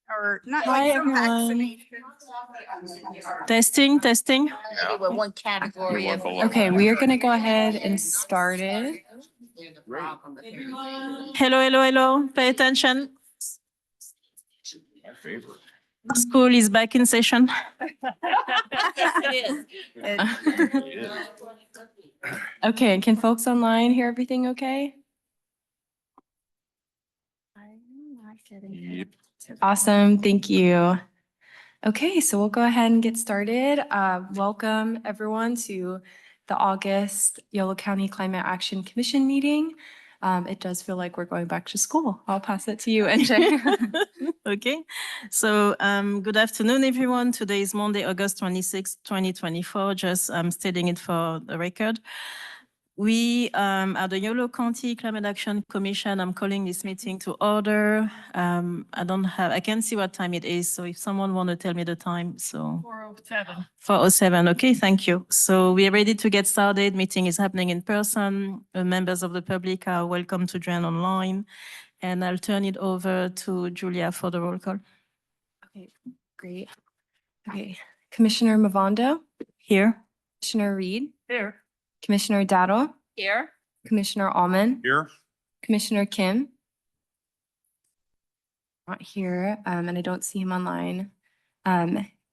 Or not Hi, like some everyone. vaccination. Testing. With one category of. Okay, we are going to go ahead and start it. Hello. Pay attention. My favorite. School is back in session. Okay, can folks online hear everything okay? Yep. Awesome, thank you. Okay, so we'll go ahead and get started. Welcome everyone to the August Yolo County Climate Action Commission meeting. It does feel like we're going back to school. I'll pass it to you, NJ. Okay, so good afternoon, everyone. Today is Monday, August 26, 2024. Just stating it for the record. We are the Yolo County Climate Action Commission. I'm calling this meeting to order. I can't see what time it is. So if someone want to tell me the time, so 4:07. 4:07. Okay, thank you. So we are ready to get started. Meeting is happening in person. Members of the public are welcome to join online. And I'll turn it over to Julia for the roll call. Okay, great. Okay, Commissioner Mavondo, Here. Commissioner Reed, Here. Commissioner Daddle, Here. Commissioner Allman, Here. Commissioner Kim. Not here, and I don't see him online.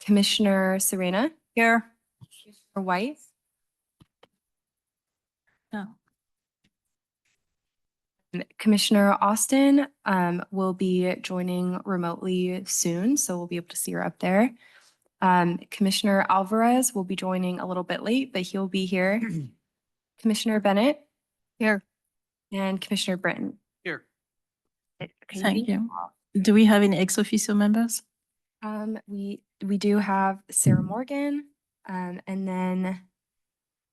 Commissioner Serena. Here. Commissioner White. No. Commissioner Austin will be joining remotely soon, so we'll be able to see her up there. Commissioner Alvarez will be joining a little bit late, but he'll be here. Commissioner Bennett. Here. And Commissioner Britton. Here. Okay, Thank you. Do we have any ex officio members? We do have Sarah Morgan, and then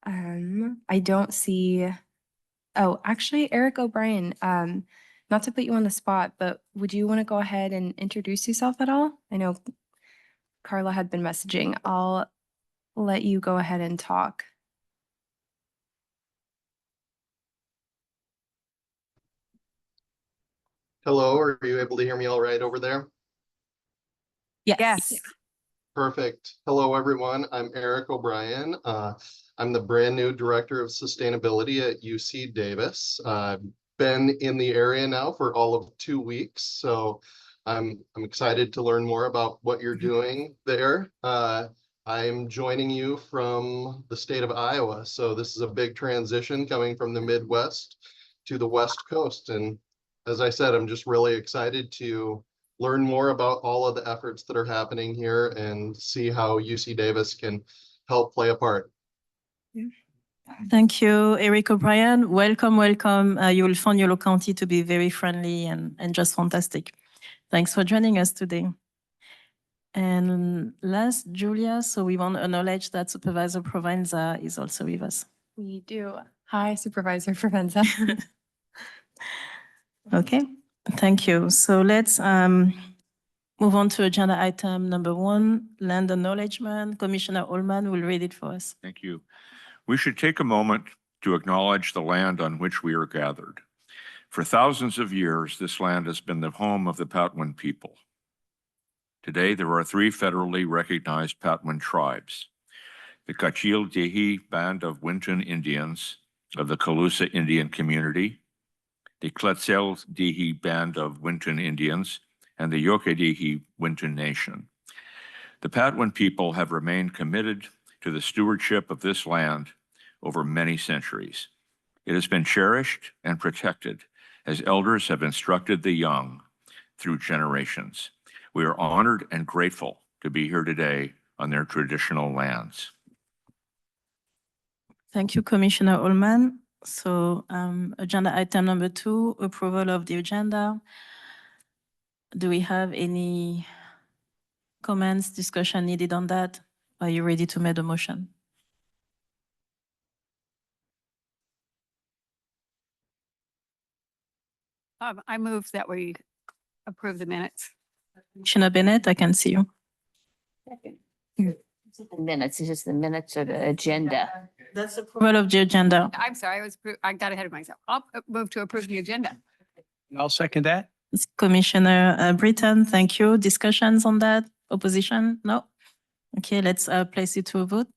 I don't see. Oh, actually, Eric O'Brien. Not to put you on the spot, but would you want to go ahead and introduce yourself at all? I know Carla had been messaging. I'll let you go ahead and talk. Hello, are you able to hear me all right over there? Yes. Perfect. Hello, everyone. I'm Eric O'Brien. I'm the brand new Director of Sustainability at UC Davis. I've been in the area now for all of 2 weeks, so I'm excited to learn more about what you're doing there. I'm joining you from the state of Iowa, so this is a big transition coming from the Midwest to the West Coast. And as I said, I'm just really excited to learn more about all of the efforts that are happening here and see how UC Davis can help play a part. Thank you, Eric O'Brien. Welcome. You will find Yolo County to be very friendly and just fantastic. Thanks for joining us today. And last, Julia, so we want to acknowledge that Supervisor Provenza is also with us. We do. Hi, Supervisor Provenza. Okay, thank you. So let's move on to agenda item number 1, land acknowledgement. Commissioner Allman will read it for us. Thank you. We should take a moment to acknowledge the land on which we are gathered. For thousands of years, this land has been the home of the Patwin people. Today, there are 3 federally recognized Patwin tribes: the Kachil-Dehi Band of Winton Indians of the Calusa Indian Community, the Quetzal-Dehi Band of Winton Indians, and the Yoke-Dehi Winton Nation. The Patwin people have remained committed to the stewardship of this land over many centuries. It has been cherished and protected as elders have instructed the young through generations. We are honored and grateful to be here today on their traditional lands. Thank you, Commissioner Allman. So agenda item number 2, approval of the agenda. Do we have any comments, discussion needed on that? Are you ready to make a motion? I move that we approve the minutes. Commissioner Bennett, I can see you. The minutes, it's just the minutes or the agenda. That's approval of the agenda. I'm sorry, I got ahead of myself. I'll move to approve the agenda. I'll second that. Commissioner Britton, thank you. Discussions on that? Opposition? No? Okay, let's place it to a vote.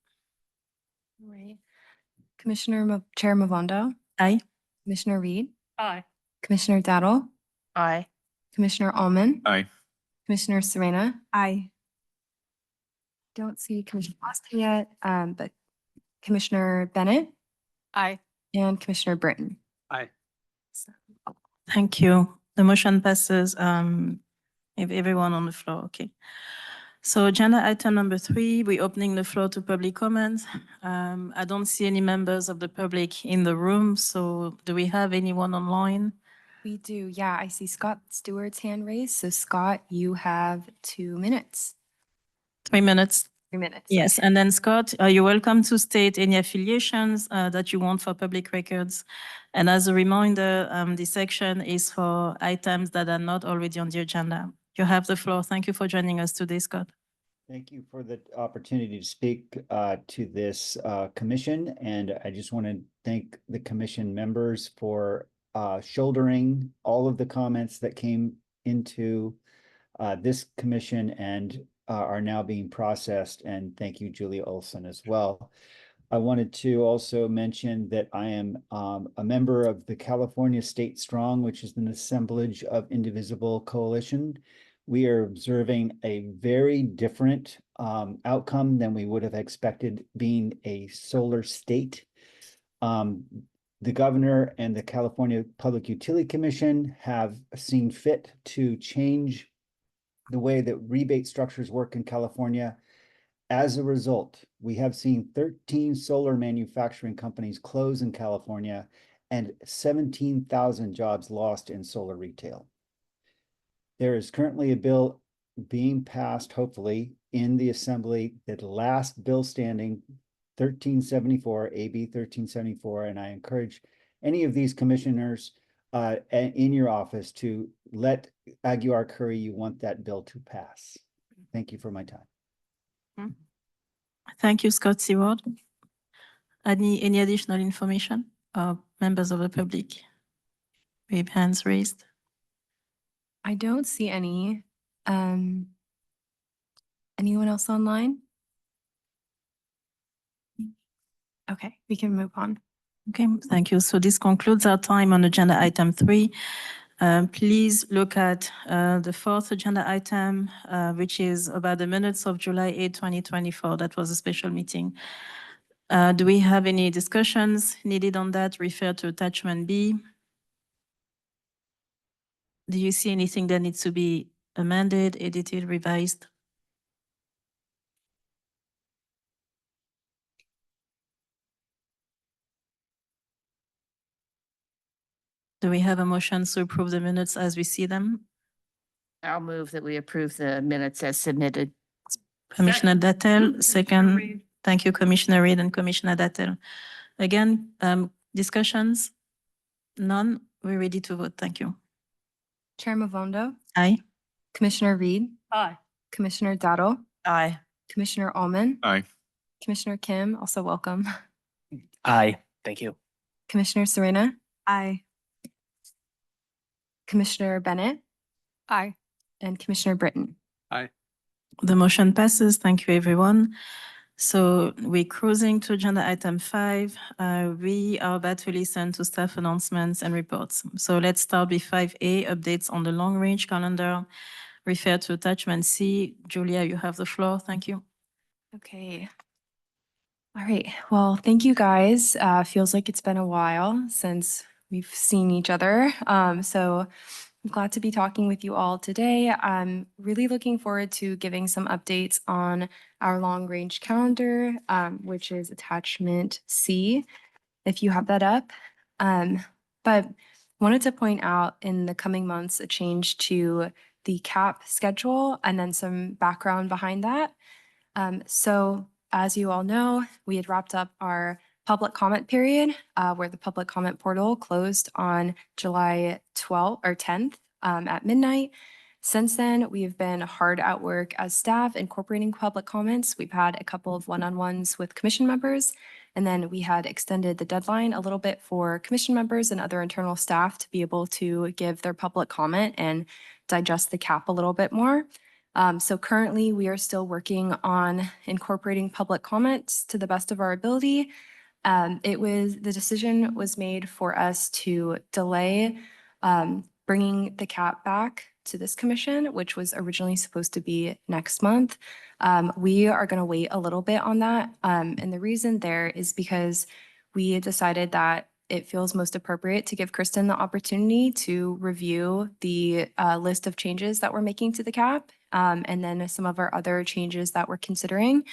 Right. Chair Mavondo, Aye. Commissioner Reed, Aye. Commissioner Daddle, Aye. Commissioner Allman, Aye. Commissioner Serena. Aye. Don't see Commissioner Austin yet, but Commissioner Bennett Aye. and Commissioner Britton. Aye. Thank you. The motion passes. If everyone on the floor, okay. So agenda item number 3, we're opening the floor to public comments. I don't see any members of the public in the room, so do we have anyone online? We do, yeah. I see Scott Stewart's hand raised. So Scott, you have 2 minutes. 3 minutes. 3 minutes. Yes, and then Scott, you're welcome to state any affiliations that you want for public records. And as a reminder, this section is for items that are not already on the agenda. You have the floor. Thank you for joining us today, Scott. Thank you for the opportunity to speak to this commission, and I just want to thank the commission members for shouldering all of the comments that came into this commission and are now being processed, and thank you, Julia Olson, as well. I wanted to also mention that I am a member of the California State Strong, which is an assemblage of indivisible coalition. We are observing a very different outcome than we would have expected being a solar state. The governor and the California Public Utility Commission have seen fit to change the way that rebate structures work in California. As a result, we have seen 13 solar manufacturing companies close in California and 17,000 jobs lost in solar retail. There is currently a bill being passed, hopefully, in the assembly, the last bill standing, 1374, AB 1374, and I encourage any of these commissioners in your office to let Aguilar Curry, you want that bill to pass. Thank you for my time. Thank you, Scott Seward. Any additional information? Members of the public? We have hands raised. I don't see any. Anyone else online? Okay, we can move on. Okay, thank you. So this concludes our time on agenda item 3. Please look at the 4th agenda item, which is about the minutes of July 8, 2024. That was a special meeting. Do we have any discussions needed on that? Refer to attachment B. Do you see anything that needs to be amended, edited, revised? Do we have a motion to approve the minutes as we see them? I'll move that we approve the minutes as submitted. Commissioner Dattel, second. Thank you, Commissioner Reed and Commissioner Dattel. Again, discussions? None. We're ready to vote. Thank you. Chair Mavondo, Aye. Commissioner Reed, Aye. Commissioner Daddle, Aye. Commissioner Allman, Aye. Commissioner Kim, also welcome, Aye. Thank you. Commissioner Serena. Aye. Commissioner Bennett Aye. and Commissioner Britton. The motion passes. Thank you, everyone. So we're cruising to agenda item 5. We are about to listen to staff announcements and reports. So let's start with 5A, updates on the long-range calendar. Refer to attachment C. Julia, you have the floor. Thank you. Okay. All right. Well, thank you guys. Feels like it's been a while since we've seen each other. So I'm glad to be talking with you all today. I'm really looking forward to giving some updates on our long-range calendar, which is attachment C, if you have that up. But wanted to point out in the coming months a change to the CAP schedule and then some background behind that. So as you all know, we had wrapped up our public comment period where the public comment portal closed on July 12th or 10th at midnight. Since then, we have been hard at work as staff incorporating public comments. We've had a couple of one-on-ones with commission members, And then we had extended the deadline a little bit for commission members and other internal staff to be able to give their public comment and digest the cap a little bit more. So currently, we are still working on incorporating public comments to the best of our ability. The decision was made for us to delay bringing the cap back to this commission, which was originally supposed to be next month. We are going to wait a little bit on that. And the reason there is because we decided that it feels most appropriate to give Kristen the opportunity to review the list of changes that we're making to the cap, and then some of our other changes that we're considering.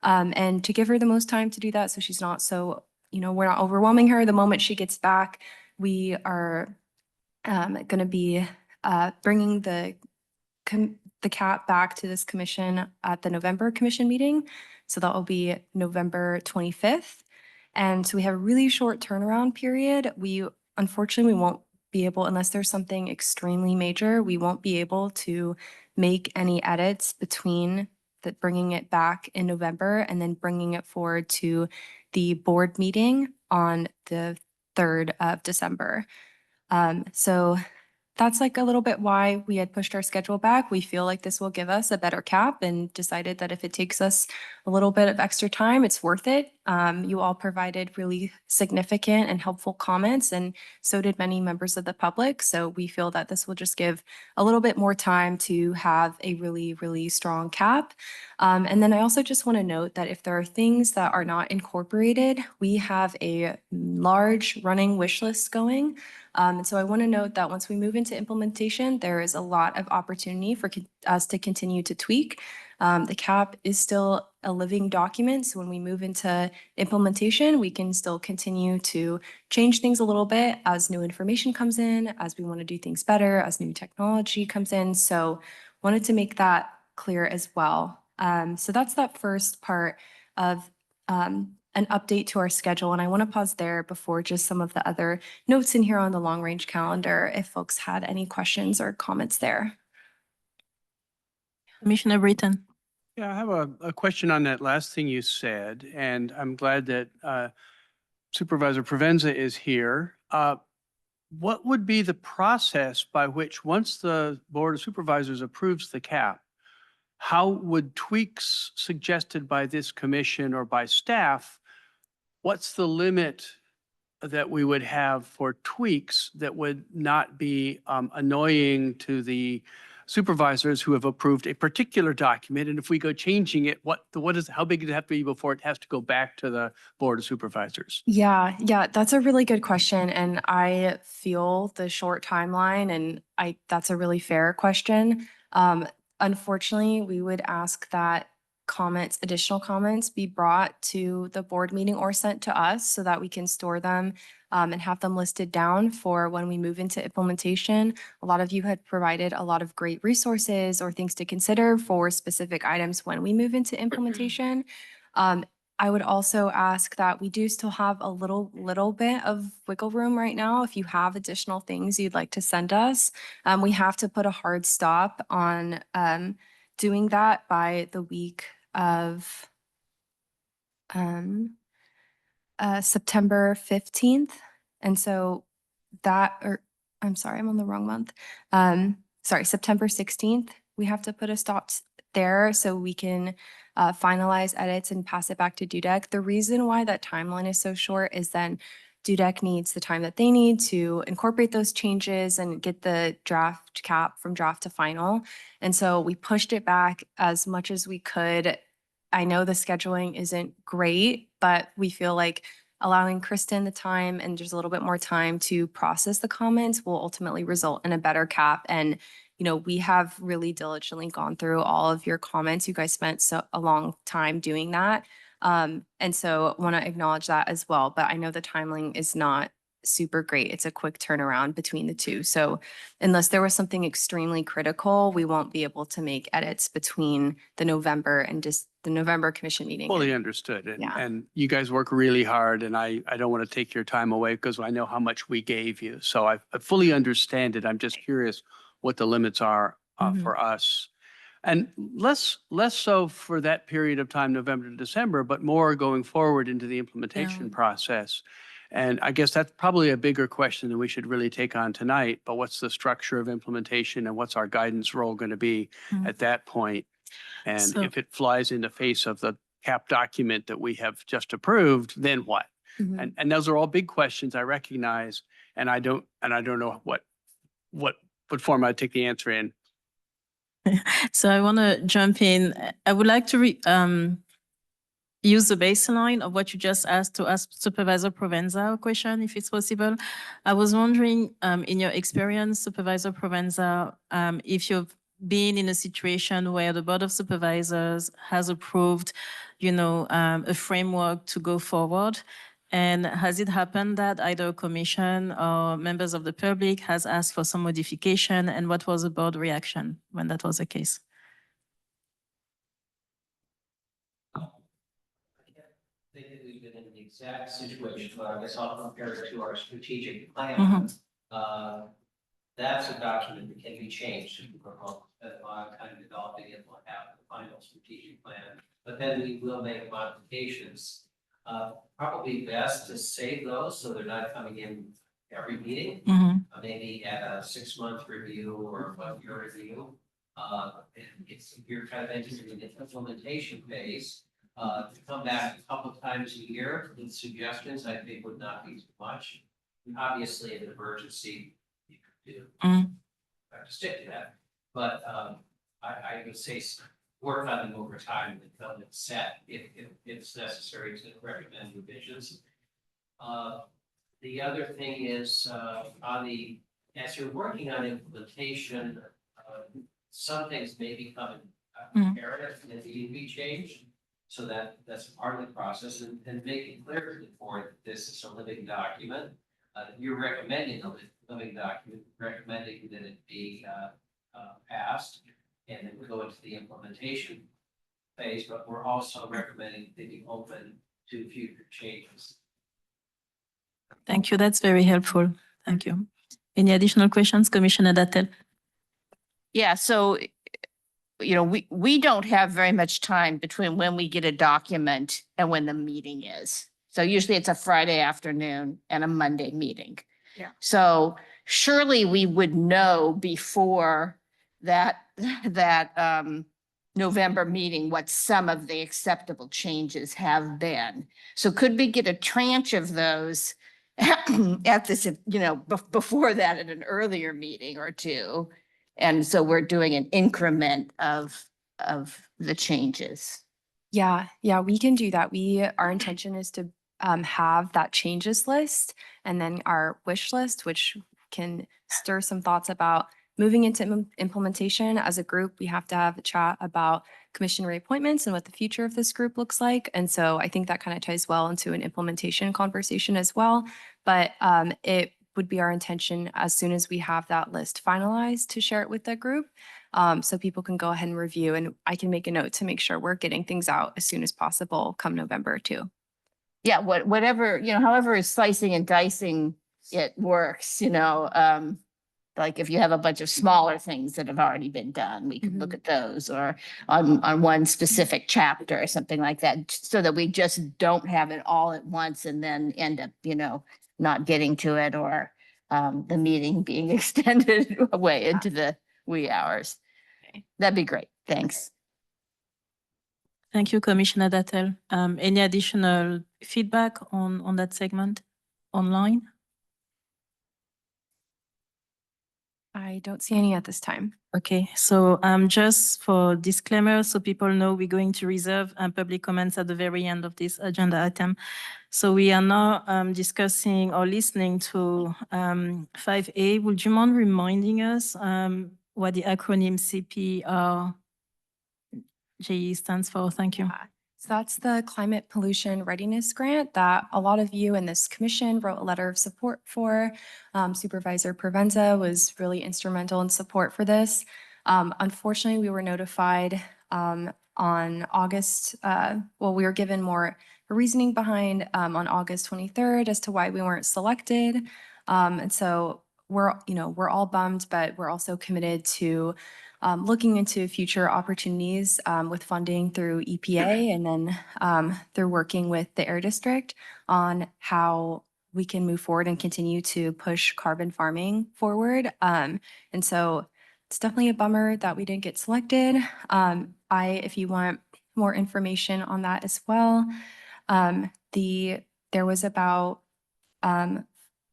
And to give her the most time to do that so she's not so, we're not overwhelming her the moment she gets back. We are going to be bringing the cap back to this commission at the November commission meeting. So that will be November 25th. And so we have a really short turnaround period. Unfortunately, we won't be able, unless there's something extremely major, we won't be able to make any edits between bringing it back in November and then bringing it forward to the board meeting on the 3rd of December. So that's like a little bit why we had pushed our schedule back. We feel like this will give us a better cap and decided that if it takes us a little bit of extra time, it's worth it. You all provided really significant and helpful comments, and so did many members of the public. So we feel that this will just give a little bit more time to have a really, really strong cap. And then I also just want to note that if there are things that are not incorporated, we have a large running wish list going. And so I want to note that once we move into implementation, there is a lot of opportunity for us to continue to tweak. The cap is still a living document. So when we move into implementation, we can still continue to change things a little bit as new information comes in, as we want to do things better, as new technology comes in. So wanted to make that clear as well. So that's that first part of an update to our schedule. And I want to pause there before just some of the other notes in here on the long range calendar, if folks had any questions or comments there. Commissioner Britton. Yeah, I have a question on that last thing you said, and I'm glad that Supervisor Provenza is here. What would be the process by which, once the Board of Supervisors approves the cap, how would tweaks suggested by this commission or by staff, what's the limit that we would have for tweaks that would not be annoying to the supervisors who have approved a particular document? And if we go changing it, how big does it have to be before it has to go back to the Board of Supervisors? Yeah, that's a really good question. And I feel the short timeline, and that's a really fair question. Unfortunately, we would ask that additional comments be brought to the board meeting or sent to us so that we can store them and have them listed down for when we move into implementation. A lot of you had provided a lot of great resources or things to consider for specific items when we move into implementation. I would also ask that we do still have a little bit of wiggle room right now. If you have additional things you'd like to send us, we have to put a hard stop on doing that by the week of September 15th. And so I'm sorry, I'm on the wrong month. September 16th, we have to put a stop there so we can finalize edits and pass it back to DUDEC. The reason why that timeline is so short is then DUDEC needs the time that they need to incorporate those changes and get the draft cap from draft to final. And so we pushed it back as much as we could. I know the scheduling isn't great, but we feel like allowing Kristen the time and just a little bit more time to process the comments will ultimately result in a better cap. And we have really diligently gone through all of your comments. You guys spent a long time doing that. And so want to acknowledge that as well. But I know the timeline is not super great. It's a quick turnaround between the two. So unless there was something extremely critical, we won't be able to make edits between the November and just the November commission meeting. Fully understood. Yeah. And you guys work really hard, and I don't want to take your time away because I know how much we gave you. So I fully understand it. I'm just curious what the limits are for us. And less so for that period of time, November to December, but more going forward into the implementation Yeah. process. And I guess that's probably a bigger question than we should really take on tonight, but what's the structure of implementation and what's our guidance role going to be Mm. at that point? And So- if it flies in the face of the CAP document that we have just approved, then what? Mhm. And those are all big questions, I recognize, and I don't know what form I'd take the answer in. So I want to jump in. I would like to use the baseline of what you just asked to ask Supervisor Provenza a question, if it's possible. I was wondering, in your experience, Supervisor Provenza, if you've been in a situation where the Board of Supervisors has approved, a framework to go forward. And has it happened that either a commission or members of the public has asked for some modification? And what was the board reaction when that was the case? Think that we've been in the exact situation, but I guess I'll compare it to our strategic Mhm. plan. That's a document that can be changed. We're kind of developing it, we'll have the final strategic plan, but then we will make modifications. Probably best to save those so they're not coming in every meeting, maybe at a 6-month review or a 1-year review. If you're kind of entering the implementation phase, to come back a couple times a year with suggestions, I think would not be too much. And obviously, an emergency, you could do, have to stick to that. But I would say work on them over time until it's set, if it's necessary to recommend revisions. The other thing is, as you're working on implementation, some things may become imperative and need to be changed. So that's part of the process, and making clear to the board that this is a living document. You're recommending a living document, recommending that it be passed, and then we go into the implementation phase, but we're also recommending that you open to future changes. Thank you. That's very helpful. Thank you. Any additional questions, Commissioner Dattel? Yeah, so, we don't have very much time between when we get a document and when the meeting is. So usually it's a Friday afternoon and a Monday meeting. Yeah. So surely we would know before that November meeting what some of the acceptable changes have been. So could we get a tranche of those at this, before that at an earlier meeting or two? And so we're doing an increment of the changes. Yeah, we can do that. Our intention is to have that changes list and then our wish list, which can stir some thoughts about moving into implementation. As a group, we have to have a chat about commission reappointments and what the future of this group looks like. And so I think that kind of ties well into an implementation conversation as well. But it would be our intention as soon as we have that list finalized to share it with the group. So people can go ahead and review, and I can make a note to make sure we're getting things out as soon as possible come November too. Yeah, whatever, however is slicing and dicing it works, like if you have a bunch of smaller things that have already been done, we can look at those, or on one specific chapter or something like that, so that we just don't have it all at once and then end up, not getting to it, or the meeting being extended away into the wee hours. That'd be great. Thanks. Thank you, Commissioner Dattel. Any additional feedback on that segment online? I don't see any at this time. Okay, so just for disclaimer, so people know we're going to reserve public comments at the very end of this agenda item. So we are now discussing or listening to 5A. Would you mind reminding us what the acronym CPRJE stands for? Thank you. So that's the Climate Pollution Readiness Grant that a lot of you in this commission wrote a letter of support for. Supervisor Provenza was really instrumental in support for this. Unfortunately, we were notified on August, we were given more reasoning behind on August 23rd as to why we weren't selected. And so we're all bummed, but we're also committed to looking into future opportunities with funding through EPA and then through working with the Air District on how we can move forward and continue to push carbon farming forward. And so it's definitely a bummer that we didn't get selected. If you want more information on that as well, there was about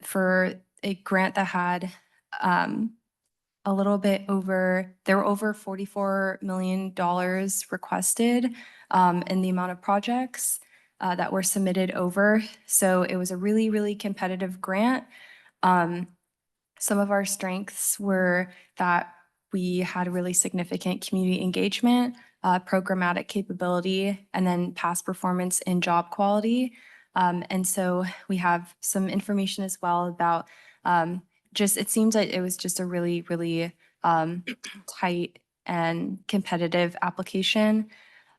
for a grant that had a little bit over, there were over $44 million requested in the amount of projects that were submitted over. So it was a really, really competitive grant. Some of our strengths were that we had really significant community engagement, programmatic capability, and then past performance in job quality. And so we have some information as well about it seems like it was just a really, really tight and competitive application.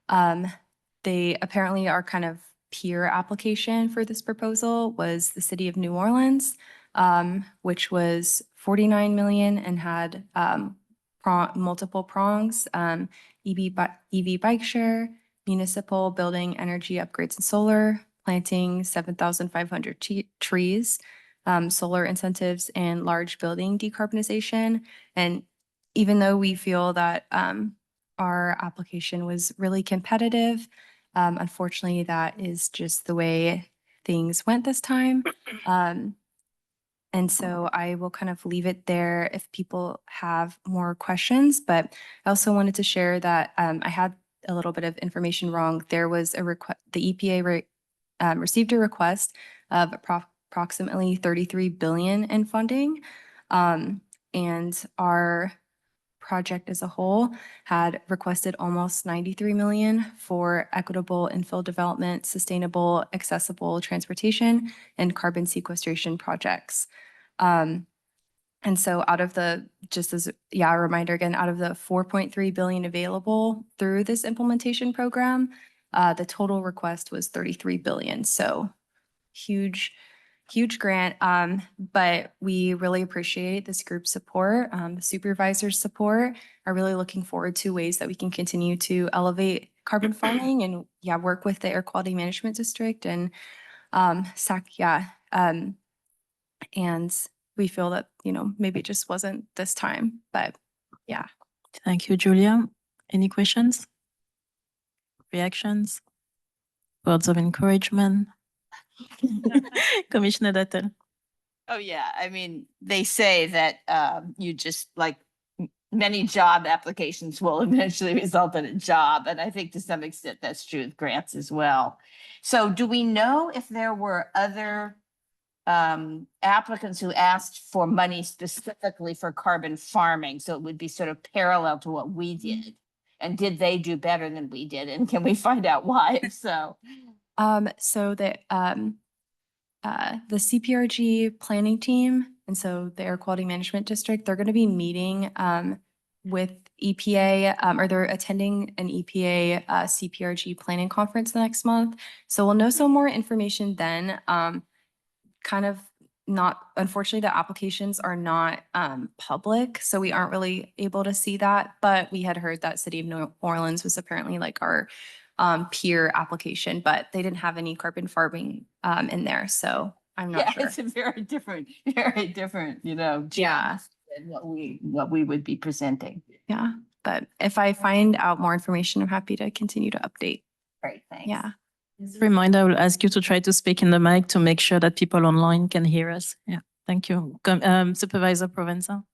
They apparently our kind of peer application for this proposal was the city of New Orleans, which was 49 million and had multiple prongs, EV bike share, municipal building energy upgrades and solar, planting 7,500 trees, solar incentives, and large building decarbonization. And even though we feel that our application was really competitive, unfortunately, that is just the way things went this time. And so I will kind of leave it there if people have more questions, but I also wanted to share that I had a little bit of information wrong. There was a request, the EPA received a request of approximately 33 billion in funding. And our project as a whole had requested almost 93 million for equitable infill development, sustainable, accessible transportation, and carbon sequestration projects. And so out of the, just as, a reminder again, out of the 4.3 billion available through this implementation program, the total request was 33 billion. So huge grant, but we really appreciate this group's support, the supervisor's support. Are really looking forward to ways that we can continue to elevate carbon farming and work with the Air Quality Management District and SAC, and we feel that, maybe it just wasn't this time, but yeah. Thank you, Julia. Any questions? Reactions? Words of encouragement? Commissioner Dutton. Oh, yeah. I mean, they say that you just like many job applications will eventually result in a job. And I think to some extent that's true with grants as well. So do we know if there were other applicants who asked for money specifically for carbon farming? So it would be sort of parallel to what we did. And did they do better than we did? And can we find out why? If so, So the CPRG planning team, and so the Air Quality Management District, they're going to be meeting with EPA, or they're attending an EPA CPRG planning conference next month. So we'll know some more information then. Unfortunately, the applications are not public, so we aren't really able to see that, but we had heard that City of New Orleans was apparently like our peer application, but they didn't have any carbon farming in there, so I'm not sure. It's a very different, Yeah. than what we would be presenting. Yeah, but if I find out more information, I'm happy to continue to update. Great, thanks. Yeah. As a reminder, I will ask you to try to speak in the mic to make sure that people online can hear us. Yeah, thank you. Supervisor Provenza.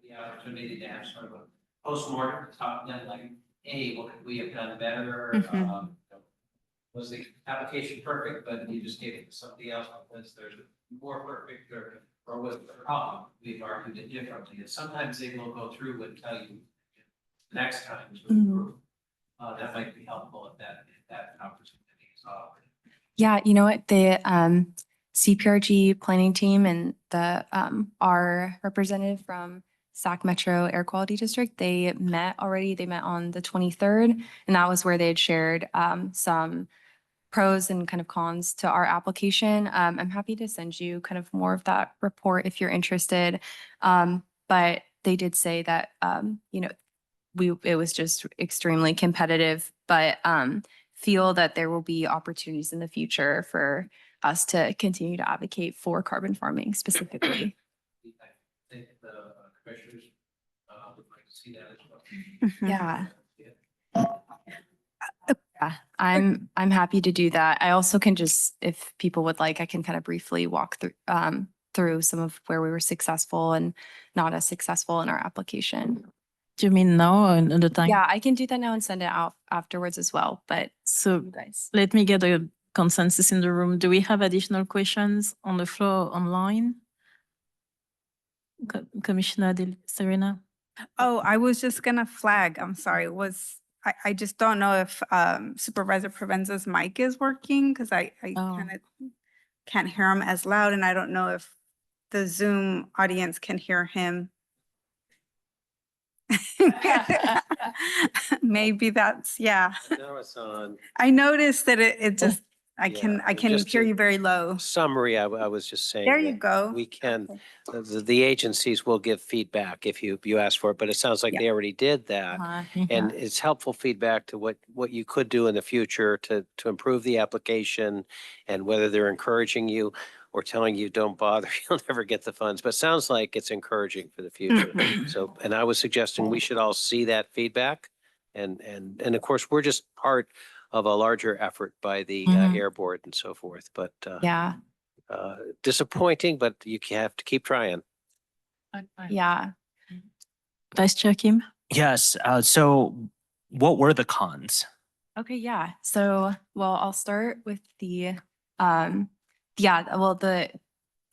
The opportunity to have sort of a postmortem, talk then like, hey, what could we have done better? Mhm. Was the application perfect, but you just gave it to somebody else because there's more perfect or was the problem? We've argued it differently. And sometimes they will go through and tell you next time to improve. That might be helpful if that opportunity is offered. Yeah, you know what, the CPRG planning team and our representative from SAC Metro Air Quality District, they met already. They met on the 23rd, and that was where they had shared some pros and kind of cons to our application. I'm happy to send you kind of more of that report if you're interested. But they did say that, you know, it was just extremely competitive, but feel that there will be opportunities in the future for us to continue to advocate for carbon farming specifically. I think the commissioners would like to see that as well. Yeah. Yeah, I'm happy to do that. I also can just, if people would like, I can kind of briefly walk through some of where we were successful and not as successful in our application. Do you mean now or another time? Yeah, I can do that now and send it out afterwards as well, but So you guys. let me get a consensus in the room. Do we have additional questions on the floor online? Commissioner Serena? Oh, I was just gonna flag, I'm sorry, I just don't know if Supervisor Provenza's mic is working because I Oh. kind of can't hear him as loud and I don't know if the Zoom audience can hear him. Maybe that's, yeah. Now it's on. I noticed that it just, I Yeah, can just hear to- you very low. Summary, I was just saying. There you that go. We can, Okay. the agencies will give feedback if you ask for it, but it sounds like Yeah. they already did that. And it's helpful feedback to what you could do in the future to improve the application and whether they're encouraging you or telling you don't bother, you'll never get the funds. But it sounds like it's encouraging for the future. So, and I was suggesting we should all see that feedback. And of course, we're just part of a larger effort by the Mhm. Air Board and so forth. But Yeah, disappointing, but you have to keep trying. yeah. Vice Chair Kim? Yes. So what were the cons? Okay, yeah. So, well, I'll start with the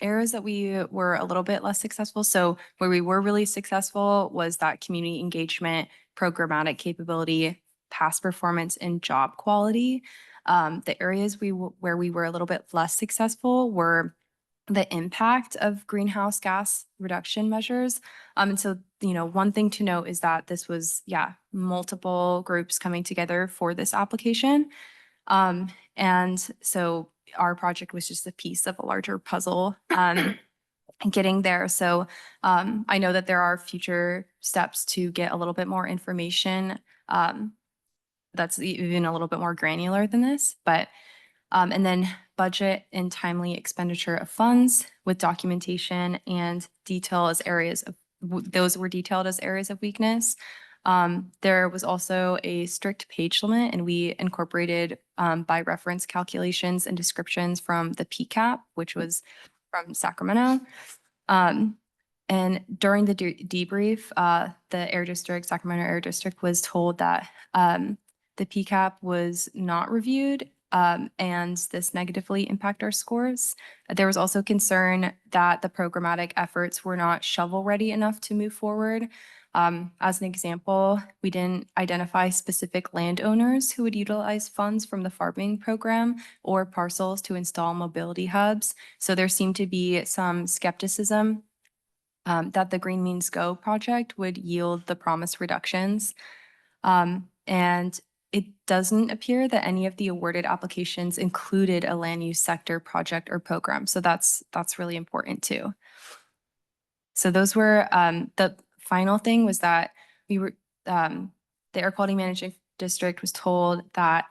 areas that we were a little bit less successful. So where we were really successful was that community engagement, programmatic capability, past performance, and job quality. The areas where we were a little bit less successful were the impact of greenhouse gas reduction measures. And so, you know, one thing to note is that this was, multiple groups coming together for this application. And so our project was just a piece of a larger puzzle, getting there. So I know that there are future steps to get a little bit more information that's even a little bit more granular than this, but and then budget and timely expenditure of funds with documentation and detail as areas of, those were detailed as areas of weakness. There was also a strict page limit and we incorporated by reference calculations and descriptions from the PCAP, which was from Sacramento. And during the debrief, the Sacramento Air District was told that the PCAP was not reviewed and this negatively impact our scores. There was also concern that the programmatic efforts were not shovel-ready enough to move forward. As an example, we didn't identify specific landowners who would utilize funds from the farming program or parcels to install mobility hubs. So there seemed to be some skepticism that the Green Means Go project would yield the promised reductions. And it doesn't appear that any of the awarded applications included a land use sector project or program. So that's really important too. So those were, the final thing was that we were, the Air Quality Management District was told that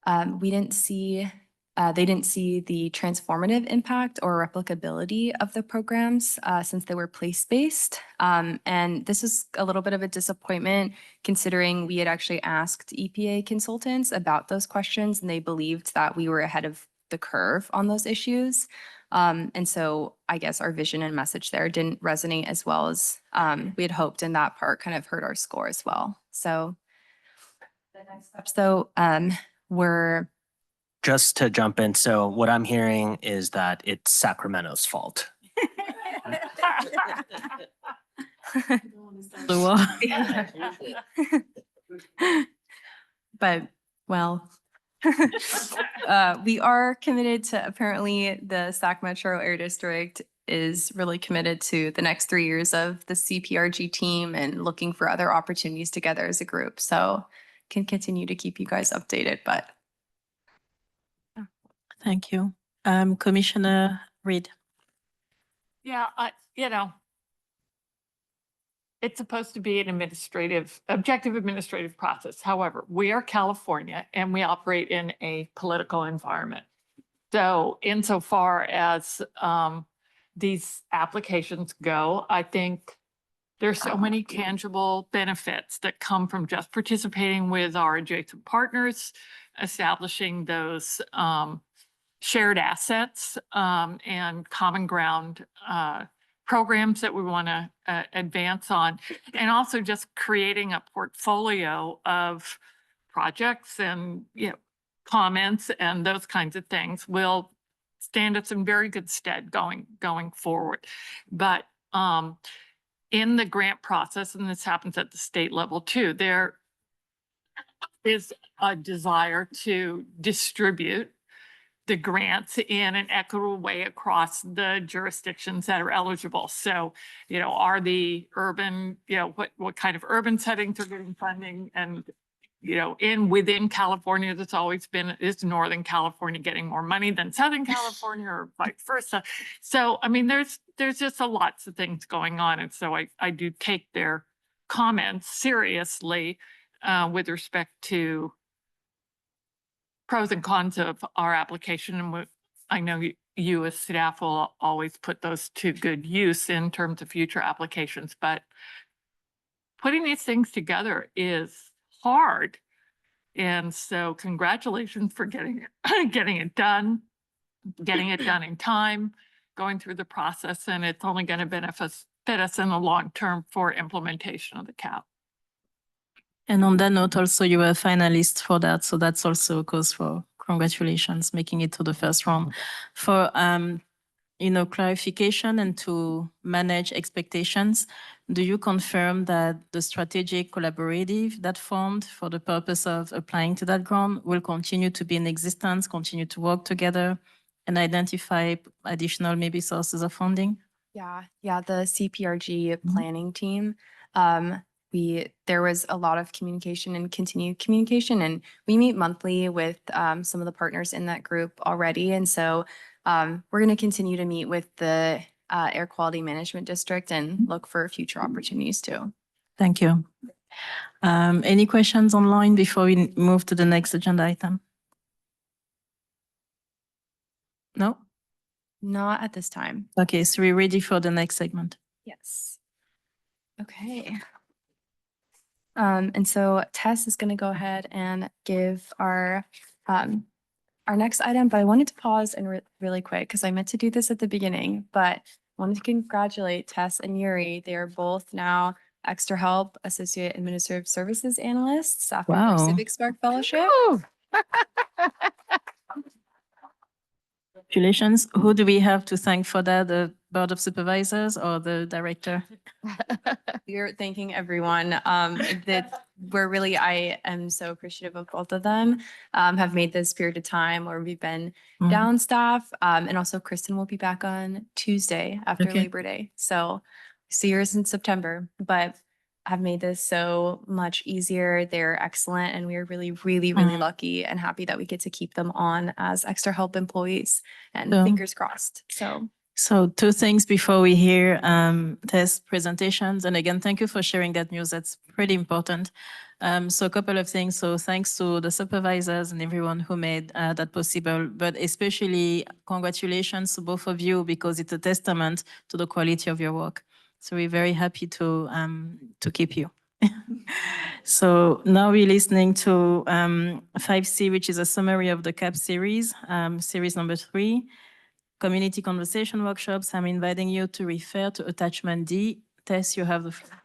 they didn't see the transformative impact or replicability of the programs since they were place-based. And this is a little bit of a disappointment considering we had actually asked EPA consultants about those questions and they believed that we were ahead of the curve on those issues. And so I guess our vision and message there didn't resonate as well as we had hoped, and that part kind of hurt our score as well. So the next steps though were Just to jump in, so what I'm hearing is that it's Sacramento's fault. The war. But, well, we are committed to, apparently the Sac Metro Air District is really committed to the next 3 years of the CPRG team and looking for other opportunities together as a group. So can continue to keep you guys updated, but Thank you. Commissioner Reed. Yeah, it's supposed to be an objective administrative process. However, we are California and we operate in a political environment. So insofar as these applications go, I think there's so many tangible benefits that come from just participating with our adjacent partners, establishing those shared assets and common ground programs that we want to advance on, and also just creating a portfolio of projects and comments and those kinds of things will stand us in very good stead going forward. But in the grant process, and this happens at the state level too, there is a desire to distribute the grants in an equitable way across the jurisdictions that are eligible. So, are the urban, what kind of urban settings are getting funding? And, within California, that's always been, is Northern California getting more money than Southern California or vice versa? So, I mean, there's just lots of things going on. And so I do take their comments seriously with respect to pros and cons of our application. And I know you as staff will always put those to good use in terms of future applications, but putting these things together is hard. And so congratulations for getting it done in time, going through the process, and it's only going to benefit us in the long term for implementation of the CAP. And on that note, also you were a finalist for that. So that's also a cause for congratulations, making it to the first round. For, clarification and to manage expectations, do you confirm that the strategic collaborative that formed for the purpose of applying to that grant will continue to be in existence, continue to work together and identify additional maybe sources of funding? Yeah, the CPRG planning team, there was a lot of communication and continued communication, and we meet monthly with some of the partners in that group already. And so we're going to continue to meet with the Air Quality Management District and look for future opportunities too. Thank you. Any questions online before we move to the next agenda item? No? Not at this time. Okay, so we're ready for the next segment. Yes. Okay. And so Tess is going to go ahead and give our next item, but I wanted to pause and really quick because I meant to do this at the beginning, but I wanted to congratulate Tess and Yuri. They are both now Extra Help Associate Administrative Services Analysts after their Wow. Civic Spark Fellowship. Congratulations. Who do we have to thank for that? The Board of Supervisors or the director? We're thanking everyone that I am so appreciative of both of them, have made this period of time where we've been down staff. And also Kristen will be back on Tuesday after Okay. Labor Day. So see yours in September, but have made this so much easier. They're excellent. And we are really, really, really lucky and happy that we get to keep them on as Extra Help employees, and So- fingers crossed. So two things before we hear Tess' presentations. And again, thank you for sharing that news. That's pretty important. So a couple of things. So thanks to the supervisors and everyone who made that possible, but especially congratulations to both of you because it's a testament to the quality of your work. So we're very happy to keep you. So now we're listening to 5C, which is a summary of the CAP series, series number 3. Community conversation workshops. I'm inviting you to refer to attachment D. Tess, you have the floor.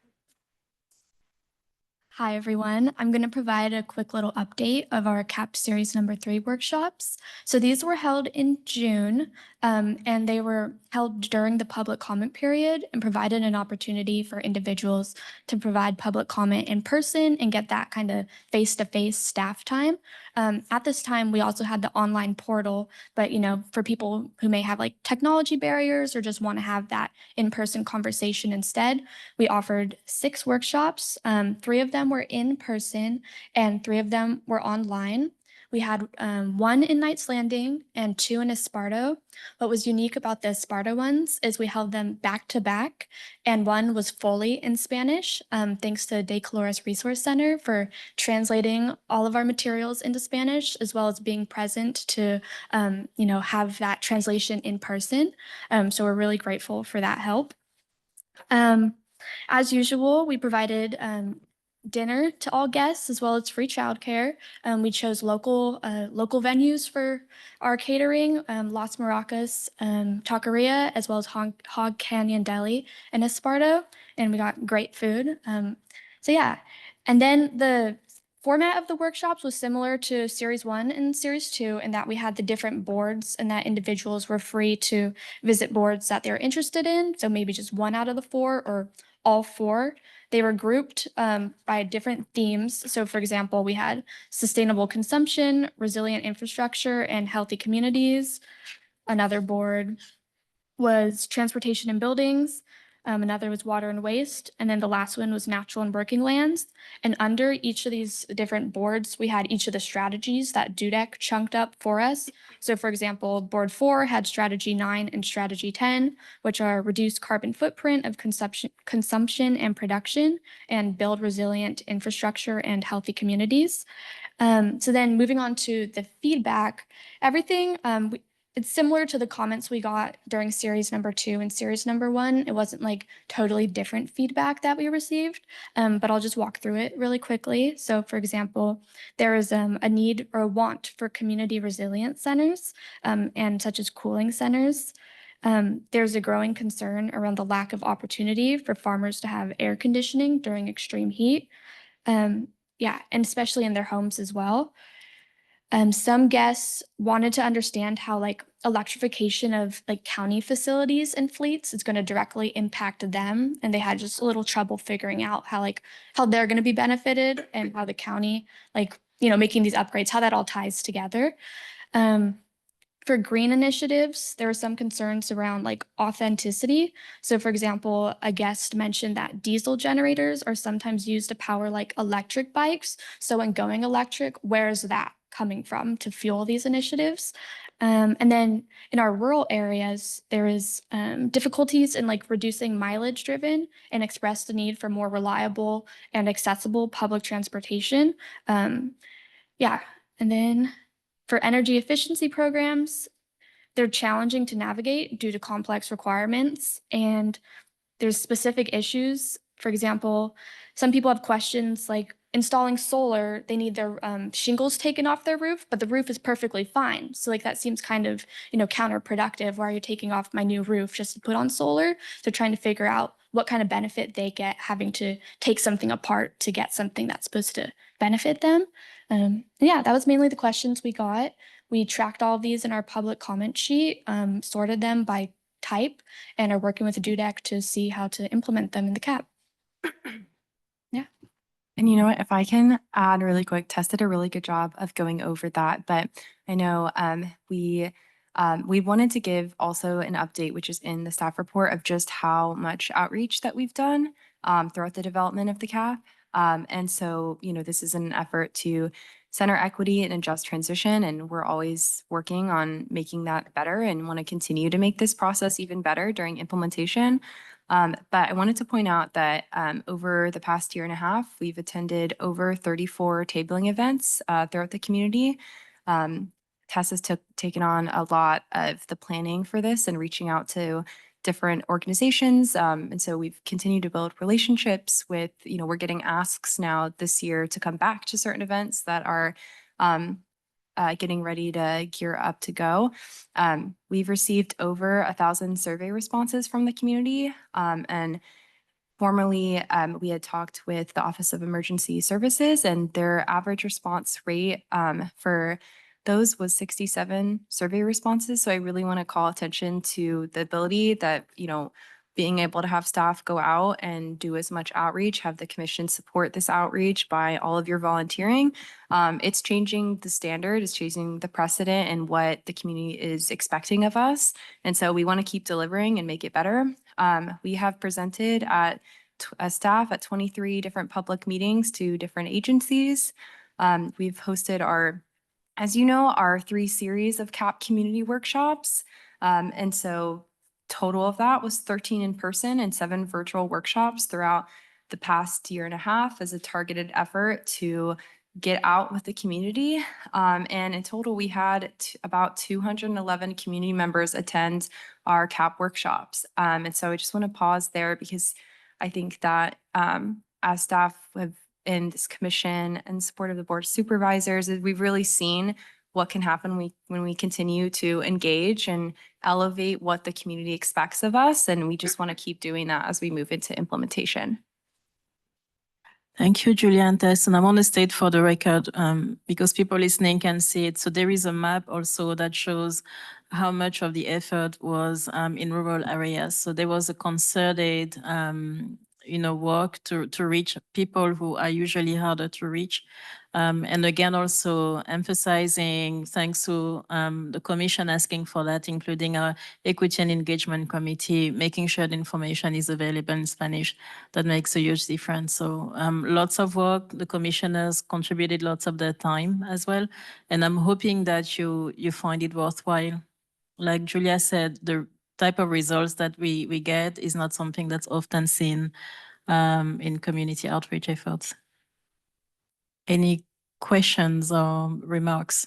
Hi, everyone. I'm going to provide a quick little update of our CAP Series number 3 workshops. So these were held in June, and they were held during the public comment period and provided an opportunity for individuals to provide public comment in person and get that kind of face-to-face staff time. At this time, we also had the online portal, but for people who may have like technology barriers or just want to have that in-person conversation instead, we offered 6 workshops. 3 of them were in person and 3 of them were online. We had one in Knights Landing and two in Esparto. What was unique about the Esparto ones is we held them back to back, and one was fully in Spanish, thanks to De Colores Resource Center for translating all of our materials into Spanish, as well as being present to, have that translation in person. So we're really grateful for that help. As usual, we provided dinner to all guests as well as free childcare. We chose local venues for our catering, Las Maracas Taqueria, as well as Hog Canyon Deli in Esparto, and we got great food. So yeah, and then the format of the workshops was similar to Series 1 and Series 2 in that we had the different boards and that individuals were free to visit boards that they're interested in. So maybe just one out of the four or all four. They were grouped by different themes. So for example, we had sustainable consumption, resilient infrastructure, and healthy communities. Another board was transportation and buildings. Another was water and waste. And then the last one was natural and working lands. And under each of these different boards, we had each of the strategies that DUDEC chunked up for us. So for example, board 4 had strategy 9 and strategy 10, which are reduce carbon footprint of consumption and production and build resilient infrastructure and healthy communities. So then moving on to the feedback, everything, it's similar to the comments we got during series number 2 and series number 1. It wasn't like totally different feedback that we received, but I'll just walk through it really quickly. So for example, there is a need or a want for community resilience centers and such as cooling centers. There's a growing concern around the lack of opportunity for farmers to have air conditioning during extreme heat. And especially in their homes as well. Some guests wanted to understand how electrification of county facilities and fleets is going to directly impact them. And they had just a little trouble figuring out how they're going to be benefited and how the county, making these upgrades, how that all ties together. For green initiatives, there were some concerns around authenticity. So for example, a guest mentioned that diesel generators are sometimes used to power electric bikes. So when going electric, where is that coming from to fuel these initiatives? And then in our rural areas, there is difficulties in reducing mileage driven and expressed the need for more reliable and accessible public transportation. And then for energy efficiency programs, they're challenging to navigate due to complex requirements, and there's specific issues. For example, some people have questions like installing solar, they need their shingles taken off their roof, but the roof is perfectly fine. So that seems kind of, counterproductive. Why are you taking off my new roof just to put on solar? So trying to figure out what kind of benefit they get having to take something apart to get something that's supposed to benefit them. That was mainly the questions we got. We tracked all of these in our public comment sheet, sorted them by type, and are working with DUDEC to see how to implement them in the CAP. And you know what, if I can add really quick, Tess did a really good job of going over that, but I know we wanted to give also an update, which is in the staff report, of just how much outreach that we've done throughout the development of the CAP. And so, this is an effort to center equity and a just transition, and we're always working on making that better and want to continue to make this process even better during implementation. But I wanted to point out that over the past year and a half, we've attended over 34 tabling events throughout the community. Tess has taken on a lot of the planning for this and reaching out to different organizations. And so we've continued to build relationships with, we're getting asks now this year to come back to certain events that are getting ready to gear up to go. We've received over 1,000 survey responses from the community. And formerly, we had talked with the Office of Emergency Services, and their average response rate for those was 67 survey responses. So I really want to call attention to the ability that, being able to have staff go out and do as much outreach, have the commission support this outreach by all of your volunteering. It's changing the standard, it's changing the precedent and what the community is expecting of us. And so we want to keep delivering and make it better. We have presented as staff at 23 different public meetings to different agencies. We've hosted our as you know, our 3 series of CAP community workshops. And so total of that was 13 in person and 7 virtual workshops throughout the past year and a half as a targeted effort to get out with the community. And in total, we had about 211 community members attend our CAP workshops. And so I just want to pause there because I think that as staff have in this commission and support of the board of supervisors, we've really seen what can happen when we continue to engage and elevate what the community expects of us. And we just want to keep doing that as we move into implementation. Thank you, Julia and Tess. And I want to state for the record, because people listening can see it. So there is a map also that shows how much of the effort was in rural areas. So there was a concerted, work to reach people who are usually harder to reach. And again, also emphasizing, thanks to the commission asking for that, including our Equity and Engagement Committee, making sure the information is available in Spanish. That makes a huge difference. So lots of work. The commissioners contributed lots of their time as well. And I'm hoping that you find it worthwhile. Like Julia said, the type of results that we get is not something that's often seen in community outreach efforts. Any questions or remarks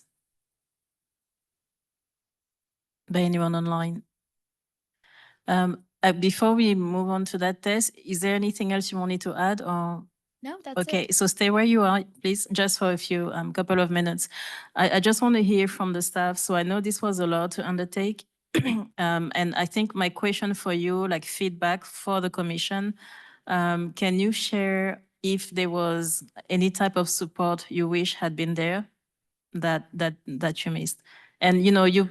by anyone online? Before we move on to that test, is there anything else you wanted to add? Or No, that's okay, it. so stay where you are, please, just for a few couple of minutes. I just want to hear from the staff. So I know this was a lot to undertake. And I think my question for you, like feedback for the commission, can you share if there was any type of support you wish had been there that you missed? And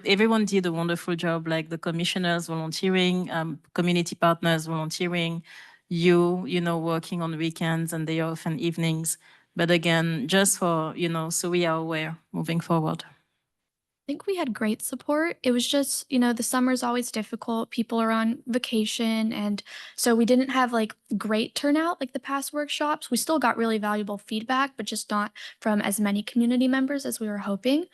everyone did a wonderful job, like the commissioners volunteering, community partners volunteering, working on weekends and day off and evenings. But again, just for, so we are aware moving forward. I think we had great support. It was just, the summer's always difficult. People are on vacation. And so we didn't have like great turnout like the past workshops. We still got really valuable feedback, but just not from as many community members as we were hoping.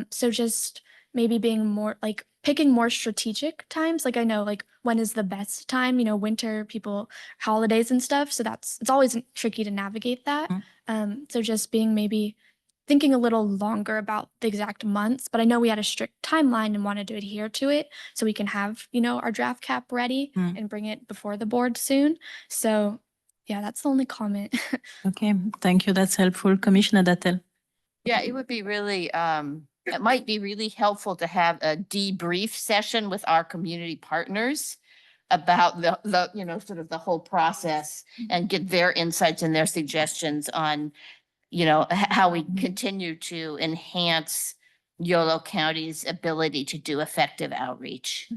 So just maybe being more like picking more strategic times. Like I know like when is the best time, winter, people, holidays and stuff. So it's always tricky to navigate that. So just being maybe thinking a little longer about the exact months, but I know we had a strict timeline and wanted to adhere to it so we can have, our draft cap ready and bring it before the board soon. So yeah, that's the only comment. Okay, thank you. That's helpful. Commissioner Dattel. Yeah, it would be really, it might be really helpful to have a debrief session with our community partners about the sort of the whole process and get their insights and their suggestions on how we continue to enhance Yolo County's ability to do effective outreach.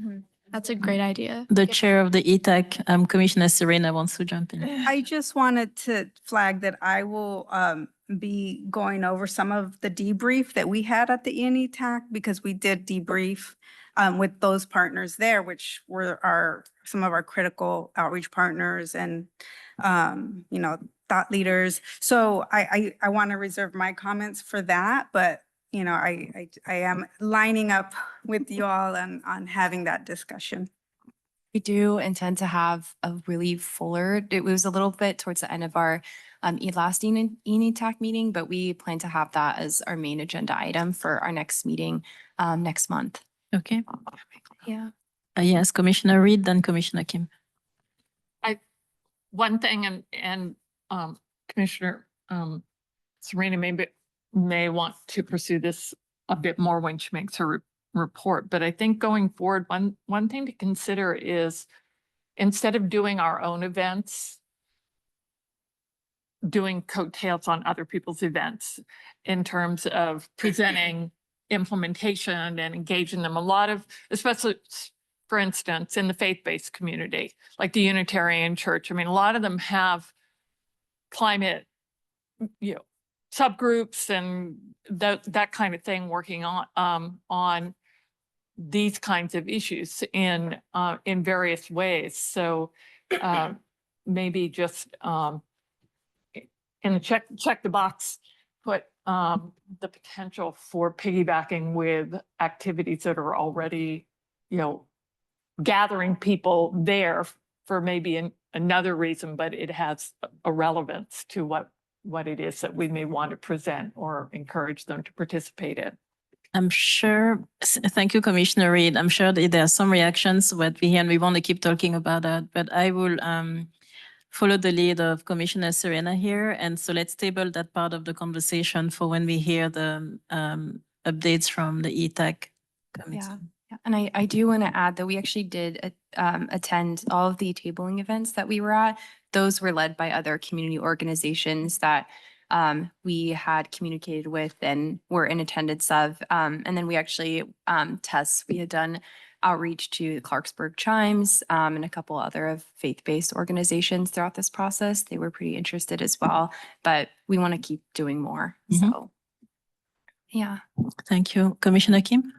That's a great idea. The chair of the YCCAC, Commissioner Serena, wants to jump in. I just wanted to flag that I will be going over some of the debrief that we had at the YCCAC because we did debrief with those partners there, which were some of our critical outreach partners and thought leaders. So I want to reserve my comments for that, but I am lining up with you all on having that discussion. We do intend to have a really fuller, it was a little bit towards the end of our last YCCAC meeting, but we plan to have that as our main agenda item for our next meeting next month. Okay. Yeah. Yes, Commissioner Reed, then Commissioner Kim. One thing, and Commissioner Serena may want to pursue this a bit more when she makes her report, but I think going forward, one thing to consider is instead of doing our own events, doing coattails on other people's events in terms of presenting implementation and engaging them. A lot of, especially for instance, in the faith-based community, like the Unitarian Church, I mean, a lot of them have climate, subgroups and that kind of thing working on these kinds of issues in various ways. So maybe just in the check the box put the potential for piggybacking with activities that are already, gathering people there for maybe another reason, but it has a relevance to what it is that we may want to present or encourage them to participate in. I'm sure, thank you, Commissioner Reid. I'm sure that there are some reactions what we hear, and we want to keep talking about that, but I will follow the lead of Commissioner Serena here. And so let's table that part of the conversation for when we hear the updates from the ETAC committee. Yeah, and I do want to add that we actually did attend all of the tabling events that we were at. Those were led by other community organizations that we had communicated with and were in attendance of. And then we actually we had done outreach to the Clarksburg Chimes and a couple other of faith-based organizations throughout this process. They were pretty interested as well, but we want to keep doing more. So, yeah. Thank you. Commissioner Kim?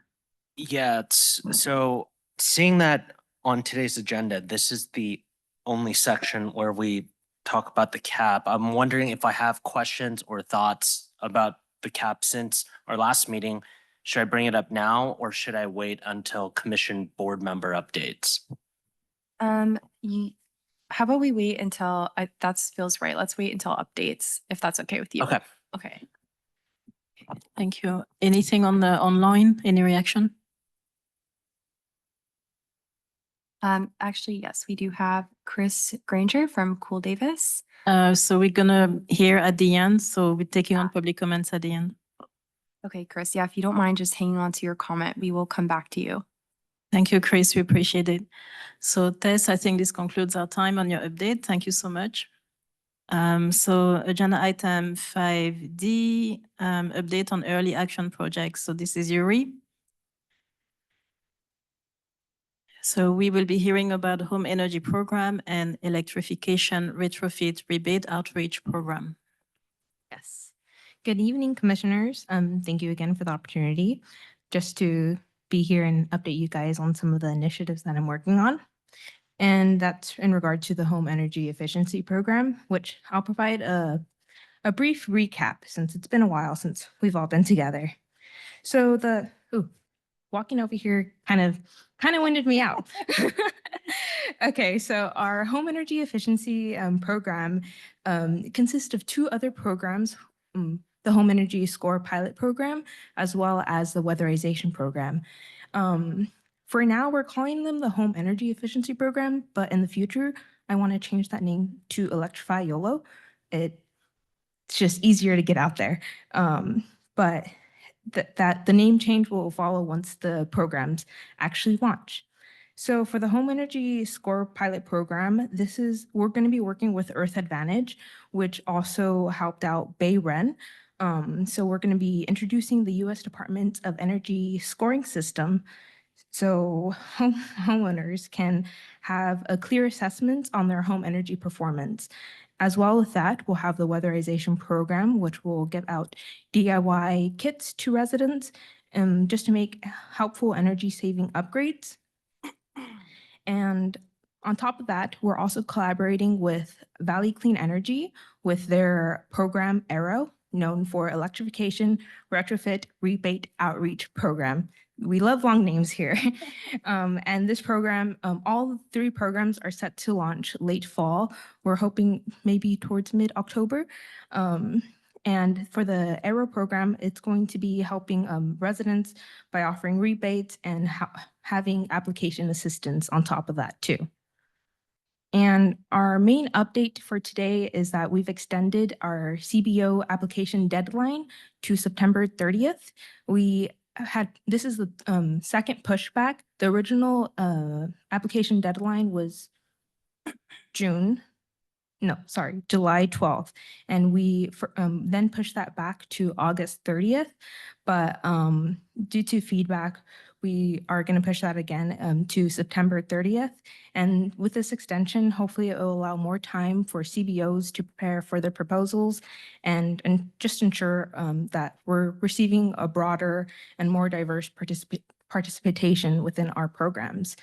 Yeah, so seeing that on today's agenda, this is the only section where we talk about the cap. I'm wondering if I have questions or thoughts about the cap since our last meeting. Should I bring it up now or should I wait until commission board member updates? How about we wait until that feels right. Let's wait until updates, if that's okay with you. Okay. Okay. Thank you. Anything on the online? Any reaction? Actually, yes, we do have Chris Granger from Cool Davis. So we're gonna hear at the end. So we're taking on public comments at the end. Okay, Chris, yeah, if you don't mind just hanging on to your comment, we will come back to you. Thank you, Chris. We appreciate it. So Tess, I think this concludes our time on your update. Thank you so much. So agenda item 5D, update on early action projects. So this is Yuri. So we will be hearing about home energy program and electrification retrofit rebate outreach program. Yes. Good evening, commissioners. Thank you again for the opportunity just to be here and update you guys on some of the initiatives that I'm working on. And that's in regard to the home energy efficiency program, which I'll provide a brief recap since it's been a while since we've all been together. So walking over here kind of winded me out. Okay, so our home energy efficiency program consists of two other programs, the Home Energy Score Pilot Program, as well as the Weatherization Program. For now, we're calling them the Home Energy Efficiency Program, but in the future, I want to change that name to Electrify YOLO. It's just easier to get out there. But that the name change will follow once the programs actually launch. So for the Home Energy Score Pilot Program, we're going to be working with Earth Advantage, which also helped out Bay Ren. So we're going to be introducing the U.S. Department of Energy scoring system so homeowners can have a clear assessment on their home energy performance. As well with that, we'll have the weatherization program, which will give out DIY kits to residents just to make helpful energy saving upgrades. And on top of that, we're also collaborating with Valley Clean Energy with their program Arrow, known for Electrification Retrofit Rebate Outreach Program. We love long names here. And this program, all three programs are set to launch late fall. We're hoping maybe towards mid-October. And for the Arrow program, it's going to be helping residents by offering rebates and having application assistance on top of that too. And our main update for today is that we've extended our CBO application deadline to September 30th. This is the second pushback. The original application deadline was July 12th. And we then pushed that back to August 30th. But due to feedback, we are going to push that again to September 30th. And with this extension, hopefully it will allow more time for CBOs to prepare for their proposals and just ensure that we're receiving a broader and more diverse participation within our programs.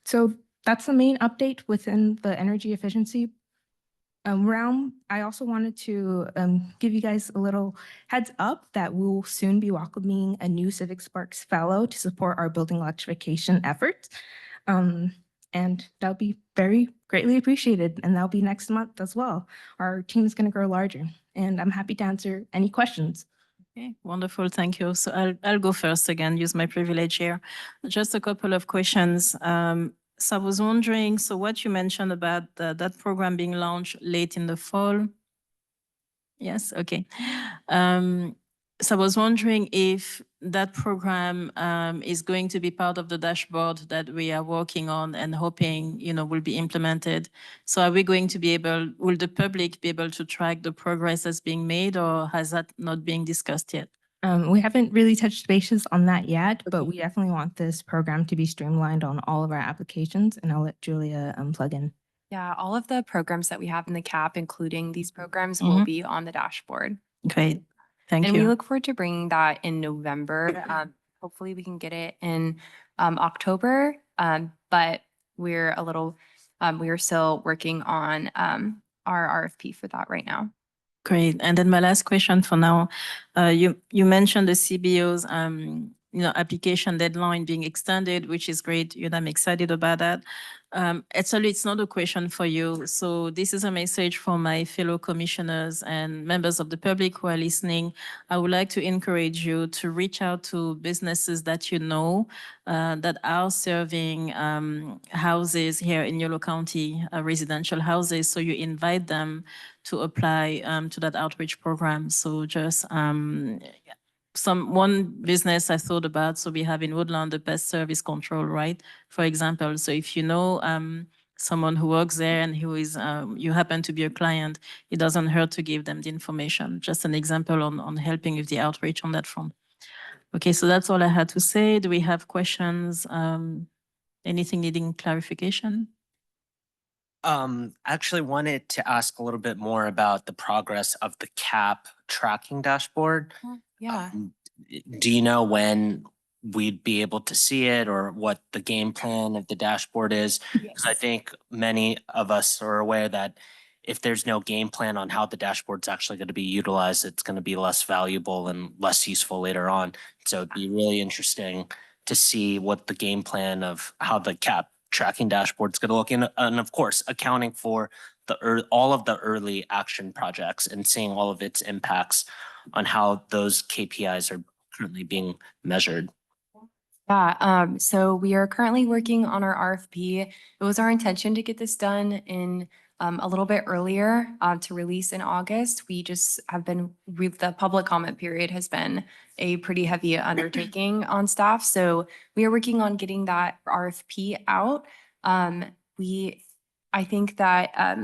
So that's the main update within the energy efficiency I also wanted to give you guys a little heads up that we will soon be welcoming a new Civic Sparks Fellow to support our building electrification efforts. And that'll be very greatly appreciated. And that'll be next month as well. Our team is going to grow larger, and I'm happy to answer any questions. Okay, wonderful. Thank you. So I'll go first again, use my privilege here. Just a couple of questions. So I was wondering, so what you mentioned about that program being launched late in the fall? Yes, okay. So I was wondering if that program is going to be part of the dashboard that we are working on and hoping, will be implemented. So are we going to be will the public be able to track the progress that's being made, or has that not been discussed yet? We haven't really touched bases on that yet, but we definitely want this program to be streamlined on all of our applications, and I'll let Julia plug in. Yeah, all of the programs that we have in the CAP, including these programs, will be on the dashboard. Great, thank And we you. look forward to bringing that in November. Hopefully we can get it in October, but we're we are still working on our RFP for that right now. Great. And then my last question for now, you mentioned the CBO's application deadline being extended, which is great. I'm excited about that. Actually, it's not a question for you. So this is a message for my fellow commissioners and members of the public who are listening. I would like to encourage you to reach out to businesses that you know that are serving houses here in Yolo County, residential houses. So you invite them to apply to that outreach program. So just one business I thought about, so we have in Woodland the pest service control, right? For example, so if you know someone who works there and who is, you happen to be a client, it doesn't hurt to give them the information. Just an example on helping with the outreach on that front. Okay, so that's all I had to say. Do we have questions? Anything needing clarification? Actually wanted to ask a little bit more about the progress of the CAP tracking dashboard. Yeah. Do you know when we'd be able to see it, or what the game plan of the dashboard is? Because I think many of us are aware that if there's no game plan on how the dashboard's actually going to be utilized, it's going to be less valuable and less useful later on. So it'd be really interesting to see what the game plan of how the CAP tracking dashboard's going to look, and of course, accounting for all of the early action projects and seeing all of its impacts on how those KPIs are currently being measured. Yeah, so we are currently working on our RFP. It was our intention to get this done in a little bit earlier to release in August. We just have been, the public comment period has been a pretty heavy undertaking on staff. So we are working on getting that RFP out. I think that,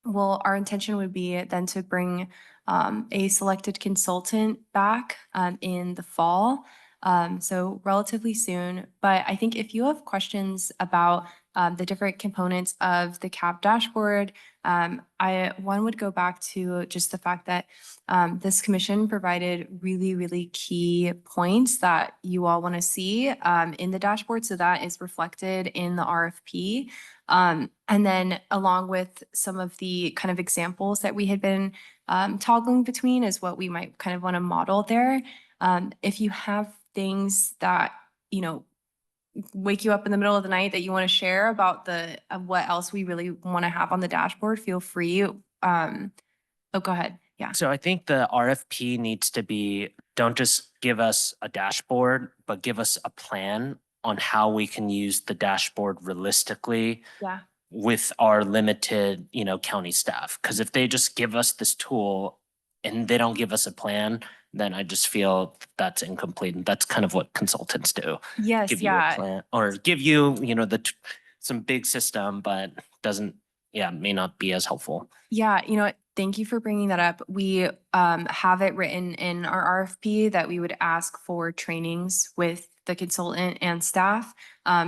well, our intention would be then to bring a selected consultant back in the fall. So relatively soon, but I think if you have questions about the different components of the CAP dashboard, one would go back to just the fact that this commission provided really, really key points that you all want to see in the dashboard. So that is reflected in the RFP. And then along with some of the kind of examples that we had been toggling between is what we might kind of want to model there. If you have things that, wake you up in the middle of the night that you want to share about what else we really want to have on the dashboard, feel free. Go ahead. Yeah. So I think the RFP needs to be, don't just give us a dashboard, but give us a plan on how we can use the dashboard realistically with our limited, county staff. Because if they just give us this tool and they don't give us a plan, then I just feel that's incomplete. And that's kind of what consultants do. Yes, give you a plan, or give you, some big system, but may not be as helpful. Yeah, thank you for bringing that up. We have it written in our RFP that we would ask for trainings with the consultant and staff.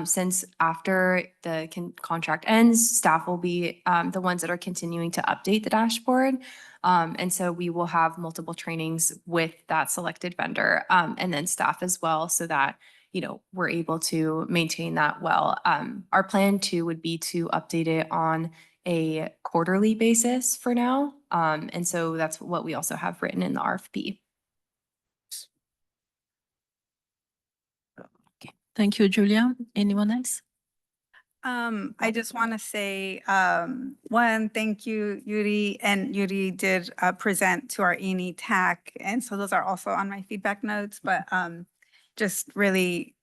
Since after the contract ends, staff will be the ones that are continuing to update the dashboard. And so we will have multiple trainings with that selected vendor and then staff as well, so that we're able to maintain that well. Our plan too would be to update it on a quarterly basis for now. And so that's what we also have written in the RFP. Thank you, Julia. Anyone else? I just want to say, one, thank you, Yuri, and Yuri did present to our TAC, and so those are also on my feedback notes, but just really,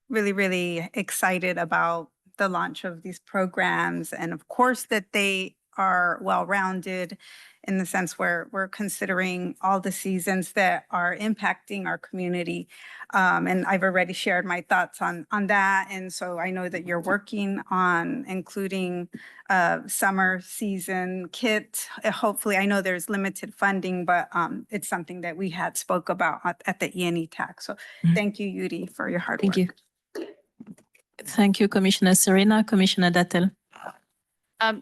really excited about the launch of these programs, and of course that they are well-rounded in the sense where we're considering all the seasons that are impacting our community. And I've already shared my thoughts on that. And so I know that you're working on including summer season kit. Hopefully, I know there's limited funding, but it's something that we had spoke about at the TAC. So thank you, Yuri, for your hard work. Thank you. Thank you, Commissioner Serena. Commissioner Dattel.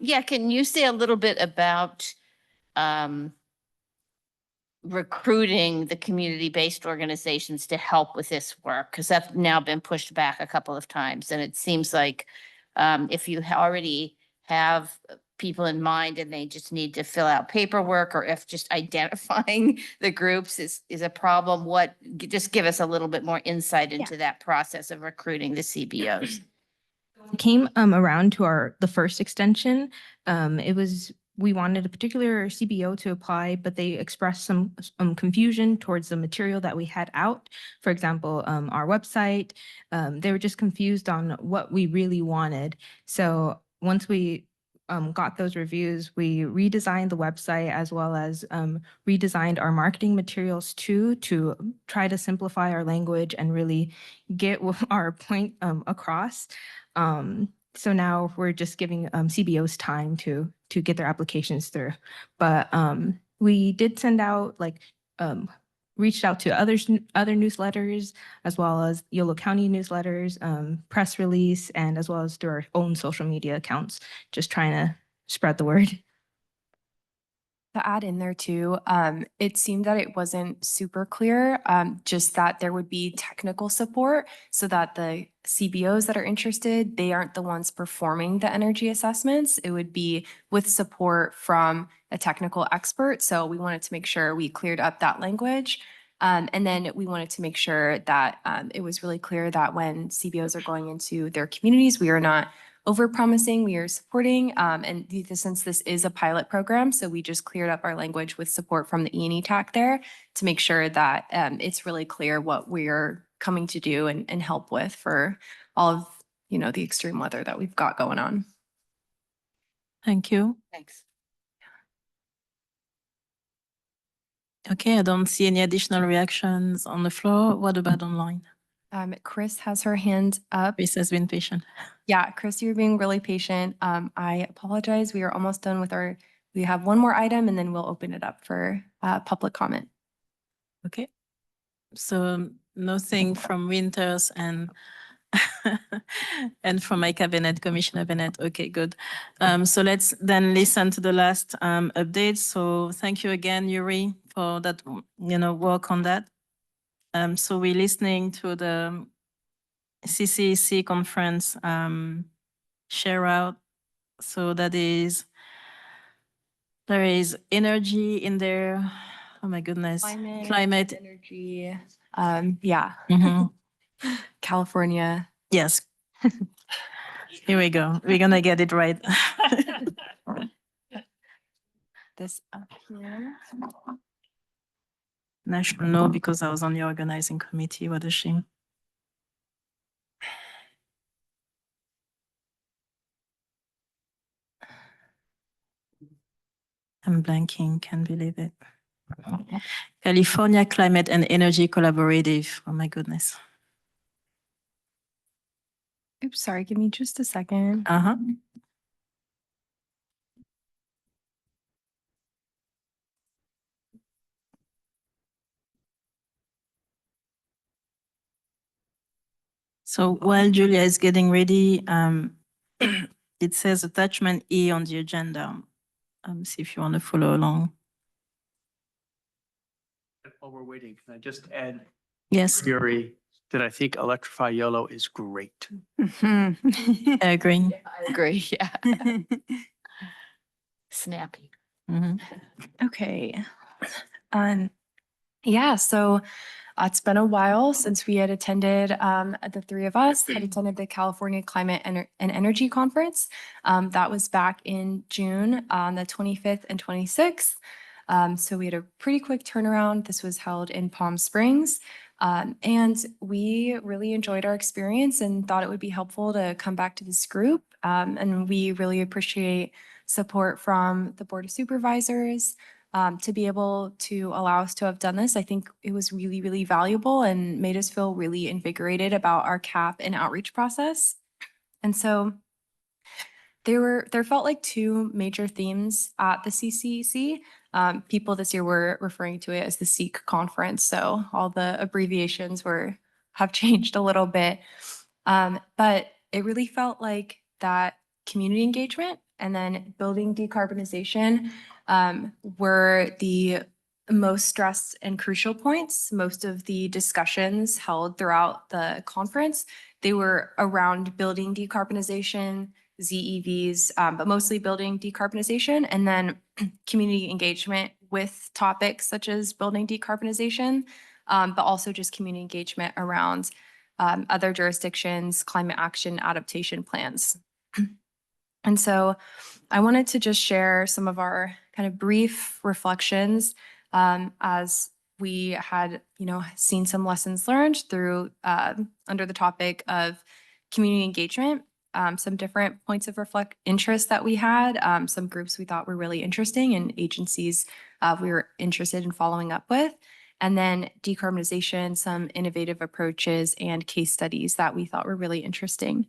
Yeah, can you say a little bit about recruiting the community-based organizations to help with this work? Because that's now been pushed back a couple of times. And it seems like if you already have people in mind and they just need to fill out paperwork, or if just identifying the groups is a problem, just give us a little bit more insight into that process of recruiting the CBOs. Came around to the first extension. We wanted a particular CBO to apply, but they expressed some confusion towards the material that we had out. For example, our website, they were just confused on what we really wanted. So once we got those reviews, we redesigned the website as well as redesigned our marketing materials too, to try to simplify our language and really get our point across. So now we're just giving CBOs time to get their applications through. But we did send out reached out to other newsletters, as well as Yolo County newsletters, press release, and as well as through our own social media accounts, just trying to spread the word. To add in there too, it seemed that it wasn't super clear, just that there would be technical support so that the CBOs that are interested, they aren't the ones performing the energy assessments. It would be with support from a technical expert. So we wanted to make sure we cleared up that language. And then we wanted to make sure that it was really clear that when CBOs are going into their communities, we are not over-promising, we are supporting, and since this is a pilot program, so we just cleared up our language with support from the TAC there to make sure that it's really clear what we're coming to do and help with for all of, the extreme weather that we've got going on. Thank you. Thanks. Okay, I don't see any additional reactions on the floor. What about online? Chris has her hand up. Chris has been patient. Yeah, Chris, you're being really patient. I apologize. We are almost done with we have one more item and then we'll open it up for public comment. Okay. So nothing from Winters and and from my cabinet, Commissioner Bennett. Okay, good. So let's then listen to the last update. So thank you again, Yuri, for that, work on that. So we're listening to the YCCAC conference share out. So there is energy in there. Oh my goodness. Climate. Energy. Yeah. Mhm. California. Yes. Here we go. We're gonna get it right. This up here. National no, because I was on the organizing committee. What a shame. I'm blanking, can't believe it. California Climate and Energy Collaborative. Oh my goodness. Oops, sorry, give me just a second. Uh-huh. So while Julia is getting ready, it says attachment E on the agenda. See if you want to follow along. While we're waiting, can I just add, Yes, Yuri, that I think Electrify Yolo is great. I agree. I agree, yeah. snappy. Okay. Yeah, so it's been a while since we had attended, the three of us had attended the California Climate and Energy Conference. That was back in June on the 25th and 26th. So we had a pretty quick turnaround. This was held in Palm Springs. And we really enjoyed our experience and thought it would be helpful to come back to this group. And we really appreciate support from the Board of Supervisors, to be able to allow us to have done this. I think it was really, really valuable and made us feel really invigorated about our CAP and outreach process. And so there felt like two major themes at the CCEC. People this year were referring to it as the SEEK conference. So all the abbreviations have changed a little bit. But it really felt like that community engagement and then building decarbonization were the most stressed and crucial points. Most of the discussions held throughout the conference, they were around building decarbonization, ZEVs, but mostly building decarbonization, and then community engagement with topics such as building decarbonization, but also just community engagement around other jurisdictions, climate action adaptation plans. And so I wanted to just share some of our kind of brief reflections as we had, seen some lessons learned through under the topic of community engagement, some different points of interest that we had, some groups we thought were really interesting and agencies we were interested in following up with, and then decarbonization, some innovative approaches and case studies that we thought were really interesting.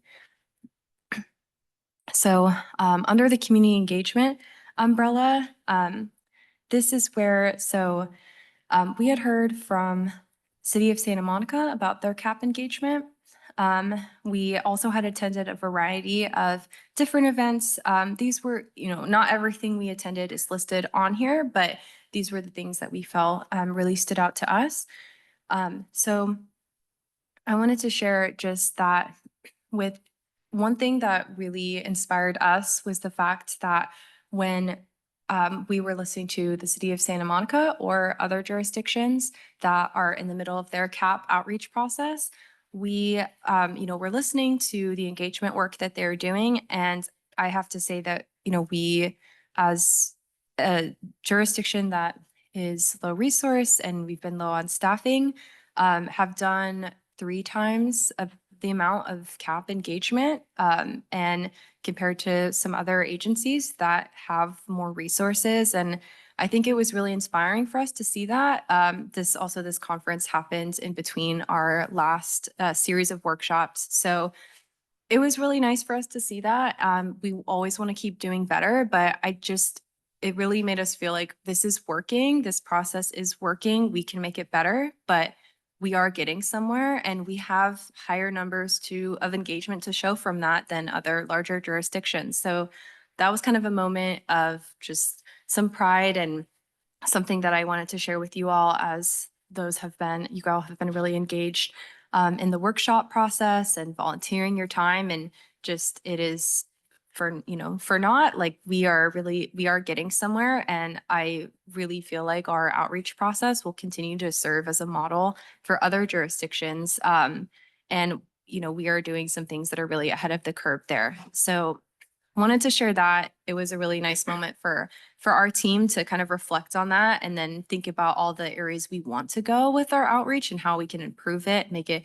So under the community engagement umbrella, this is where, we had heard from City of Santa Monica about their CAP engagement. We also had attended a variety of different events. These were, not everything we attended is listed on here, but these were the things that we felt really stood out to us. So I wanted to share just that with one thing that really inspired us was the fact that when we were listening to the City of Santa Monica or other jurisdictions that are in the middle of their CAP outreach process, we, we're listening to the engagement work that they're doing. And I have to say that, we, as a jurisdiction that is low resource and we've been low on staffing, have done 3 times of the amount of CAP engagement, and compared to some other agencies that have more resources. And I think it was really inspiring for us to see that. This conference happened in between our last series of workshops. So it was really nice for us to see that. We always want to keep doing better, but it really made us feel like this is working. This process is working. We can make it better, but we are getting somewhere and we have higher numbers of engagement to show from that than other larger jurisdictions. So that was kind of a moment of just some pride and something that I wanted to share with you all, as you all have been really engaged in the workshop process and volunteering your time, and just it is for not like we are getting somewhere. And I really feel like our outreach process will continue to serve as a model for other jurisdictions. And we are doing some things that are really ahead of the curve there. So wanted to share that. It was a really nice moment for our team to kind of reflect on that and then think about all the areas we want to go with our outreach and how we can improve it, make it,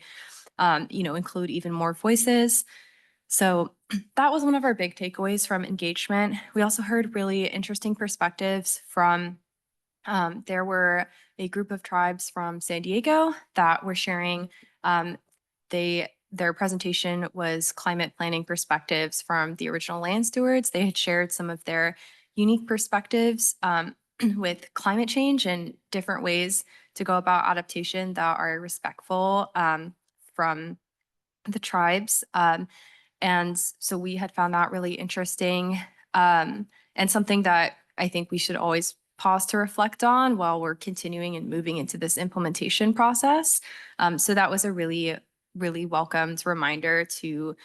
include even more voices. So that was one of our big takeaways from engagement. We also heard really interesting perspectives from, there were a group of tribes from San Diego that were sharing, their presentation was climate planning perspectives from the original land stewards. They had shared some of their unique perspectives with climate change and different ways to go about adaptation that are respectful from the tribes. And so we had found that really interesting, and something that I think we should always pause to reflect on while we're continuing and moving into this implementation process. So that was a really, really welcomed reminder to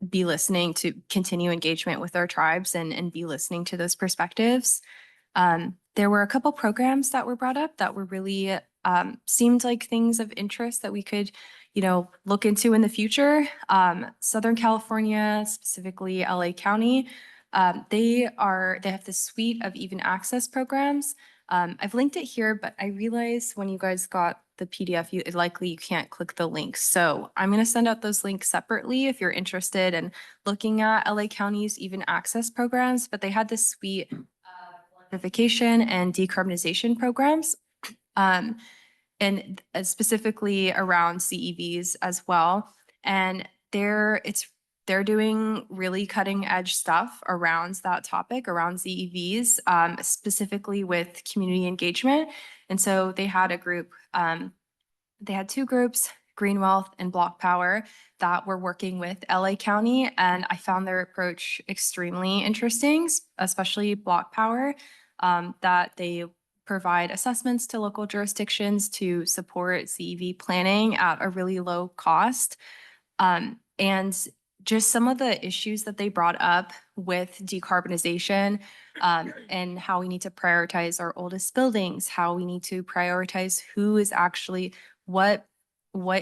be listening to continue engagement with our tribes and be listening to those perspectives. There were a couple programs that were brought up that were really seemed like things of interest that we could, look into in the future. Southern California, specifically LA County, they have this suite of even access programs. I've linked it here, but I realized when you guys got the PDF, you can't click the link. So I'm going to send out those links separately if you're interested in looking at LA County's even access programs, but they had this suite of electrification and decarbonization programs, and specifically around CEVs as well. And they're doing really cutting edge stuff around that topic, around ZEVs, specifically with community engagement. And so they had a group, they had two groups, Green Wealth and Block Power, that were working with LA County. And I found their approach extremely interesting, especially Block Power, that they provide assessments to local jurisdictions to support CEV planning at a really low cost. And just some of the issues that they brought up with decarbonization, and how we need to prioritize our oldest buildings, how we need to prioritize who is actually what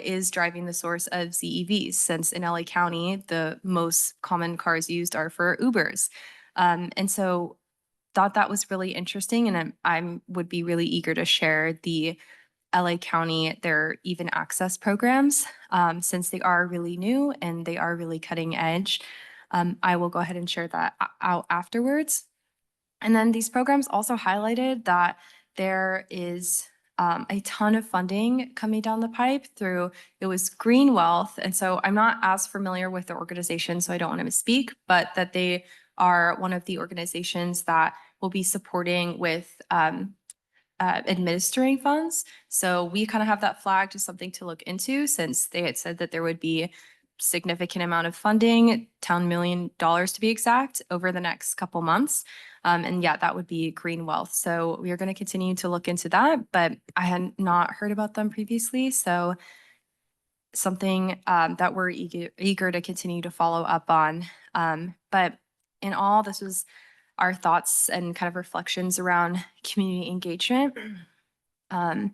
is driving the source of ZEVs, since in LA County, the most common cars used are for Ubers. And so thought that was really interesting, and I would be really eager to share the LA County, their even access programs, since they are really new and they are really cutting edge. I will go ahead and share that out afterwards. And then these programs also highlighted that there is a ton of funding coming down the pipe through, it was Green Wealth. And so I'm not as familiar with the organization, so I don't want to misspeak, but that they are one of the organizations that will be supporting with administering funds. So we kind of have that flagged as something to look into, since they had said that there would be significant amount of funding, $10 million to be exact, over the next couple months. And yeah, that would be Green Wealth. So we are going to continue to look into that, but I had not heard about them previously. So something that we're eager to continue to follow up on. But in all, this was our thoughts and kind of reflections around community engagement. And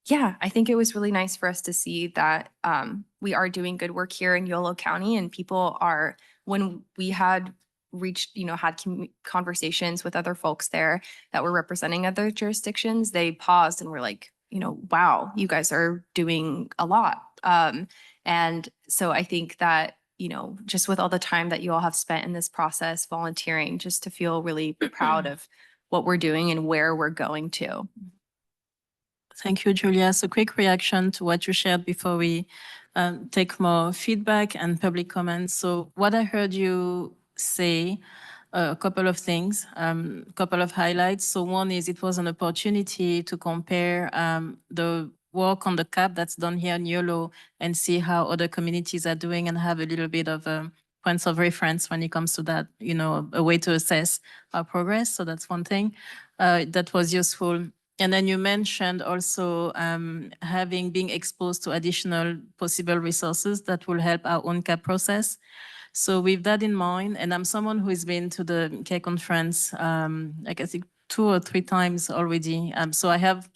yeah, I think it was really nice for us to see that we are doing good work here in Yolo County, and people are, when we had reached, had conversations with other folks there that were representing other jurisdictions, they paused and were like, wow, you guys are doing a lot. And so I think that, just with all the time that you all have spent in this process volunteering, just to feel really proud of what we're doing and where we're going to. Thank you, Julia. So quick reaction to what you shared before we take more feedback and public comments. So what I heard you say, a couple of things, a couple of highlights. So one is it was an opportunity to compare the work on the CAP that's done here in YOLO and see how other communities are doing, and have a little bit of points of reference when it comes to that, a way to assess our progress. So that's one thing that was useful. And then you mentioned also being exposed to additional possible resources that will help our own CAP process. So with that in mind, and I'm someone who has been to the CAE conference, I think 2 or 3 times already. So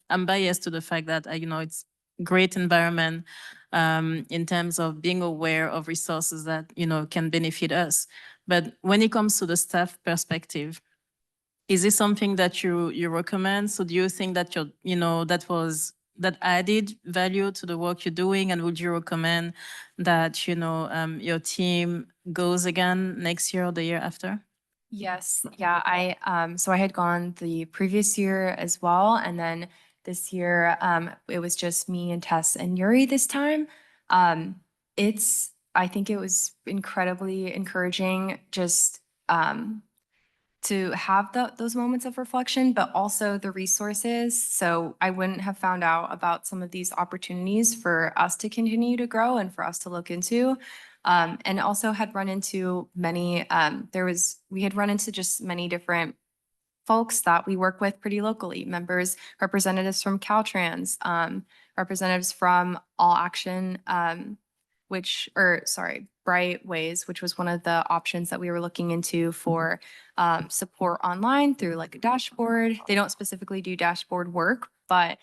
I'm biased to the fact that, it's great environment in terms of being aware of resources that, can benefit us. But when it comes to the staff perspective, is this something that you recommend? So do you think that that added value to the work you're doing, and would you recommend that, your team goes again next year or the year after? Yes. Yeah. So I had gone the previous year as well. And then this year, it was just me and Tess and Yuri this time. I think it was incredibly encouraging just, to have those moments of reflection, but also the resources. So I wouldn't have found out about some of these opportunities for us to continue to grow and for us to look into. And also had run into many, we had run into just many different folks that we work with pretty locally, representatives from Caltrans, representatives from All Action, Brightways, which was one of the options that we were looking into for support online through like a dashboard. They don't specifically do dashboard work, but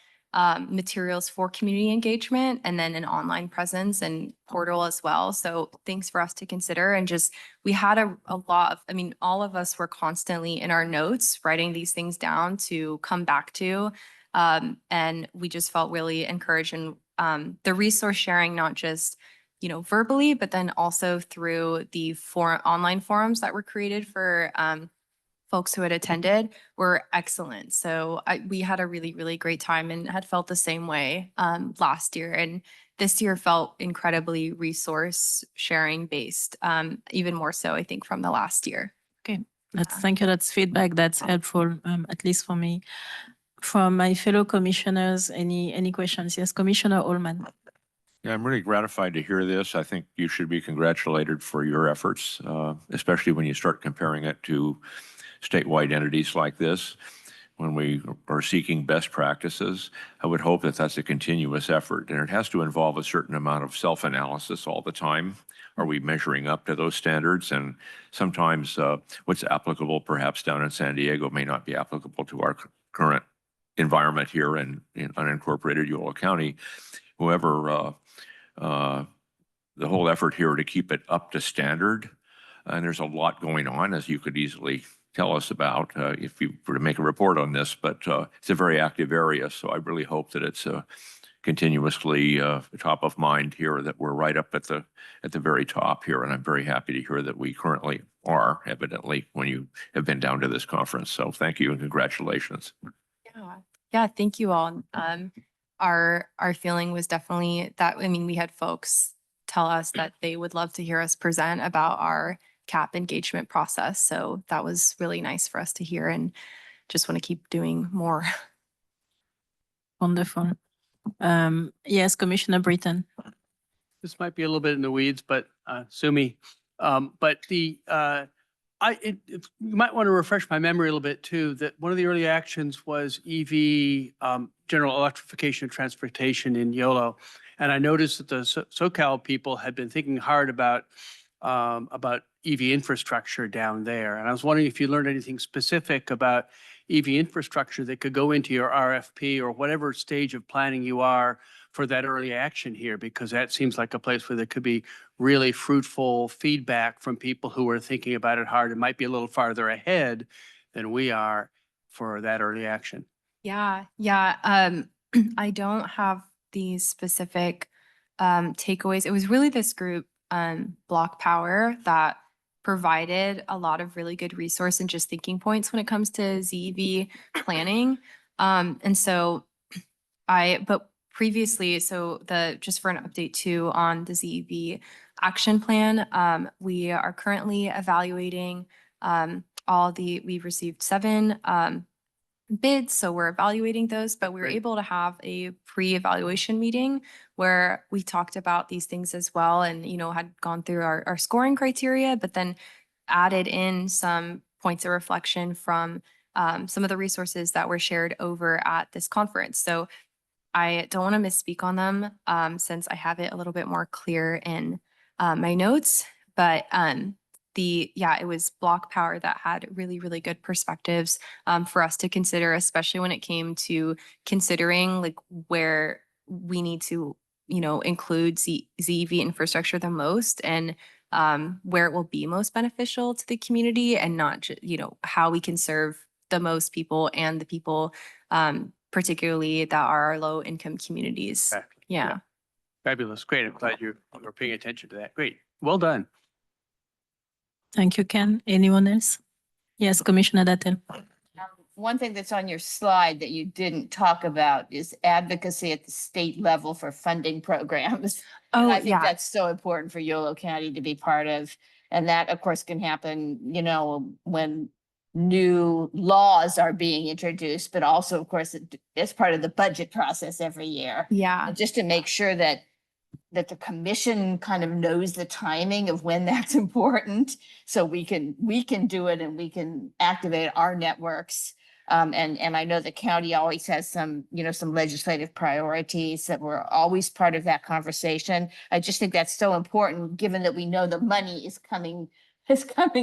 materials for community engagement and then an online presence and portal as well. So things for us to consider. And just, we had a lot of, I mean, all of us were constantly in our notes, writing these things down to come back to. And we just felt really encouraged in the resource sharing, not just, you know, verbally, but then also through the online forums that were created for folks who had attended were excellent. So we had a really, really great time and had felt the same way last year. And this year felt incredibly resource sharing based, even more so, I think, from the last year. Okay, thank you. That's feedback that's helpful, at least for me. From my fellow commissioners, any questions? Yes, Commissioner Ullman. Yeah, I'm really gratified to hear this. I think you should be congratulated for your efforts, especially when you start comparing it to statewide entities like this. When we are seeking best practices, I would hope that that's a continuous effort, and it has to involve a certain amount of self-analysis all the time. Are we measuring up to those standards? And sometimes what's applicable perhaps down in San Diego may not be applicable to our current environment here in unincorporated Yolo County. However, the whole effort here to keep it up to standard, and there's a lot going on, as you could easily tell us about if you were to make a report on this, but it's a very active area. So I really hope that it's continuously top of mind here, that we're right up at the very top here. And I'm very happy to hear that we currently are, evidently, when you have been down to this conference. So thank you and congratulations. Yeah, thank you all. Our feeling was definitely that, I mean, we had folks tell us that they would love to hear us present about our CAP engagement process. So that was really nice for us to hear, and just want to keep doing more. Wonderful. Yes, Commissioner Britton. This might be a little bit in the weeds, but sue me. But you might want to refresh my memory a little bit too, that one of the early actions was EV, general electrification of transportation in YOLO. And I noticed that the SoCal people had been thinking hard about EV infrastructure down there. And I was wondering if you learned anything specific about EV infrastructure that could go into your RFP or whatever stage of planning you are for that early action here, because that seems like a place where there could be really fruitful feedback from people who are thinking about it hard. It might be a little farther ahead than we are for that early action. Yeah. I don't have these specific takeaways. It was really this group, Block Power, that provided a lot of really good resource and just thinking points when it comes to ZEV planning. And so but previously, just for an update too on the ZEV action plan, we are currently evaluating we've received 7 bids, so we're evaluating those, but we were able to have a pre-evaluation meeting where we talked about these things as well, and, you know, had gone through our scoring criteria, but then added in some points of reflection from some of the resources that were shared over at this conference. So I don't want to misspeak on them since I have it a little bit more clear in my notes, but it was Block Power that had really, really good perspectives for us to consider, especially when it came to considering like where we need to, you know, include ZEV infrastructure the most, and where it will be most beneficial to the community, and not just, you know, how we can serve the most people and the people particularly that are our low income communities. Exactly. Yeah. Fabulous. Great. I'm glad you're paying attention to that. Great. Well done. Thank you, Ken. Anyone else? Yes, Commissioner Dattel. One thing that's on your slide that you didn't talk about is advocacy at the state level for funding programs. And I think that's so important for Yolo County to be part of. And that, of course, can happen, you know, when new laws are being introduced, but also, of course, it's part of the budget process every year. Yeah. And just to make sure that the commission kind of knows the timing of when that's important, so we can do it and we can activate our networks. And I know the county always has some, you know, some legislative priorities that were always part of that conversation. I just think that's so important, given that we know the money is coming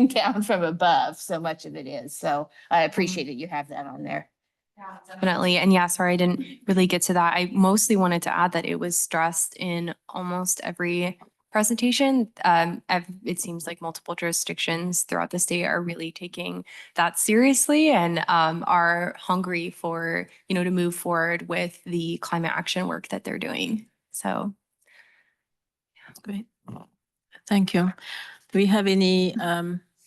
down from above. So much of it is. So I appreciate that you have that on there. Definitely. And yeah, sorry, I didn't really get to that. I mostly wanted to add that it was stressed in almost every presentation. It seems like multiple jurisdictions throughout the state are really taking that seriously and are hungry for, you know, to move forward with the climate action work that they're doing. So. Great. Thank you. Do we have any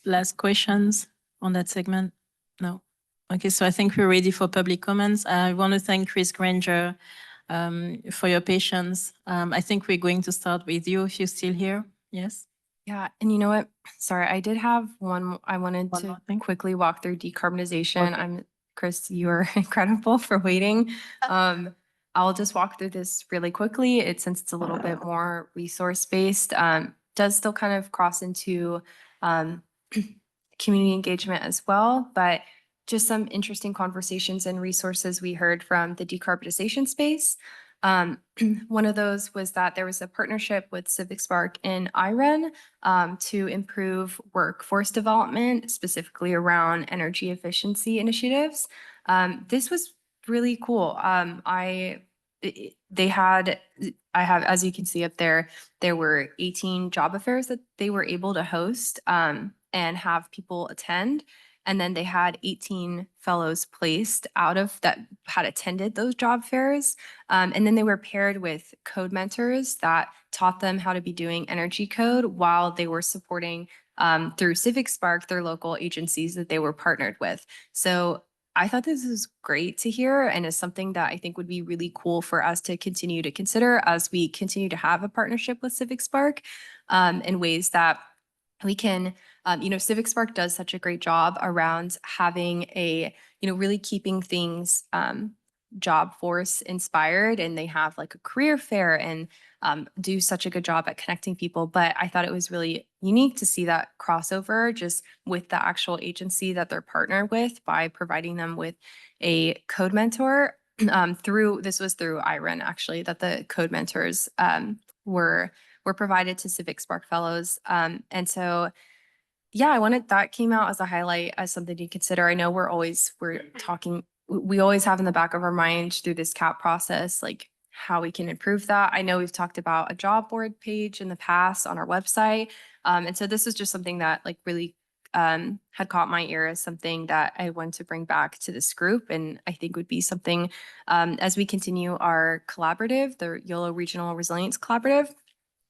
last questions on that segment? No. Okay, so I think we're ready for public comments. I want to thank Chris Granger for your patience. I think we're going to start with you if you're still here. Yes? Yeah, and you know what? Sorry, I did have one. I wanted One to more thing. quickly walk through decarbonization. Okay. Chris, you are incredible for waiting. I'll just walk through this really quickly. Since it's a little bit more resource based, does still kind of cross into community engagement as well, but just some interesting conversations and resources we heard from the decarbonization space. One of those was that there was a partnership with Civic Spark and IREN to improve workforce development, specifically around energy efficiency initiatives. This was really cool. As you can see up there, there were 18 job affairs that they were able to host and have people attend. And then they had 18 fellows placed out of that had attended those job fairs. And then they were paired with code mentors that taught them how to be doing energy code while they were supporting through Civic Spark, their local agencies that they were partnered with. So I thought this was great to hear and is something that I think would be really cool for us to continue to consider as we continue to have a partnership with Civic Spark in ways that we can, Civic Spark does such a great job around having really keeping things job force inspired, and they have like a career fair and do such a good job at connecting people. But I thought it was really unique to see that crossover just with the actual agency that they're partnered with by providing them with a code mentor. This was through IREN actually, that the code mentors were provided to Civic Spark Fellows. And so, yeah, that came out as a highlight, as something to consider. I know we always have in the back of our mind through this CAP process, like how we can improve that. I know we've talked about a job board page in the past on our website. And so this is just something that like really had caught my ear as something that I want to bring back to this group. And I think would be something as we continue our collaborative, the YOLO Regional Resilience Collaborative,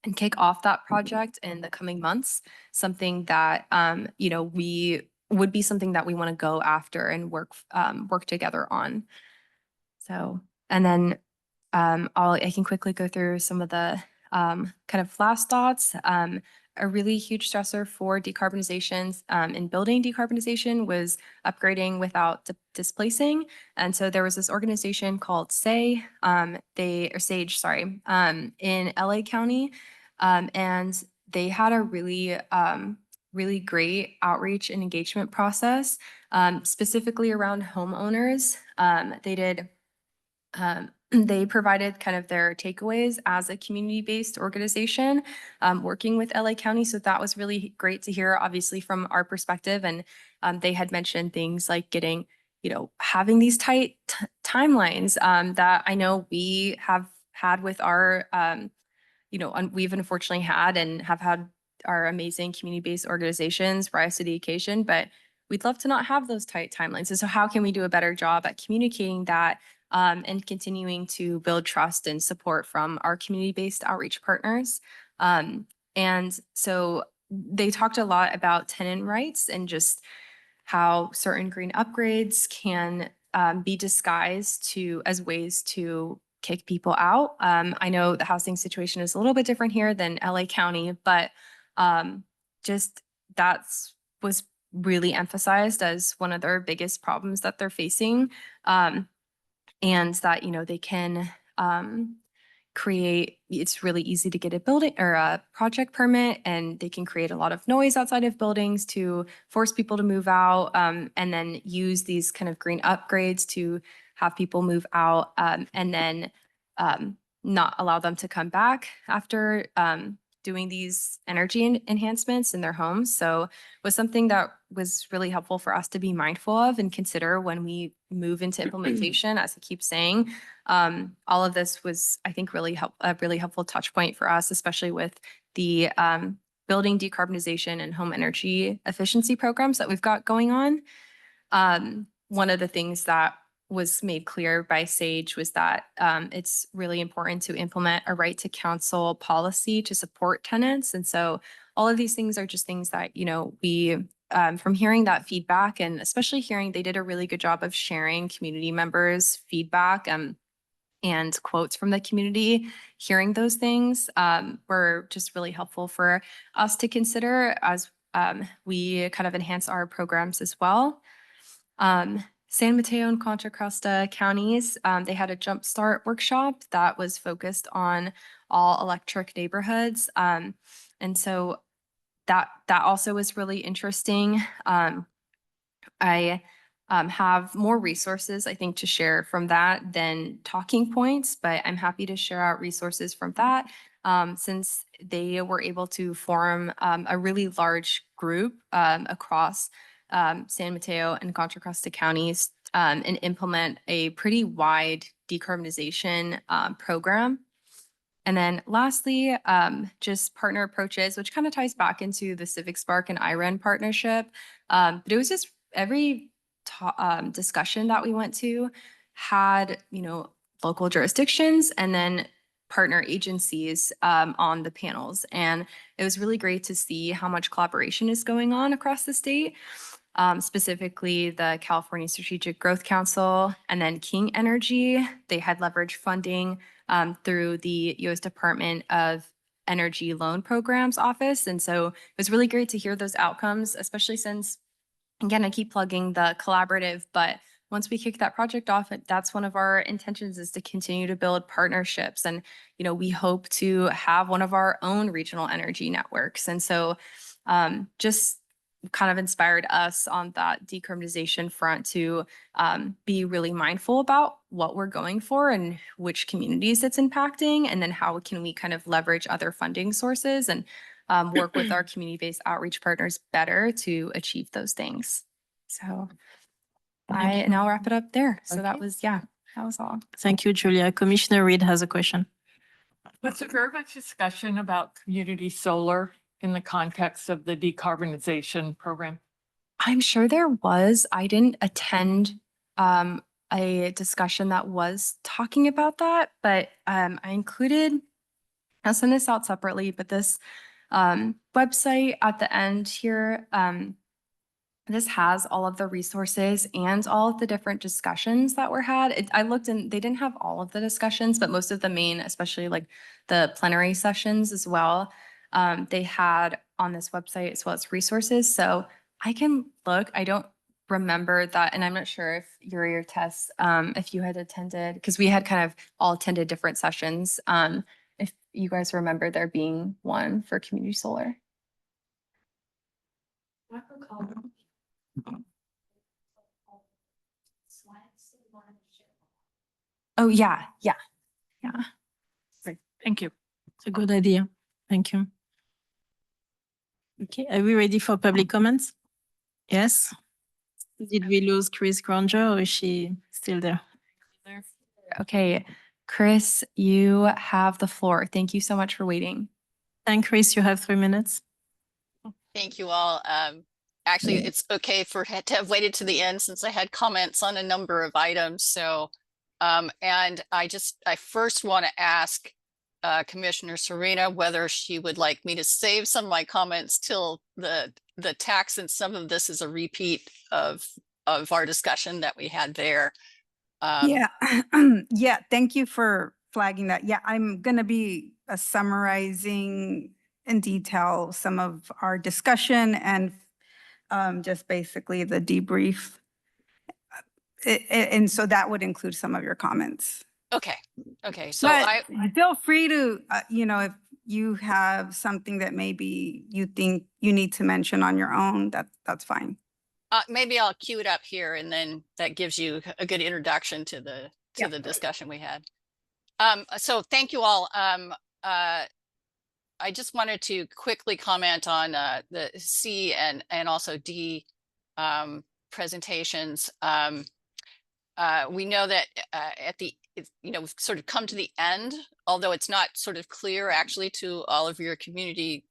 and kick off that project in the coming months, something that, we would be something that we want to go after and work together on. So, and then I can quickly go through some of the kind of last thoughts. A really huge stressor for decarbonization in building decarbonization was upgrading without displacing. And so there was this organization called SAGE, in LA County. And they had a really great outreach and engagement process, specifically around homeowners. They provided kind of their takeaways as a community-based organization working with LA County. So that was really great to hear, obviously, from our perspective. And they had mentioned things like getting, having these tight timelines that I know we have had with our, we've unfortunately had and have had our amazing community-based organizations rise to the occasion, but we'd love to not have those tight timelines. And so how can we do a better job at communicating that and continuing to build trust and support from our community-based outreach partners? And so they talked a lot about tenant rights and just how certain green upgrades can be disguised as ways to kick people out. I know the housing situation is a little bit different here than LA County, but just was really emphasized as one of their biggest problems that they're facing. And that, they can, it's really easy to get a building or a project permit, and they can create a lot of noise outside of buildings to force people to move out, and then use these kind of green upgrades to have people move out, and then not allow them to come back after doing these energy enhancements in their homes. So it was something that was really helpful for us to be mindful of and consider when we move into implementation. As I keep saying, all of this was, I think, a really helpful touch point for us, especially with the building decarbonization and home energy efficiency programs that we've got going on. One of the things that was made clear by SAGE was that it's really important to implement a right to counsel policy to support tenants. And so all of these things are just things that, you know, we, from hearing that feedback, and especially hearing they did a really good job of sharing community members' feedback and quotes from the community, hearing those things were just really helpful for us to consider as we kind of enhance our programs as well. San Mateo and Contra Costa counties, they had a jumpstart workshop that was focused on all electric neighborhoods. And so that also was really interesting. I have more resources, I think, to share from that than talking points, but I'm happy to share out resources from that since they were able to form a really large group across San Mateo and Contra Costa counties and implement a pretty wide decarbonization program. And then lastly, just partner approaches, which kind of ties back into the Civic Spark and IREN partnership. But it was just every discussion that we went to had, you know, local jurisdictions and then partner agencies on the panels. And it was really great to see how much collaboration is going on across the state. Specifically the California Strategic Growth Council and then King Energy. They had leveraged funding through the U.S. Department of Energy Loan Programs Office. And so it was really great to hear those outcomes, especially since, again, I keep plugging the collaborative, but once we kick that project off, that's one of our intentions, is to continue to build partnerships. And, you know, we hope to have one of our own regional energy networks. And so just kind of inspired us on that decarbonization front to be really mindful about what we're going for and which communities it's impacting, and then how can we kind of leverage other funding sources and work with our community-based outreach partners better to achieve those things. So and I'll wrap it up there. So that was all. Thank you, Julia. Commissioner Reed has a question. Was there very much discussion about community solar in the context of the decarbonization program? I'm sure there was. I didn't attend a discussion that was talking about that, but I included, I'll send this out separately, but this website at the end here, this has all of the resources and all of the different discussions that were had. I looked and they didn't have all of the discussions, but most of the main, especially like the plenary sessions as well, they had on this website as well as resources. So I can look. I don't remember that. And I'm not sure if Yuri or Tess, if you had attended, because we had kind of all attended different sessions. If you guys remember there being one for community solar. Oh, yeah. Great. Thank you. It's a good idea. Thank you. Okay, are we ready for public comments? Yes. Did we lose Chris Granger, or is she still there? Okay, Chris, you have the floor. Thank you so much for waiting. And Chris, you have 3 minutes. Thank you all. Actually, it's okay to have waited to the end since I had comments on a number of items. So, and I first want to ask Commissioner Serena whether she would like me to save some of my comments till the tax, and some of this is a repeat of our discussion that we had there. Yeah, yeah, thank you for flagging that. Yeah, I'm going to be summarizing in detail some of our discussion and just basically the debrief. And so that would include some of your comments. Okay, Okay, so But feel free to, if you have something that maybe you think you need to mention on your own, that's fine. maybe I'll cue it up here and then that gives you a good introduction to the Yeah. discussion we had. So thank you all. I just wanted to quickly comment on the C and also D presentations. We know that at the, we've sort of come to the end, although it's not sort of clear actually to all of your community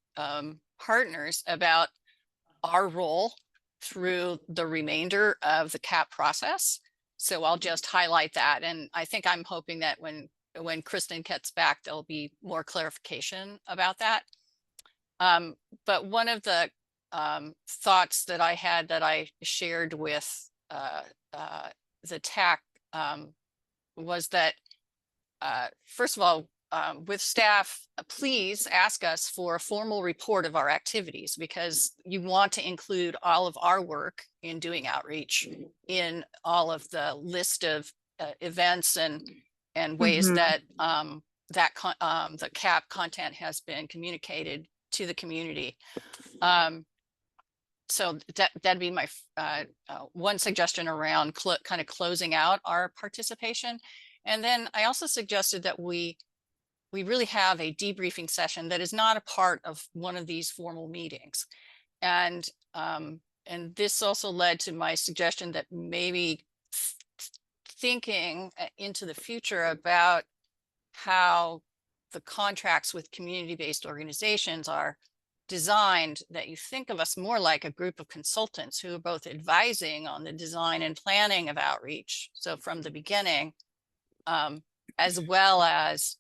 partners about our role through the remainder of the CAP process. So I'll just highlight that. And I think I'm hoping that when Kristen gets back, there'll be more clarification about that. But one of the thoughts that I had that I shared with the TAC was that, first of all, with staff, please ask us for a formal report of our activities because you want to include all of our work in doing outreach in all of the list of events and ways that the CAP content has been communicated to the community. So that'd be my one suggestion around kind of closing out our participation. And then I also suggested that we really have a debriefing session that is not a part of one of these formal meetings. And this also led to my suggestion that maybe thinking into the future about how the contracts with community-based organizations are designed, that you think of us more like a group of consultants who are both advising on the design and planning of outreach. So from the beginning, as well as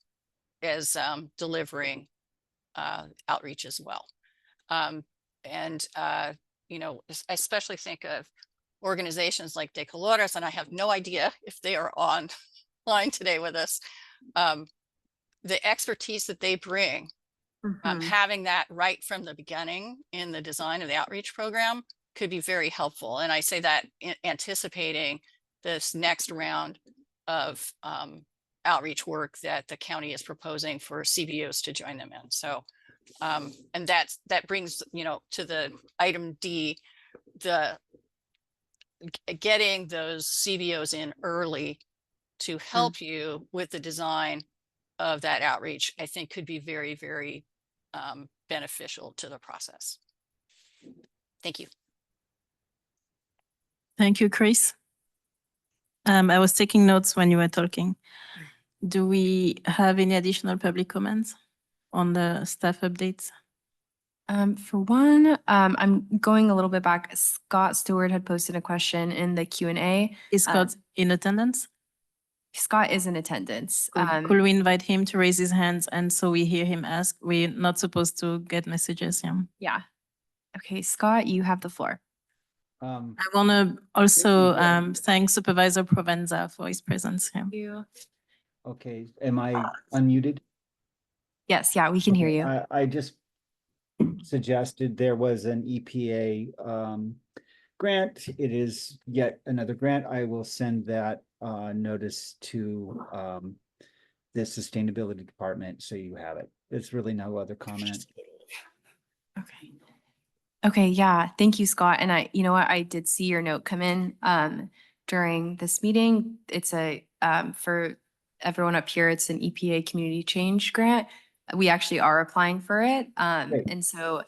delivering outreach as well. I especially think of organizations like De Colores, and I have no idea if they are online today with us. The expertise that they bring, having that right from the beginning in the design of the outreach program could be very helpful. And I say that anticipating this next round of outreach work that the county is proposing for CBOs to join them in. So, and that brings, to the item D, the getting those CBOs in early to help you with the design of that outreach, I think could be very, very beneficial to the process. Thank you. Thank you, Chris. I was taking notes when you were talking. Do we have any additional public comments on the staff updates? For one, I'm going a little bit back. Scott Stewart had posted a question in the Q&A. Is Scott in attendance? Scott is in attendance. Could we invite him to raise his hands and so we hear him ask? We're not supposed to get messages. Yeah. Okay, Scott, you have the floor. I want to also thank Supervisor Provenza for his presence here. Thank you. Okay, am I unmuted? Yes, yeah, we can hear you. I just suggested there was an EPA grant. It is yet another grant. I will send that notice to the sustainability department so you have it. There's really no other comment. Okay. Okay, yeah, thank you, Scott. And you know what, I did see your note come in during this meeting. It's a for everyone up here, it's an EPA community change grant. We actually are applying for it. And so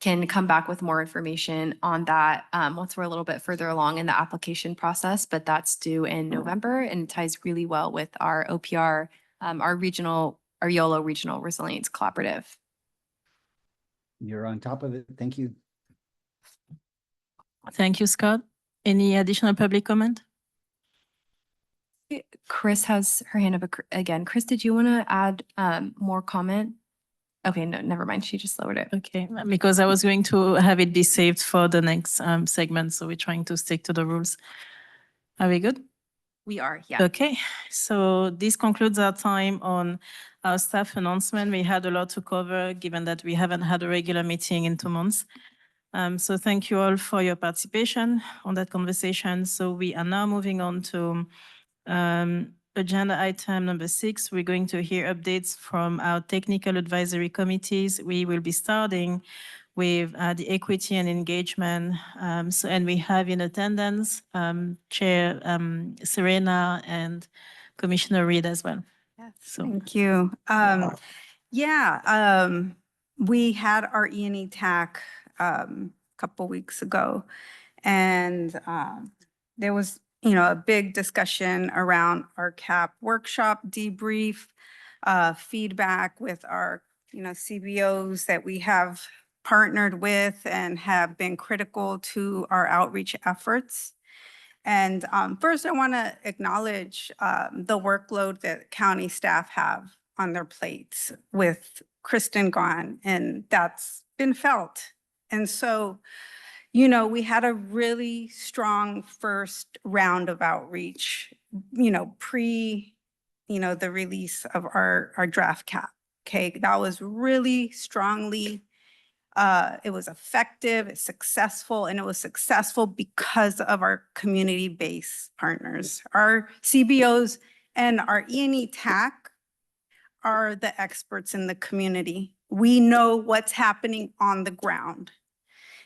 can come back with more information on that once we're a little bit further along in the application process, but that's due in November and it ties really well with our OPR, our YOLO Regional Resilience Collaborative. You're on top of it. Thank you. Thank you, Scott. Any additional public comment? Chris has her hand up again. Chris, did you want to add more comment? Okay, no, never mind. She just lowered it. Okay, because I was going to have it be saved for the next segment. So we're trying to stick to the rules. Are we good? We are, yeah. Okay, so this concludes our time on our staff announcement. We had a lot to cover given that we haven't had a regular meeting in 2 months. So thank you all for your participation on that conversation. So we are now moving on to agenda item number 6, we're going to hear updates from our technical advisory committees. We will be starting with the equity and engagement. And we have in attendance Chair Serena and Commissioner Reed as well. Yes, So- thank you. We had our E&E TAC a couple weeks ago, and there was, a big discussion around our CAP workshop debrief, feedback with our, CBOs that we have partnered with and have been critical to our outreach efforts. And first, I want to acknowledge the workload that county staff have on their plates with Kristen gone, and that's been felt. And so, we had a really strong first round of outreach, pre, the release of our draft cap. Okay, that was really strongly, it was effective, it's successful, and it was successful because of our community-based partners. Our CBOs and our E&E TAC are the experts in the community. We know what's happening on the ground.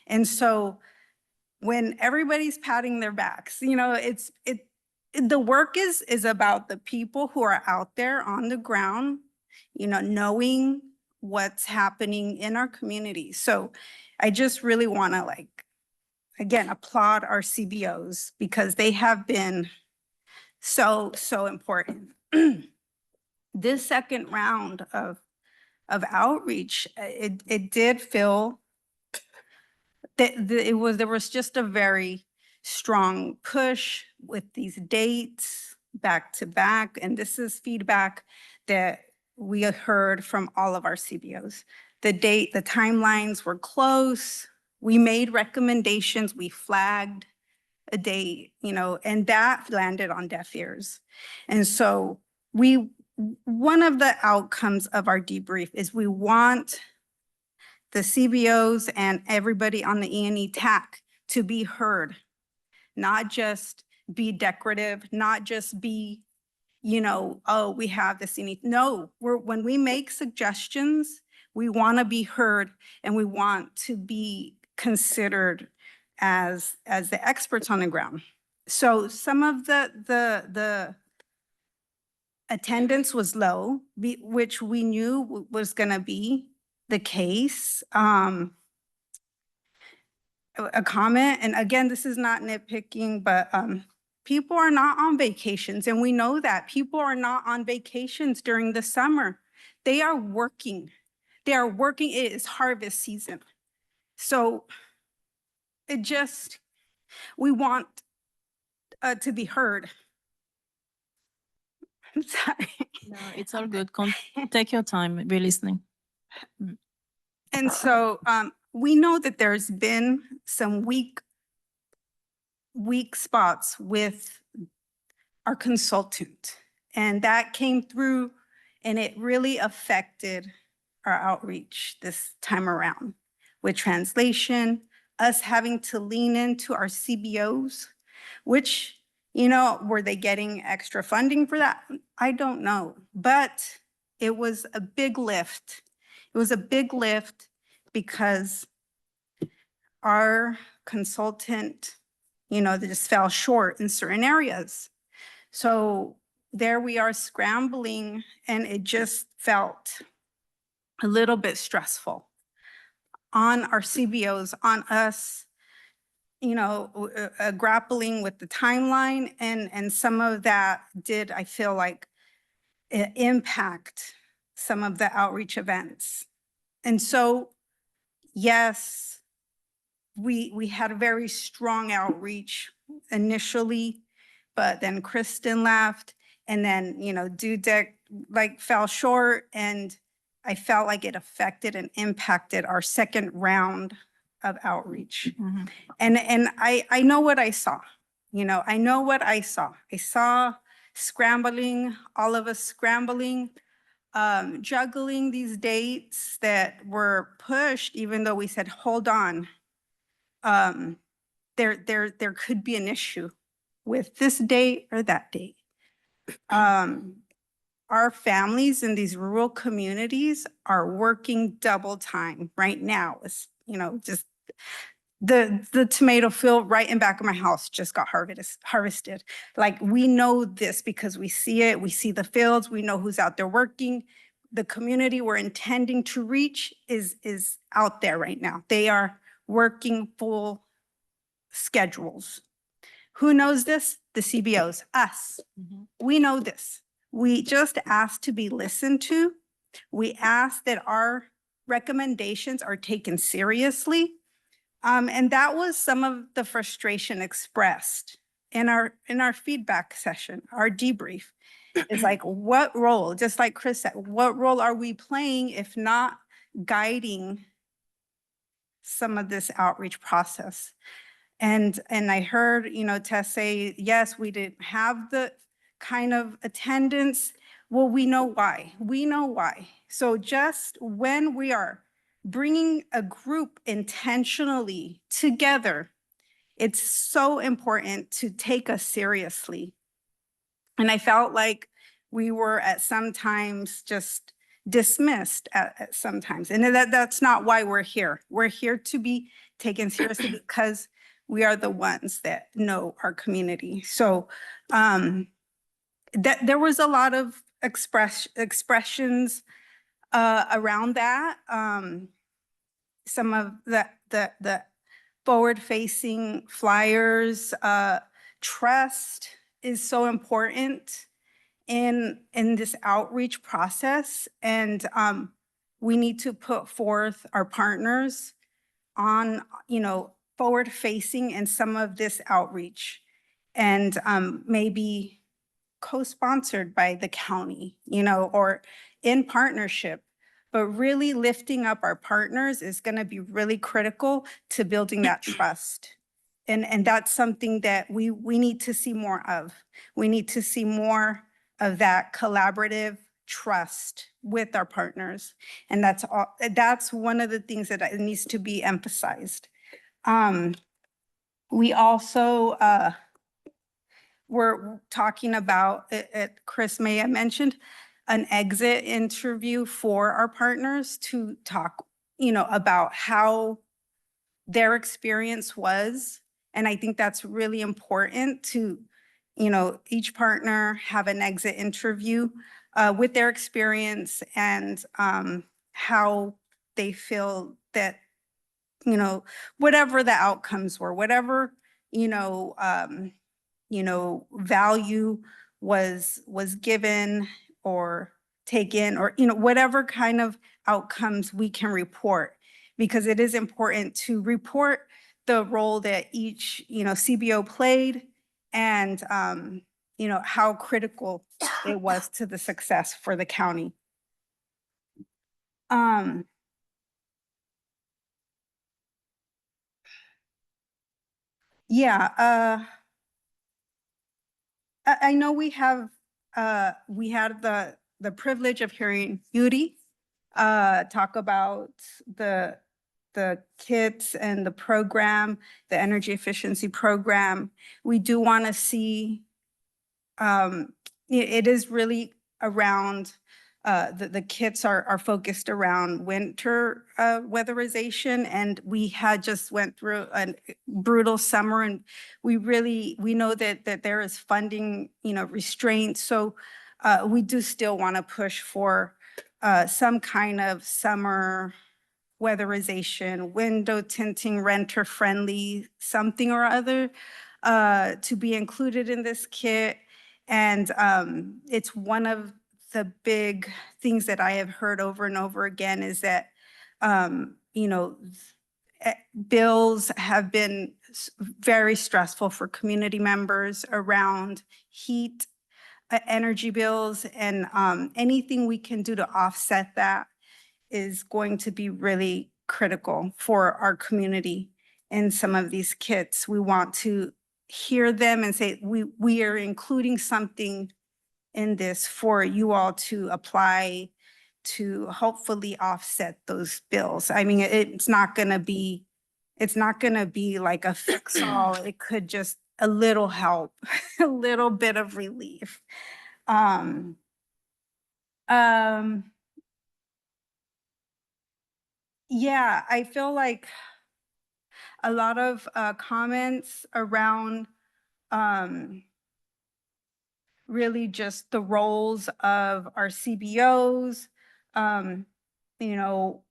And so when everybody's patting their backs, the work is about the people who are out there on the ground, knowing what's happening in our community. So I just really want to again, applaud our CBOs because they have been so important. This second round of outreach, it did feel that there was just a very strong push with these dates back to back. And this is feedback that we heard from all of our CBOs. The timelines were close. We made recommendations, we flagged a date, and that landed on deaf ears. And so one of the outcomes of our debrief is we want the CBOs and everybody on the E&E TAC to be heard, not just be decorative, not just be, oh, we have this E&E. No, when we make suggestions, we want to be heard and we want to be considered as the experts on the ground. So some of the attendance was low, which we knew was going to be the case. A comment, and again, this is not nitpicking, but people are not on vacations, and we know that people are not on vacations during the summer. They are working. They are working. It is harvest season. So we want to be heard. I'm sorry. No, it's all good. Take your time. We're listening. And so we know that there's been some weak spots with our consultant, and that came through, and it really affected our outreach this time around with translation, us having to lean into our CBOs, which, were they getting extra funding for that? I don't know, but it was a big lift. It was a big lift because our consultant, they just fell short in certain areas. So there we are scrambling, and it just felt a little bit stressful on our CBOs, on us, grappling with the timeline, and some of that did, I feel like, impact some of the outreach events. And so, yes, we had a very strong outreach initially, but then Kristen left, and then, Dudek fell short, and I felt like it affected and impacted our second round of outreach. Mm-hmm. And I know what I saw. I know what I saw. I saw scrambling, all of us scrambling, juggling these dates that were pushed, even though we said, hold on. There could be an issue with this date or that date. Our families in these rural communities are working double time right now. It's, just the tomato field right in back of my house just got harvested. Like, we know this because we see it, we see the fields, we know who's out there working. The community we're intending to reach is out there right now. They are working full schedules. Who knows this? The CBOs, us. We know this. We just ask to be listened to. We ask that our recommendations are taken seriously. And that was some of the frustration expressed in our feedback session, our debrief. Is like, what role, just like Chris said, what role are we playing if not guiding some of this outreach process? And I heard, Tess say, yes, we didn't have the kind of attendance. Well, we know why. We know why. So just when we are bringing a group intentionally together, it's so important to take us seriously. And I felt like we were at some times just dismissed at sometimes. And that's not why we're here. We're here to be taken seriously because we are the ones that know our community. So that there was a lot of expressions around that. Some of the forward-facing flyers, trust is so important in this outreach process. And we need to put forth our partners on, forward facing in some of this outreach, and maybe co-sponsored by the county, or in partnership. But really lifting up our partners is going to be really critical to building that trust. And that's something that we need to see more of. We need to see more of that collaborative trust with our partners. And that's one of the things that needs to be emphasized. We also were talking about, Chris may have mentioned, an exit interview for our partners to talk, about how their experience was. And I think that's really important to, each partner have an exit interview with their experience and how they feel that, whatever the outcomes were, whatever, value was given or taken, or, whatever kind of outcomes we can report, because it is important to report the role that each, CBO played and, how critical it was to the success for the county. Yeah, I know we had the privilege of hearing Yuri talk about the kits and the program, the energy efficiency program. We do want to see, it is really around, the kits are focused around winter weatherization, and we had just went through a brutal summer, and we know that there is funding, restraints. So we do still want to push for some kind of summer weatherization, window tinting, renter friendly, something or other to be included in this kit. And it's one of the big things that I have heard over and over again is that, bills have been very stressful for community members around heat, energy bills, and anything we can do to offset that is going to be really critical for our community. In some of these kits, we want to hear them and say, we are including something in this for you all to apply to hopefully offset those bills. I mean, it's not gonna be like a fix all. It could just a little help, a little bit of relief. Um, yeah, I feel like a lot of comments around really just the roles of our CBOs, you know,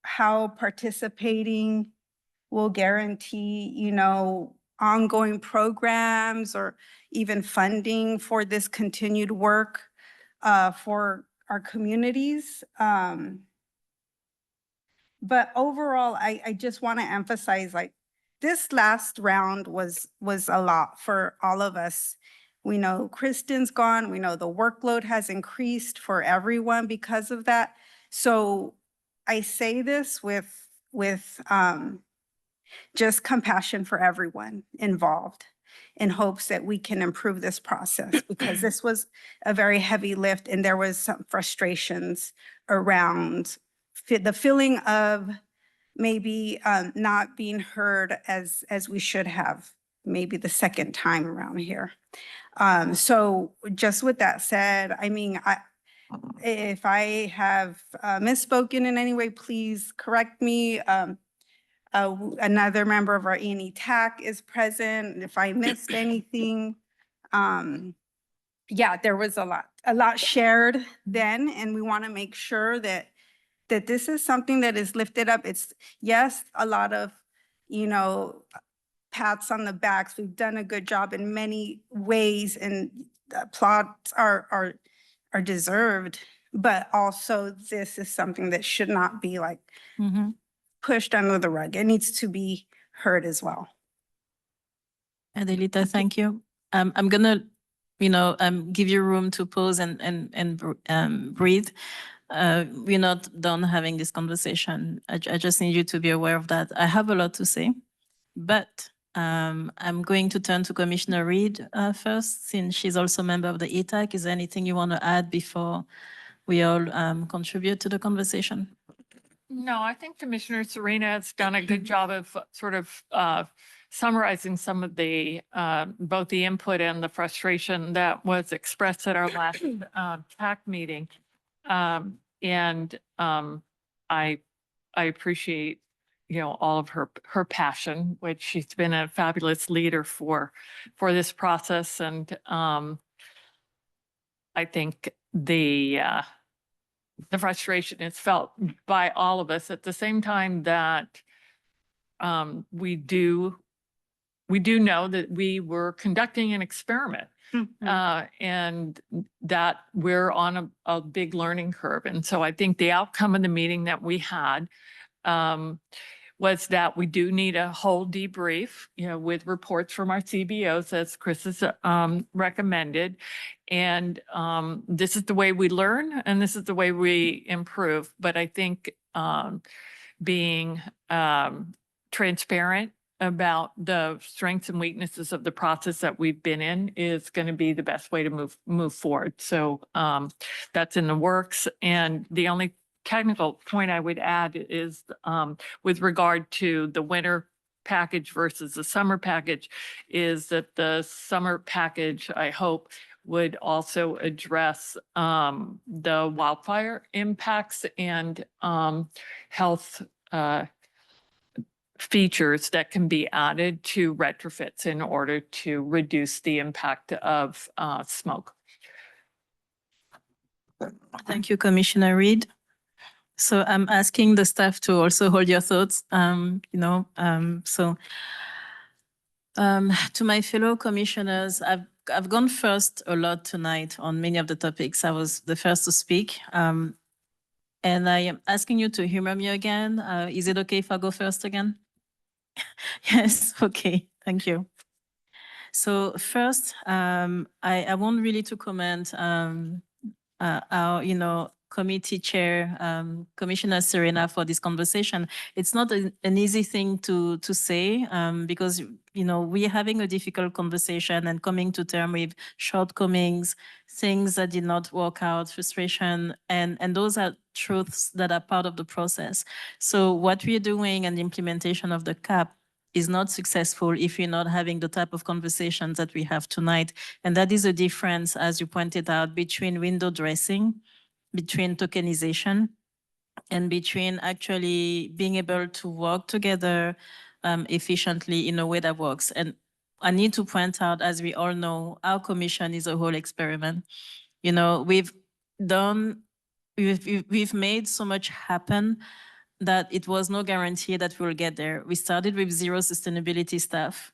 how participating will guarantee, you know, ongoing programs or even funding for this continued work for our communities. But overall, I just want to emphasize, like, this last round was a lot for all of us. We know Kristen's gone. We know the workload has increased for everyone because of that. So I say this with just compassion for everyone involved, in hopes that we can improve this process, because this was a very heavy lift and there was some frustrations around the feeling of maybe not being heard as we should have, maybe the second time around here. So just with that said, I mean, if I have misspoken in any way, please correct me. Another member of our TAC is present. If I missed anything, yeah, there was a lot shared then, and we want to make sure that this is something that is lifted up. It's, yes, a lot of, you know, pats on the backs. We've done a good job in many ways, and applause are deserved, but also this is something that should not be like pushed under the rug. It needs to be heard as well. Adelita, thank you. I'm gonna, give you room to pause and breathe. We're not done having this conversation. I just need you to be aware of that. I have a lot to say, but I'm going to turn to Commissioner Reed first, since she's also a member of the YCCAC. Is there anything you want to add before we all contribute to the conversation? No, I think Commissioner Serena has done a good job of sort of summarizing some of the both the input and the frustration that was expressed at our last TAC meeting. And I appreciate, all of her passion, which she's been a fabulous leader for this process. And I think the frustration is felt by all of us at the same time that we do know that we were conducting an experiment. And that we're on a big learning curve. And so I think the outcome of the meeting that we had was that we do need a whole debrief, with reports from our CBOs, as Chris has recommended. And this is the way we learn, and this is the way we improve. But I think being transparent about the strengths and weaknesses of the process that we've been in is going to be the best way to move forward. So that's in the works. And the only technical point I would add is with regard to the winter package versus the summer package, is that the summer package, I hope, would also address the wildfire impacts and health features that can be added to retrofits in order to reduce the impact of smoke. Thank you, Commissioner Reed. So I'm asking the staff to also hold your thoughts. To my fellow commissioners, I've gone first a lot tonight on many of the topics. I was the first to speak. And I am asking you to humor me again. Is it okay if I go first again? Yes, okay, thank you. So first, I want really to comment our, committee chair, Commissioner Serena, for this conversation. It's not an easy thing to say because, we're having a difficult conversation and coming to terms with shortcomings, things that did not work out, frustration, and those are truths that are part of the process. So what we're doing and the implementation of the CAP is not successful if you're not having the type of conversations that we have tonight. And that is a difference, as you pointed out, between window dressing, between tokenization, and between actually being able to work together efficiently in a way that works. And I need to point out, as we all know, our commission is a whole experiment. You know, we've made so much happen that it was no guarantee that we'll get there. We started with 0 sustainability staff.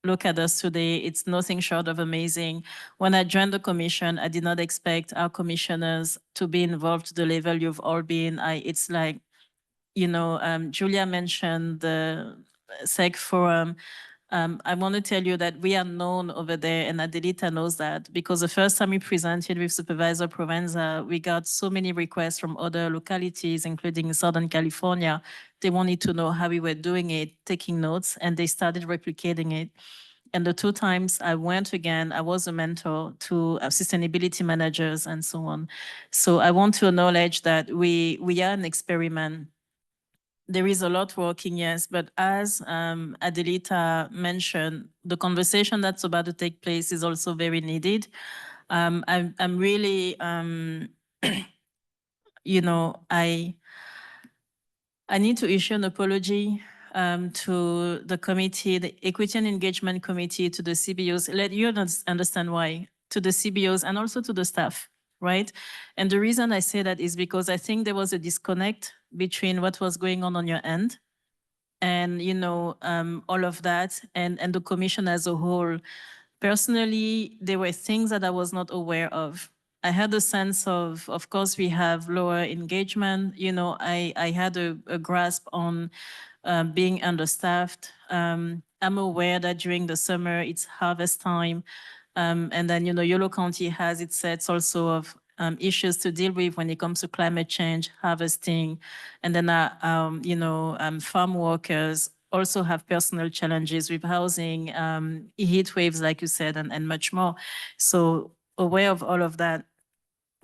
Look at us today. It's nothing short of amazing. When I joined the commission, I did not expect our commissioners to be involved to the level you've all been. It's like, you know, Julia mentioned the SEC forum. I want to tell you that we are known over there, and Adelita knows that, because the first time we presented with Supervisor Provenza, we got so many requests from other localities, including Southern California. They wanted to know how we were doing it, taking notes, and they started replicating it. And the 2 times I went again, I was a mentor to sustainability managers and so on. So I want to acknowledge that we are an experiment. There is a lot working, yes, but as Adelita mentioned, the conversation that's about to take place is also very needed. I'm really, you know, I need to issue an apology to the committee, the Equity and Engagement Committee, to the CBOs. Let you understand why, to the CBOs and also to the staff, right? And the reason I say that is because I think there was a disconnect between what was going on your end and, you know, all of that, and the commission as a whole. Personally, there were things that I was not aware of. I had a sense of course, we have lower engagement. You know, I had a grasp on being understaffed. I'm aware that during the summer, it's harvest time. And then, you know, Yolo County has its sets also of issues to deal with when it comes to climate change, harvesting. And then, you know, farm workers also have personal challenges with housing, heat waves, like you said, and much more. So aware of all of that.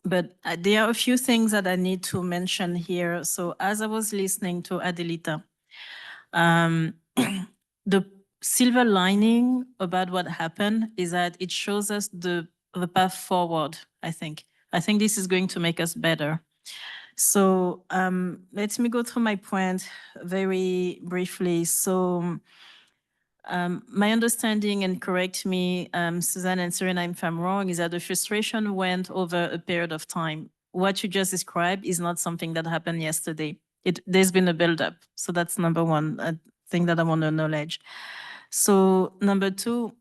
But there are a few things that I need to mention here. So as I was listening to Adelita, the silver lining about what happened is that it shows us the path forward, I think. I think this is going to make us better. So let me go through my point very briefly. So my understanding, and correct me, Suzanne and Serena, if I'm wrong, is that the frustration went over a period of time. What you just described is not something that happened yesterday. There's been a buildup. So that's number one thing that I want to acknowledge. So number 2,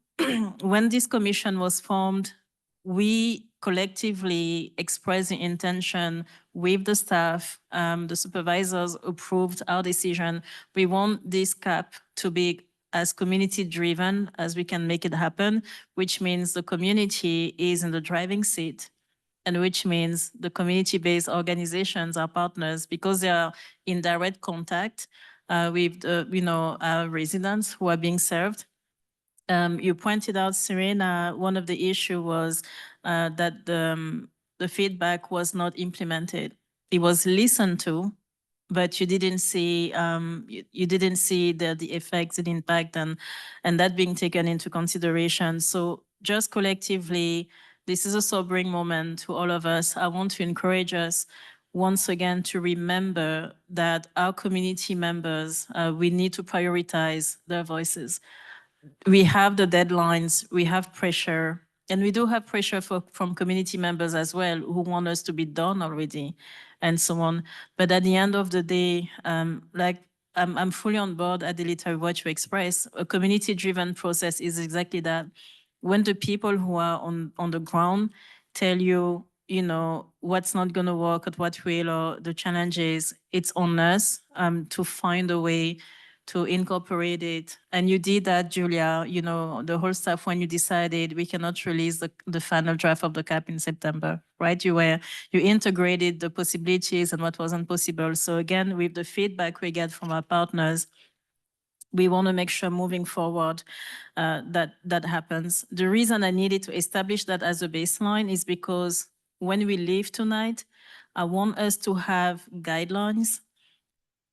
when this commission was formed, we collectively expressed the intention with the staff, the supervisors approved our decision. We want this CAP to be as community driven as we can make it happen, which means the community is in the driving seat, and which means the community-based organizations are partners because they are in direct contact with the, you know, our residents who are being served. You pointed out, Serena, one of the issue was that the feedback was not implemented. It was listened to, but you didn't see you didn't see the effects, the impact, and that being taken into consideration. So just collectively, this is a sobering moment to all of us. I want to encourage us once again to remember that our community members, we need to prioritize their voices. We have the deadlines, we have pressure, and we do have pressure from community members as well who want us to be done already and so on. But at the end of the day, like I'm fully on board, Adelita, with what you express. A community-driven process is exactly that. When the people who are on the ground tell you, you know, what's not going to work, at what will, or the challenges, it's on us to find a way to incorporate it. And you did that, Julia, you know, the whole stuff when you decided we cannot release the final draft of the CAP in September, right? You integrated the possibilities and what wasn't possible. So again, with the feedback we get from our partners, we want to make sure moving forward that happens. The reason I needed to establish that as a baseline is because when we leave tonight, I want us to have guidelines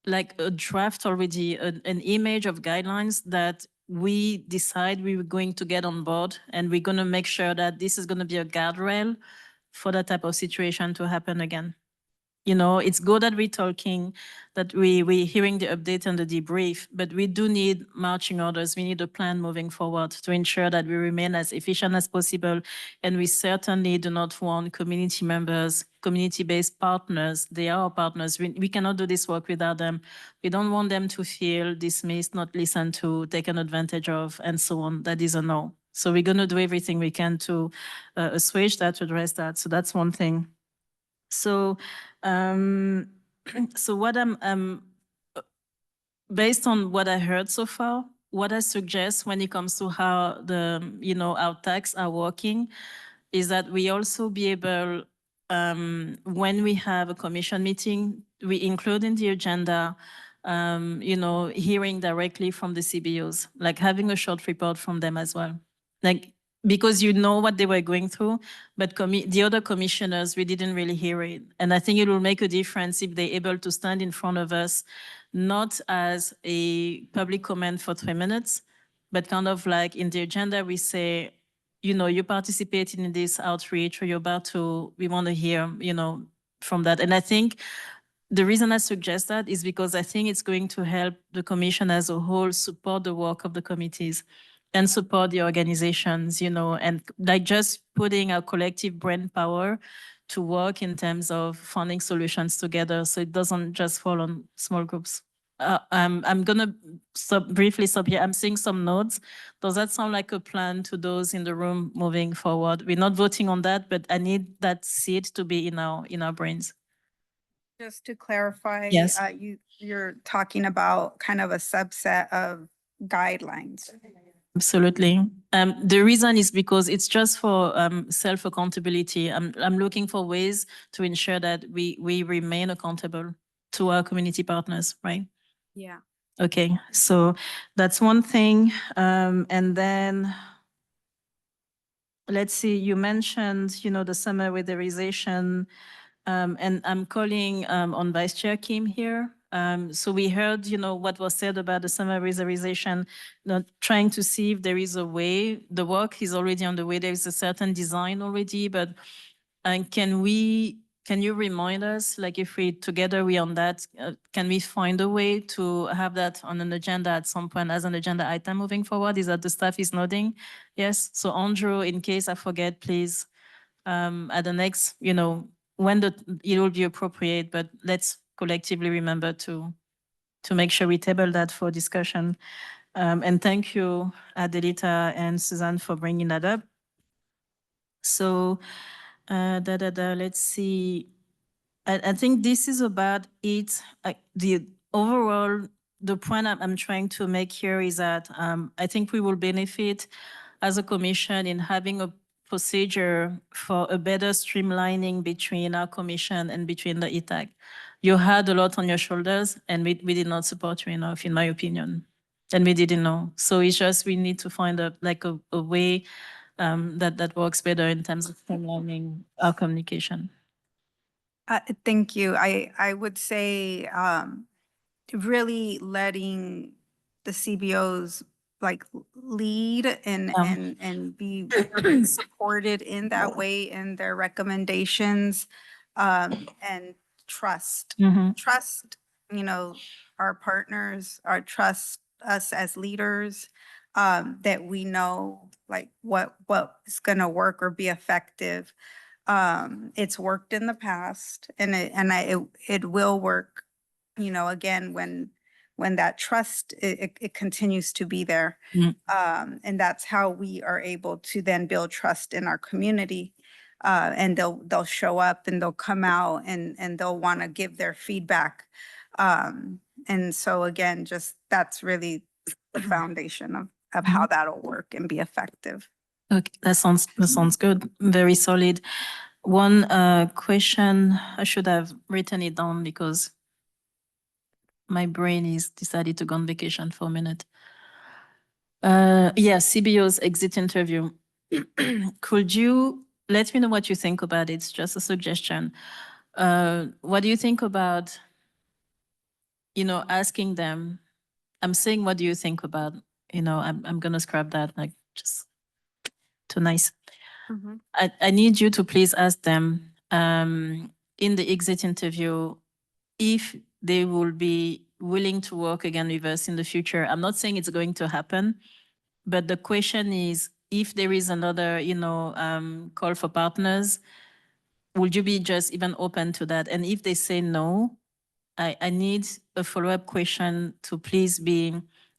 like a draft already, an image of guidelines that we decide we were going to get on board, and we're going to make sure that this is going to be a guardrail for that type of situation to happen again. You know, it's good that we're talking, that we're hearing the update and the debrief, but we do need marching orders. We need a plan moving forward to ensure that we remain as efficient as possible. And we certainly do not want community members, community-based partners. They are our partners. We cannot do this work without them. We don't want them to feel dismissed, not listened to, taken advantage of, and so on. That is a no. So we're going to do everything we can to assuage that, to address that. So that's one thing. So, so what based on what I heard so far, what I suggest when it comes to how our tax are working is that we also be able, when we have a commission meeting, we include in the agenda, hearing directly from the CBOs, like having a short report from them as well. Like, because you know what they were going through, but the other commissioners, we didn't really hear it. And I think it will make a difference if they're able to stand in front of us, not as a public comment for 3 minutes, but kind of like in the agenda, we say, you participated in this outreach, or we want to hear, from that. And I think the reason I suggest that is because I think it's going to help the commission as a whole support the work of the committees and support the organizations, and like just putting our collective brain power to work in terms of finding solutions together, so it doesn't just fall on small groups. I'm gonna briefly stop here. I'm seeing some notes. Does that sound like a plan to those in the room moving forward? We're not voting on that, but I need that seed to be in our brains. Just to clarify, Yes. you're talking about kind of a subset of guidelines. Absolutely. The reason is because it's just for self-accountability. I'm looking for ways to ensure that we remain accountable to our community partners, right? Yeah. Okay, so that's one thing. And then let's see, you mentioned, the summer weatherization, and I'm calling on Vice Chair Kim here. So we heard, what was said about the summer weatherization, trying to see if there is a way. The work is already on the way. There is a certain design already, but can you remind us, like if we on that, can we find a way to have that on an agenda at some point as an agenda item moving forward? Is that the staff is nodding? Yes. So Andrew, in case I forget, please, at the next, when it will be appropriate, but let's collectively remember to make sure we table that for discussion. And thank you, Adelita and Suzanne, for bringing that up. So, let's see. I think this is about it. The overall, the point I'm trying to make here is that I think we will benefit as a commission in having a procedure for a better streamlining between our commission and between the ETAC. You had a lot on your shoulders, and we did not support you enough, in my opinion, and we didn't know. So it's just we need to find a way that works better in terms of streamlining our communication. Thank you. I would say really letting the CBOs like lead and be supported in that way in their recommendations, and trust. Trust, our partners, trust us as leaders, that we know like what is gonna work or be effective. It's worked in the past, and it will work, again, when that trust, it continues to be there. And that's how we are able to then build trust in our community. And they'll show up and they'll come out and they'll want to give their feedback. And so again, just that's really the foundation of how that'll work and be effective. Okay, that sounds good. Very solid. One question, I should have written it down because my brain is decided to go on vacation for a minute. Yeah, CBO's exit interview. Could you let me know what you think about it? It's just a suggestion. What do you think about asking them, I'm saying, what do you think about, I'm gonna scrap that, like, just too nice. I need you to please ask them, in the exit interview, if they will be willing to work again with us in the future. I'm not saying it's going to happen, but the question is, if there is another, call for partners, would you be just even open to that? And if they say no, I need a follow-up question to please be,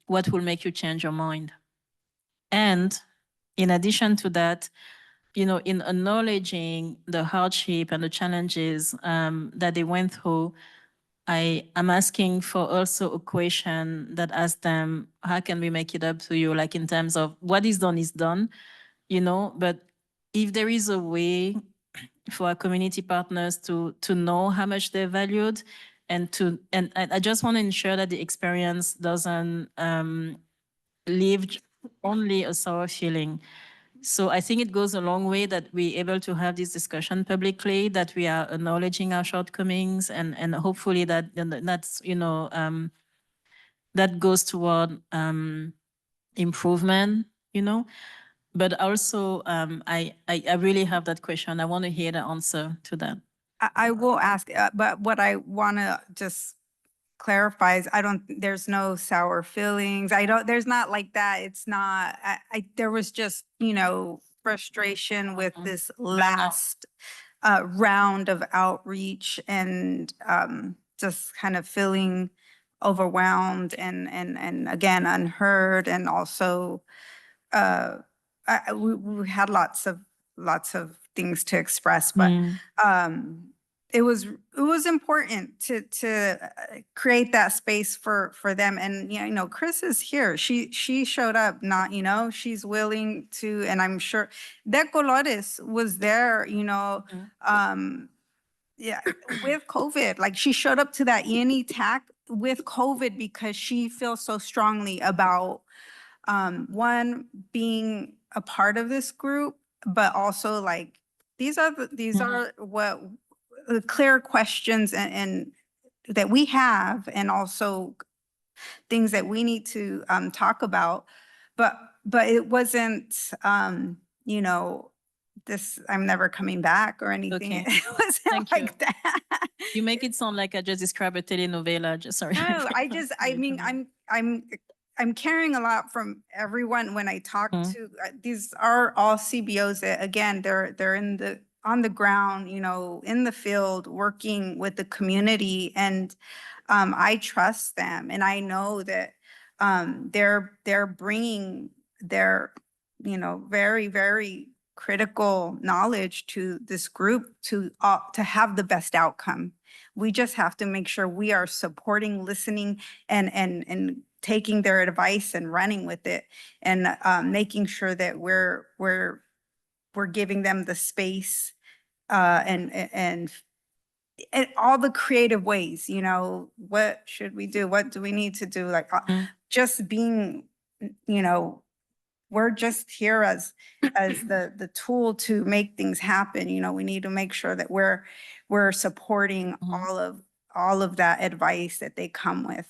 what will make you change your mind? And in addition to that, in acknowledging the hardship and the challenges that they went through, I'm asking for also a question that asks them, how can we make it up to you? Like, in terms of what is done, but if there is a way for our community partners to know how much they're valued, and I just want to ensure that the experience doesn't leave only a sour feeling. So I think it goes a long way that we're able to have this discussion publicly, that we are acknowledging our shortcomings, and hopefully that's, that goes toward improvement, But also, I really have that question. I want to hear the answer to that. I will ask, but what I want to just clarify is there's no sour feelings. There's not like that. It's not, there was just, frustration with this last round of outreach, and just kind of feeling overwhelmed and again, unheard. And also, we had lots of things to express, but it was important to create that space for them. And Chris is here. She showed up, not she's willing to, and I'm sure De Colores was there, yeah, with COVID. Like, she showed up to that ENE TAC with COVID because she feels so strongly about one, being a part of this group, but also, like, these are what the clear questions and that we have, and also things that we need to talk about. But it wasn't, this, I'm never coming back or anything. Okay. It wasn't Thank you. like that. You make it sound like I just described a telenovela. Sorry. No, I mean, I'm caring a lot from everyone when I talk to, these are all CBOs that, again, they're on the ground, in the field, working with the community. And I trust them, and I know that they're bringing their, very, very critical knowledge to this group to have the best outcome. We just have to make sure we are supporting, listening, and taking their advice and running with it, and making sure that we're giving them the space and all the creative ways. What should we do? What do we need to do? Like, just being, we're just here as the tool to make things happen. We need to make sure that we're supporting all of that advice that they come with.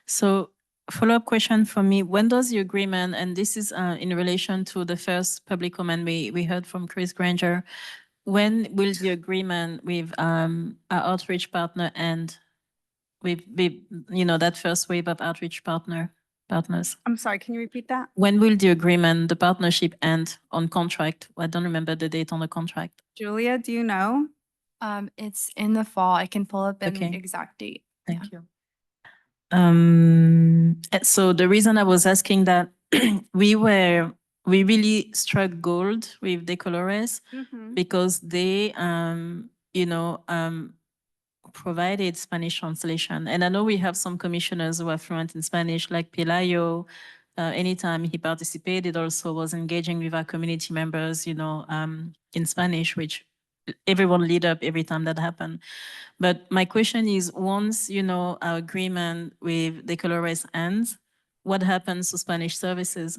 So follow-up question for me, when does the agreement, and this is in relation to the first public comment we heard from Chris Granger, when will the agreement with our outreach partner end, with that first wave of outreach partners? I'm sorry, can you repeat that? When will the agreement, the partnership end on contract? I don't remember the date on the contract. Julia, do you know? It's in the fall. I can pull up an Okay. exact date. Thank you. So the reason I was asking that, we really struck gold with De Colores because they, provided Spanish translation. And I know we have some commissioners who are fluent in Spanish, like Pelayo. Anytime he participated, also was engaging with our community members, in Spanish, which everyone lit up every time that happened. But my question is, once, our agreement with De Colores ends, what happens to Spanish services?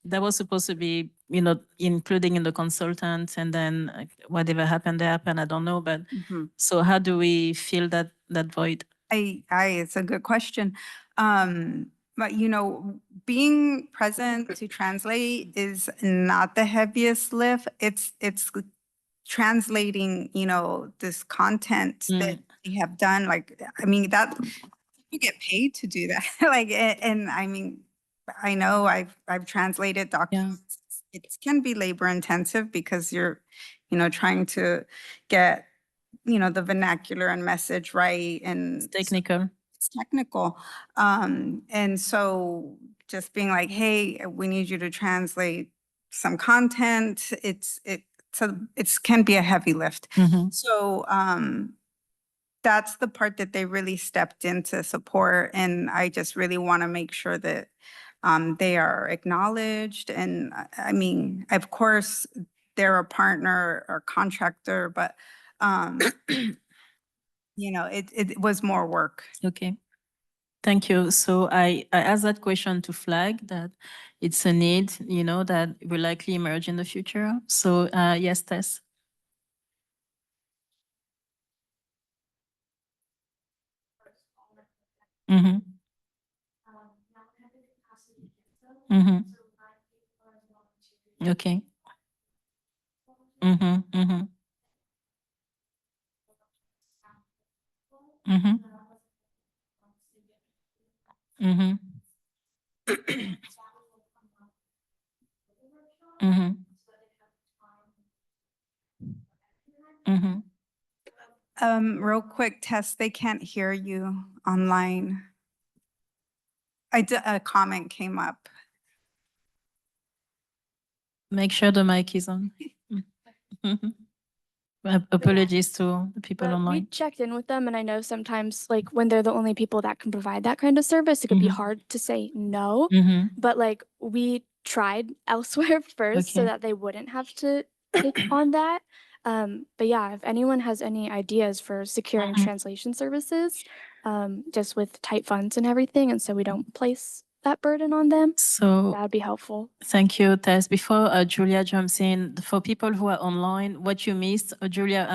That was supposed to be, including in the consultant, and then whatever happened, I don't know. But so how do we fill that void? It's a good question. But you know, being present to translate is not the heaviest lift. It's translating, you know, this content that we have done. Like, I mean, that you get paid to do that. Like, and I mean, I know I've translated documents. It can be labor intensive because you're, you know, trying to get, you know, the vernacular and message right, and Technical. it's technical. And so just being like, hey, we need you to translate some content. So it can be a heavy lift. So that's the part that they really stepped in to support. And I just really want to make sure that they are acknowledged. And I mean, of course, they're a partner or contractor, but you know, it was more work. Okay. Thank you. So I asked that question to flag that it's a need, you know, that will likely emerge in the future. So yes, Tess. Mm-hmm. Mm-hmm. Okay. Mm-hmm. Mm-hmm. Mm-hmm. Mm-hmm. Mm-hmm. Mm-hmm. Real quick, Tess, they can't hear you online. A comment came up. Make sure the mic is on. Mhm. Apologies to the people But we online. checked in with them, and I know sometimes, like, when they're the only people that can provide that kind of service, it could be Mhm. hard to say no. Mhm. But like, we tried elsewhere first so Okay. that they wouldn't have to take on that. But yeah, if anyone has any ideas for securing Mhm. translation services, just with tight funds and everything, and so we don't place that burden on them, So that'd be helpful. thank you, Tess. Before Julia jumps in, for people who are online, what you missed, Julia,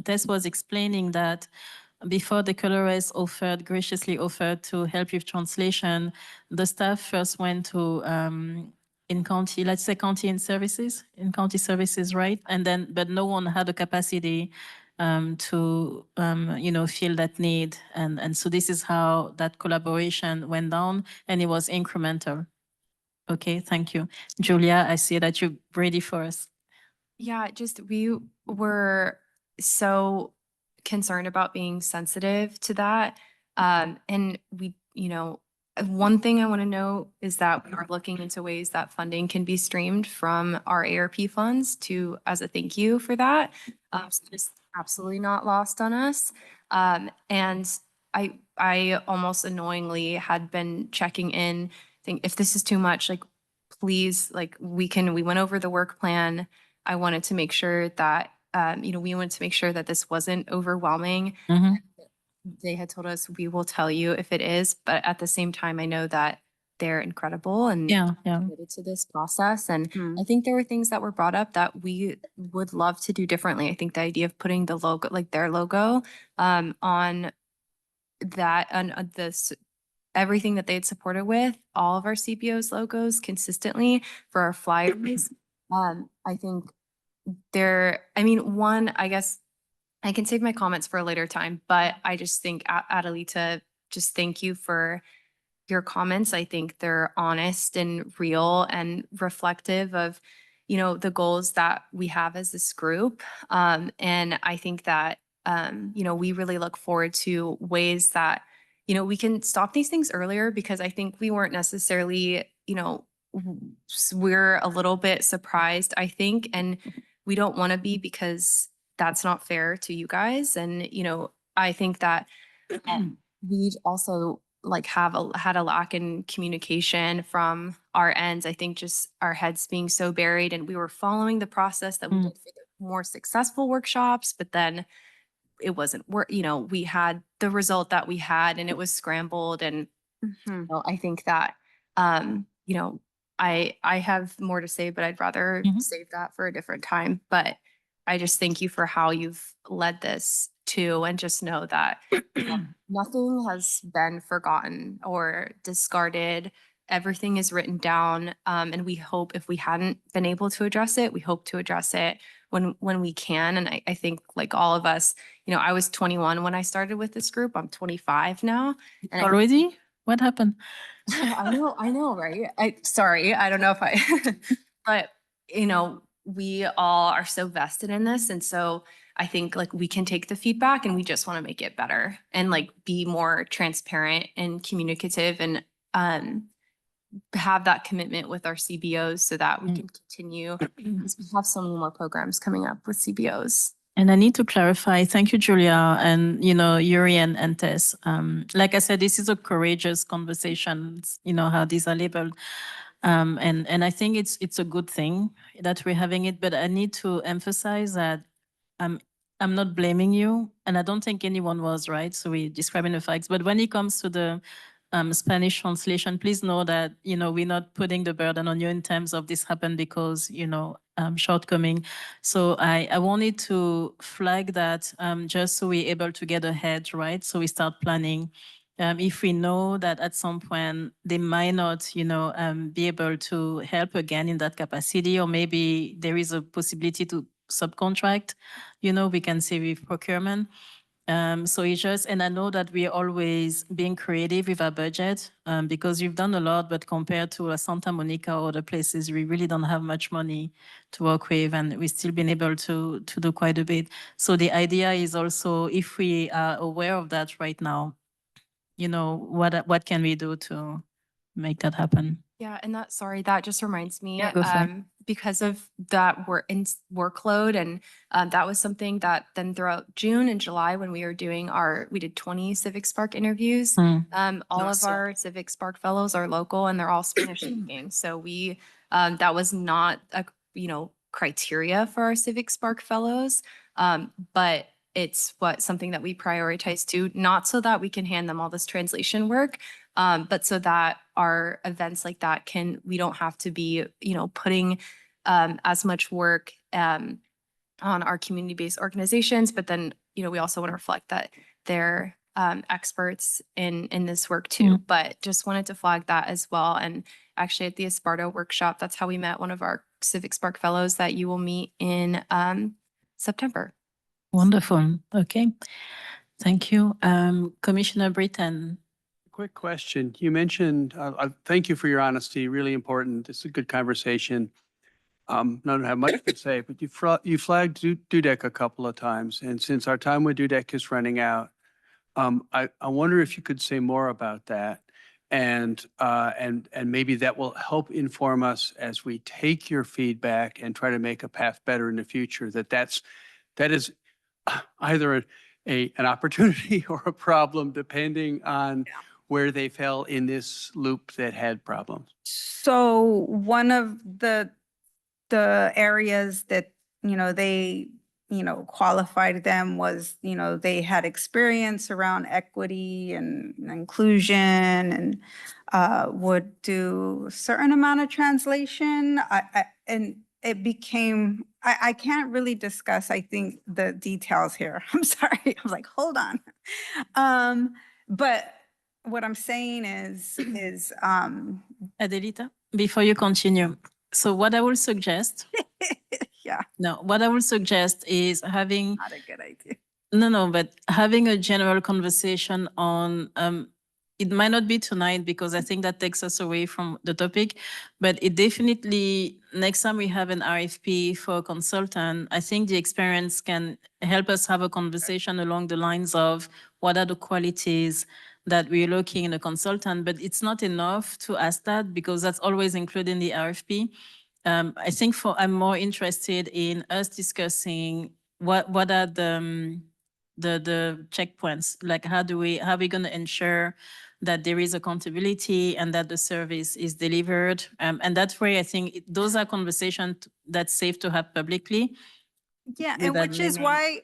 Tess was explaining that before the colorist graciously offered to help with translation, the staff first went to county services, right? And then, but no one had the capacity to you know, feel that need, and so this is how that collaboration went down, and it was incremental. Okay, thank you. Julia, I see that you're ready for us. Yeah, just we were so concerned about being sensitive to that. And we, you know, one thing I want to know is that we are looking into ways that funding can be streamed from our ARP funds to, as a thank you for that. So it's absolutely not lost on us. And I almost annoyingly had been checking in, think if this is too much, like, please, like, we went over the work plan. I wanted to make sure that, you know, we wanted to make sure that this wasn't overwhelming. Mhm. They had told us, we will tell you if it is, but at the same time, I know that they're incredible and Yeah. committed to this process. And Hmm. I think there were things that were brought up that we would love to do differently. I think the idea of putting the logo, like their logo, on that, on this, everything that they'd supported with, all of our CPO's logos consistently for our flyers. I think I mean, one, I guess I can save my comments for a later time, but I just think, Adelita, just thank you for your comments. I think they're honest and real and reflective of, you know, the goals that we have as this group. And I think that, you know, we really look forward to ways that, you know, we can stop these things earlier, because I think we weren't necessarily, you know, we're a little bit surprised, I think, and we don't want to be, because that's not fair to you guys. And, you know, I think that we also like had a lack in communication from our ends. I think just our heads being so buried, and we were following the process that we did for the more successful workshops, but then it wasn't work, you know, we had the result that we had and it was scrambled. And Mhm. well, I think that, you know, I have more to say, but I'd rather Mhm. save that for a different time. But I just thank you for how you've led this too, and just know that nothing has been forgotten or discarded. Everything is written down, and we hope if we hadn't been able to address it, we hope to address it when we can. And I think like all of us, you know, I was 21 when I started with this group. I'm 25 now. And Already? What happened? I know, right? Sorry, I don't know if I, but you know, we all are so vested in this. And so I think like we can take the feedback and we just want to make it better and like be more transparent and communicative and have that commitment with our CBOs so that we can continue. Because we have so many more programs coming up with CBOs. And I need to clarify, thank you, Julia, and, you know, Yuri and Tess. Like I said, this is a courageous conversation, you know, how these are labeled. And I think it's a good thing that we're having it, but I need to emphasize that I'm not blaming you, and I don't think anyone was, right? So we're describing the facts, but when it comes to the Spanish translation, please know that, you know, we're not putting the burden on you in terms of this happened because, you know, shortcoming. So I wanted to flag that just so we're able to get ahead, right? So we start planning. If we know that at some point they might not, you know, be able to help again in that capacity, or maybe there is a possibility to subcontract, you know, we can say with procurement. So it's just, and I know that we're always being creative with our budget because you've done a lot, but compared to Santa Monica or other places, we really don't have much money to work with, and we've still been able to do quite a bit. So the idea is also, if we are aware of that right now, you know, what can we do to make that happen? Yeah, and that just reminds me, Yeah, go for it. because of that workload, and that was something that then throughout June and July when we were doing we did 20 Civic Spark interviews. All of Awesome. our Civic Spark fellows are local and they're all Spanish speaking. So we, that was not a, you know, criteria for our Civic Spark fellows, but it's something that we prioritize too, not so that we can hand them all this translation work, but so that our events like that we don't have to be, you know, putting as much work on our community-based organizations, but then, you know, we also want to reflect that they're experts in this work too, but just wanted to flag that as well. And actually at the Esparto workshop, that's how we met one of our Civic Spark fellows that you will meet in September. Wonderful. Okay. Thank you. Commissioner Britton. Quick question. You mentioned, thank you for your honesty, really important. It's a good conversation. I don't have much to say, but you flagged DUDEC a couple of times. And since our time with DUDEC is running out, I wonder if you could say more about that. And maybe that will help inform us as we take your feedback and try to make a path better in the future, that is either an opportunity or a problem, depending on where they fell in this loop that had problems. So one of the areas that, you know, they, you know, qualified them was, you know, they had experience around equity and inclusion and would do a certain amount of translation. And it became, I can't really discuss, I think, the details here. I'm sorry. I was like, hold on. But what I'm saying is Adelita, before you continue, so what I will suggest, what I will suggest is having, not a good idea. but having a general conversation on, it might not be tonight because I think that takes us away from the topic, but it definitely, next time we have an RFP for a consultant, I think the experience can help us have a conversation along the lines of what are the qualities that we're looking in a consultant, but it's not enough to ask that because that's always included in the RFP. I think I'm more interested in us discussing what are the checkpoints, like how are we going to ensure that there is accountability and that the service is delivered. And that way, I think those are conversations that's safe to have publicly. Yeah, and which is why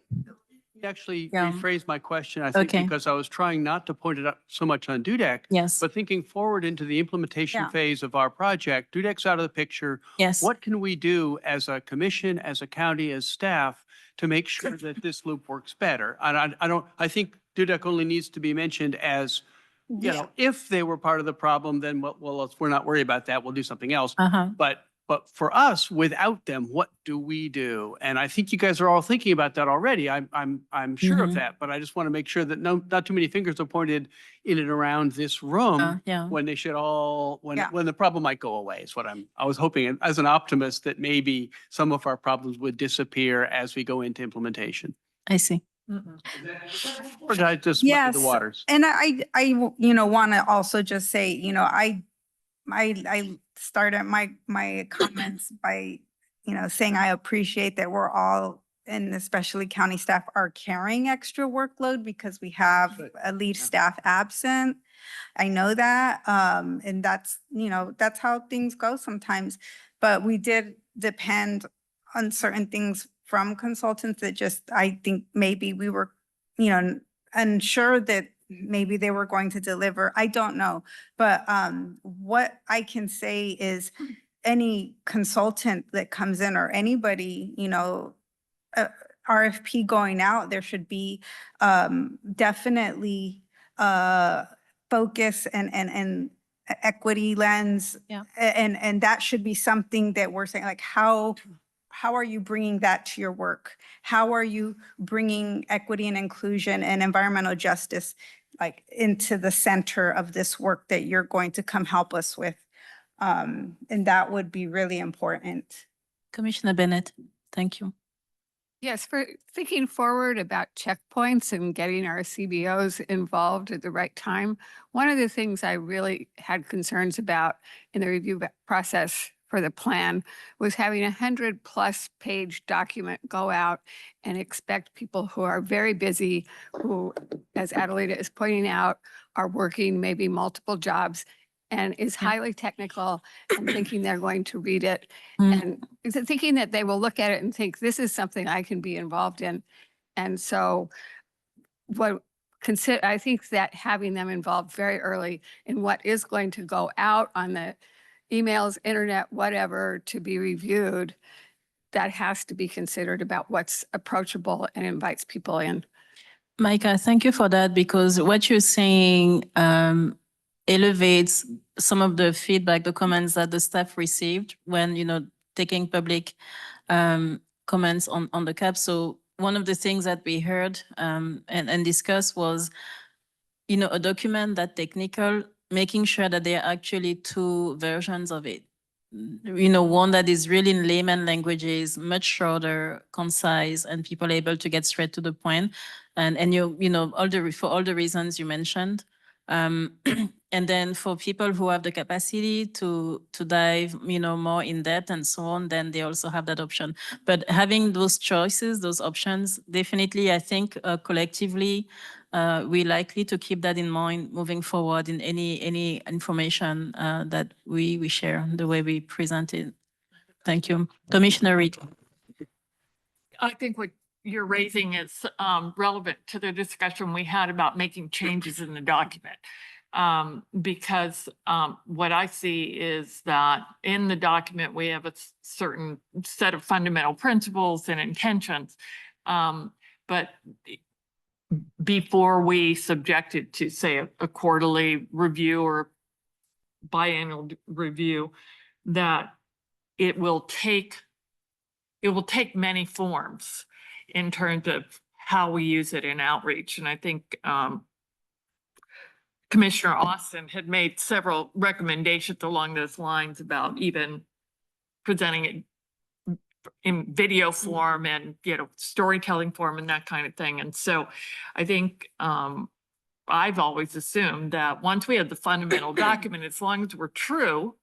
Actually rephrase my question, I think, because I was trying not to point it out so much on DUDEC, but thinking forward into the implementation phase of our project. DUDEC's out of the picture. Yes. What can we do as a commission, as a county, as staff to make sure that this loop works better. And I think Dudek only needs to be mentioned as, you know, if they were part of the problem, then we're not worried about that. We'll do something else. But for us, without them, what do we do? And I think you guys are all thinking about that already. I'm sure of that, but I just want to make sure that not too many fingers are pointed in and around this room when they should all, when the problem might go away is what I was hoping, as an optimist, that maybe some of our problems would disappear as we go into implementation. I see. Or did I just muddy the waters? And I want to also just say, I started my comments by, saying I appreciate that we're all, and especially county staff, are carrying extra workload because we have a lead staff absent. I know that, and that's how things go sometimes. But we did depend on certain things from consultants that just, I think maybe we were, unsure that maybe they were going to deliver. I don't know. But what I can say is any consultant that comes in or anybody, RFP going out, there should be definitely focus and equity lens. And that should be something that we're saying, like, how are you bringing that to your work? How are you bringing equity and inclusion and environmental justice like into the center of this work that you're going to come help us with? And that would be really important. Commissioner Bennett, thank you. Yes, for thinking forward about checkpoints and getting our CBOs involved at the right time. One of the things I really had concerns about in the review process for the plan was having 100+ page document go out and expect people who are very busy, who, as Adelita is pointing out, are working maybe multiple jobs and is highly technical and thinking they're going to read it and thinking that they will look at it and think, this is something I can be involved in. And so I think that having them involved very early in what is going to go out on the emails, internet, whatever, to be reviewed, that has to be considered about what's approachable and invites people in. Micah, thank you for that, because what you're saying elevates some of the feedback, the comments that the staff received when, taking public comments on the CAP. So one of the things that we heard and discussed was, a document that technical, making sure that there are actually two versions of it. One that is really in layman languages, much shorter, concise, and people able to get straight to the point. And for all the reasons you mentioned. And then for people who have the capacity to dive, more in depth and so on, then they also have that option. But having those choices, those options, definitely, I think collectively, we're likely to keep that in mind moving forward in any information that we share, the way we present it. Thank you. Commissioner Reed. I think what you're raising is relevant to the discussion we had about making changes in the document. Because what I see is that in the document, we have a certain set of fundamental principles and intentions. But before we subject it to, say, a quarterly review or biannual review, that it will take many forms in terms of how we use it in outreach. And I think Commissioner Austin had made several recommendations along those lines about even presenting it in video form and, storytelling form and that kind of thing. And so I think I've always assumed that once we have the fundamental document, as long as we're true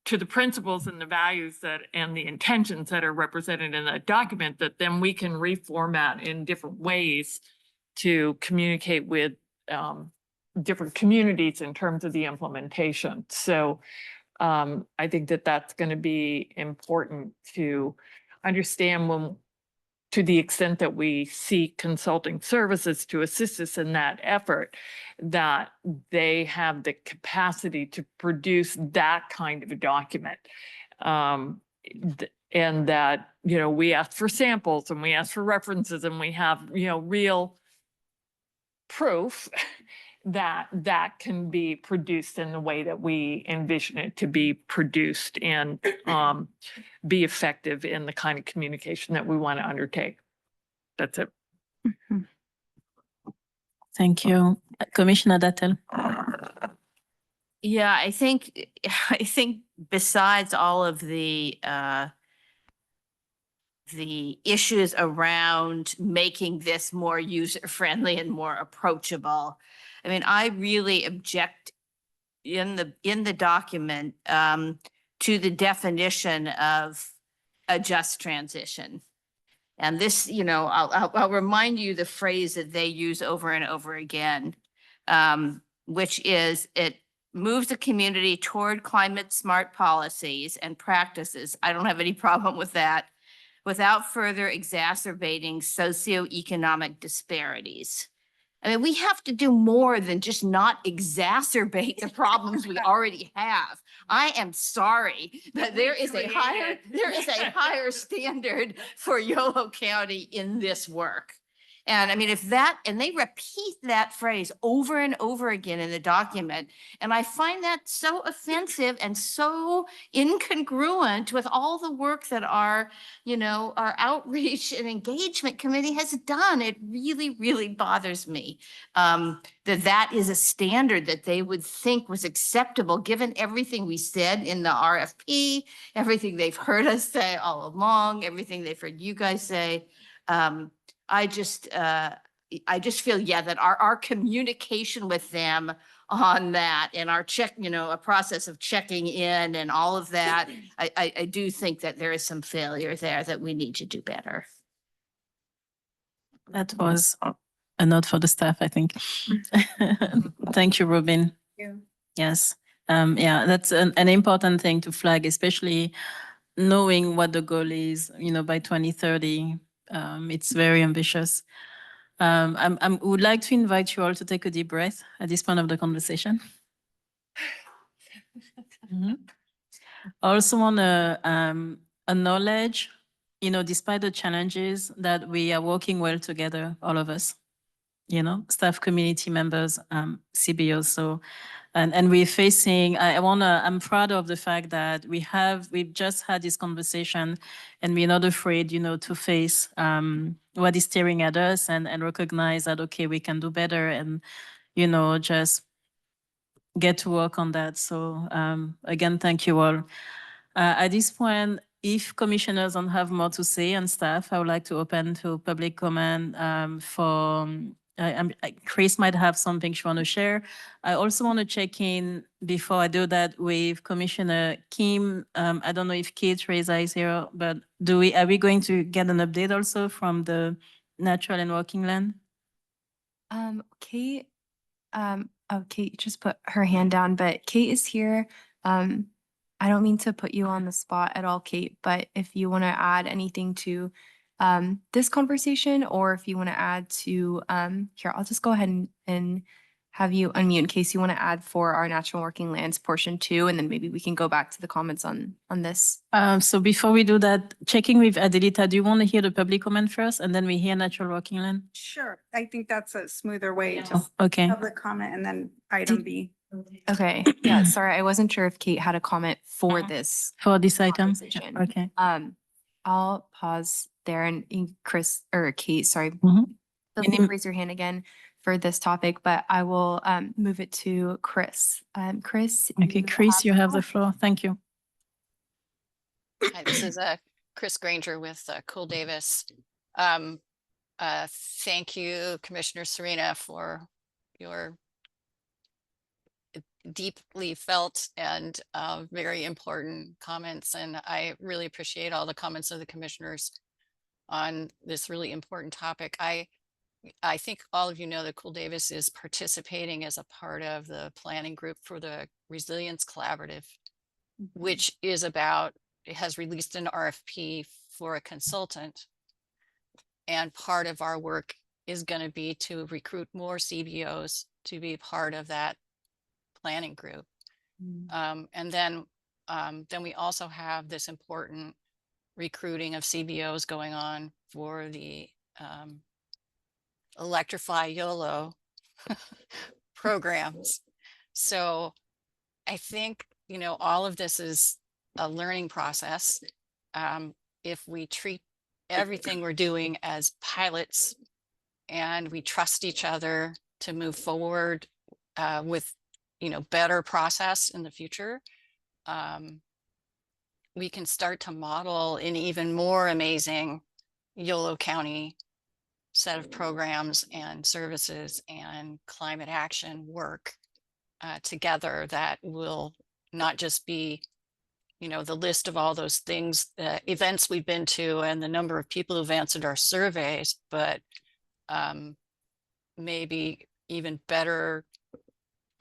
to the principles and the values and the intentions that are represented in that document, that then we can reformat in different ways to communicate with different communities in terms of the implementation. So I think that that's going to be important to understand to the extent that we seek consulting services to assist us in that effort, that they have the capacity to produce that kind of a document. and that, you know, we ask for samples and we ask for references and we have, you know, real proof that that can be produced in the way that we envision it to be produced and be effective in the kind of communication that we want to undertake. That's it. Thank you. Commissioner Dattel. Yeah, I think besides all of the issues around making this more user-friendly and more approachable, I mean, I really object in the document to the definition of a just transition. And this, you know, I'll remind you the phrase that they use over and over again, which is it moves the community toward climate smart policies and practices. I don't have any problem with that, without further exacerbating socioeconomic disparities. I mean, we have to do more than just not exacerbate the problems we already have. I am sorry, but there is a higher standard for Yolo County in this work. And I mean, and they repeat that phrase over and over again in the document. And I find that so offensive and so incongruent with all the work that our outreach and engagement committee has done. It really, really bothers me that is a standard that they would think was acceptable, given everything we said in the RFP, everything they've heard us say all along, everything they've heard you guys say. I just feel, that our communication with them on that and our a process of checking in and all of that, I do think that there is some failure there that we need to do better. That was a note for the staff, I think. Thank you, Robin. Thank you. Yes. Yeah, that's an important thing to flag, especially knowing what the goal is, by 2030. It's very ambitious. I would like to invite you all to take a deep breath at this point of the conversation. I also want to acknowledge, despite the challenges, that we are working well together, all of us, staff, community members, CBOs. So, and we're facing, I'm proud of the fact that we've just had this conversation and we're not afraid, to face what is staring at us and recognize that, okay, we can do better and, just get to work on that. So again, thank you all. At this point, if commissioners don't have more to say and staff, I would like to open to public comment Chris might have something she want to share. I also want to check in before I do that with Commissioner Kim. I don't know if Kate raised eyes here, but are we going to get an update also from the natural and working land? Kate, Kate just put her hand down, but Kate is here. I don't mean to put you on the spot at all, Kate, but if you want to add anything to this conversation, or if you want to add to, here, I'll just go ahead and have you unmute in case you want to add for our natural working lands portion 2, and then maybe we can go back to the comments on this. So before we do that, checking with Adelita, do you want to hear the public comment first and then we hear natural working land? Sure. I think that's a smoother way to Okay. public comment and then item B. Okay. Yeah. Sorry, I wasn't sure if Kate had a comment for this. For this item? conversation. Okay. I'll pause there and Chris or Kate, sorry. Mhm. Feel free to raise your hand again for this topic, but I will move it to Chris. Chris. Okay, Chris, you have the floor. Thank you. Hi, this is Chris Granger with Cool Davis. Thank you, Commissioner Serena, for your deeply felt and very important comments. And I really appreciate all the comments of the commissioners on this really important topic. I think all of you know that Cool Davis is participating as a part of the planning group for the Resilience Collaborative, which is it has released an RFP for a consultant. And part of our work is going to be to recruit more CBOs to be part of that planning group. And then then we also have this important recruiting of CBOs going on for the Electrify YOLO programs. So I think, you know, all of this is a learning process. If we treat everything we're doing as pilots and we trust each other to move forward with, you know, better process in the future, we can start to model an even more amazing YOLO County set of programs and services and climate action work together that will not just be, you know, the list of all those things, events we've been to and the number of people who've answered our surveys, but maybe even better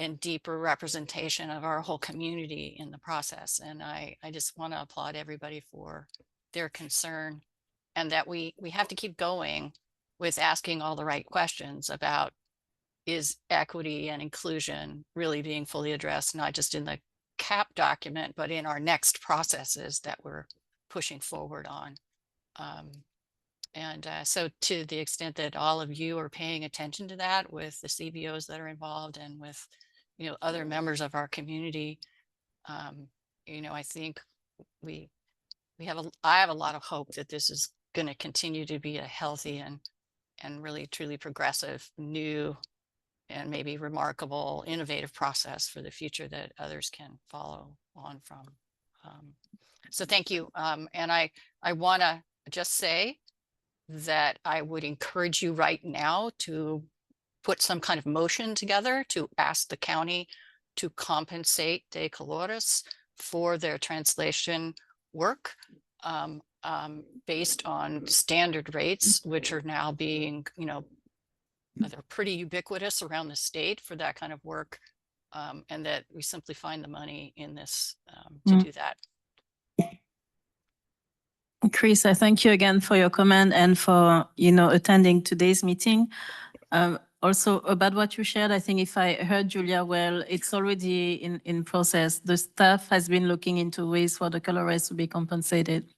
and deeper representation of our whole community in the process. And I just want to applaud everybody for their concern, and that we have to keep going with asking all the right questions about, is equity and inclusion really being fully addressed, not just in the CAP document, but in our next processes that we're pushing forward on. So to the extent that all of you are paying attention to that with the CBOs that are involved and with, you know, other members of our community, you know, I think I have a lot of hope that this is going to continue to be a healthy and really truly progressive, new, and maybe remarkable, innovative process for the future that others can follow on from. So thank you. And I want to just say that I would encourage you right now to put some kind of motion together to ask the county to compensate De Colores for their translation work based on standard rates, which are now being, you know, they're pretty ubiquitous around the state for that kind of work, and that we simply find the money in this to do that. Chris, I thank you again for your comment and for, you know, attending today's meeting. Also about what you shared, I think if I heard Julia well, it's already in process. The staff has been looking into ways for the colorists to be compensated.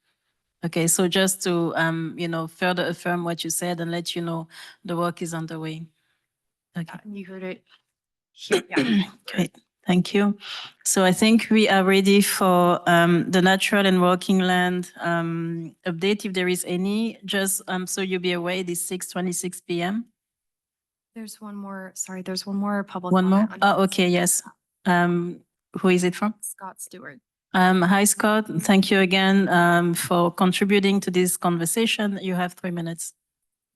Okay, so just to, you know, further affirm what you said and let you know the work is underway. Okay. You heard it. Great, thank you. So I think we are ready for the natural and working land update, if there is any. Just so you'll be aware, it is 6:26 p.m. There's one more, sorry, there's one more public. One more? comment on Oh, okay, yes. Who is it from? Scott Stewart. Hi, Scott. Thank you again for contributing to this conversation. You have 3 minutes.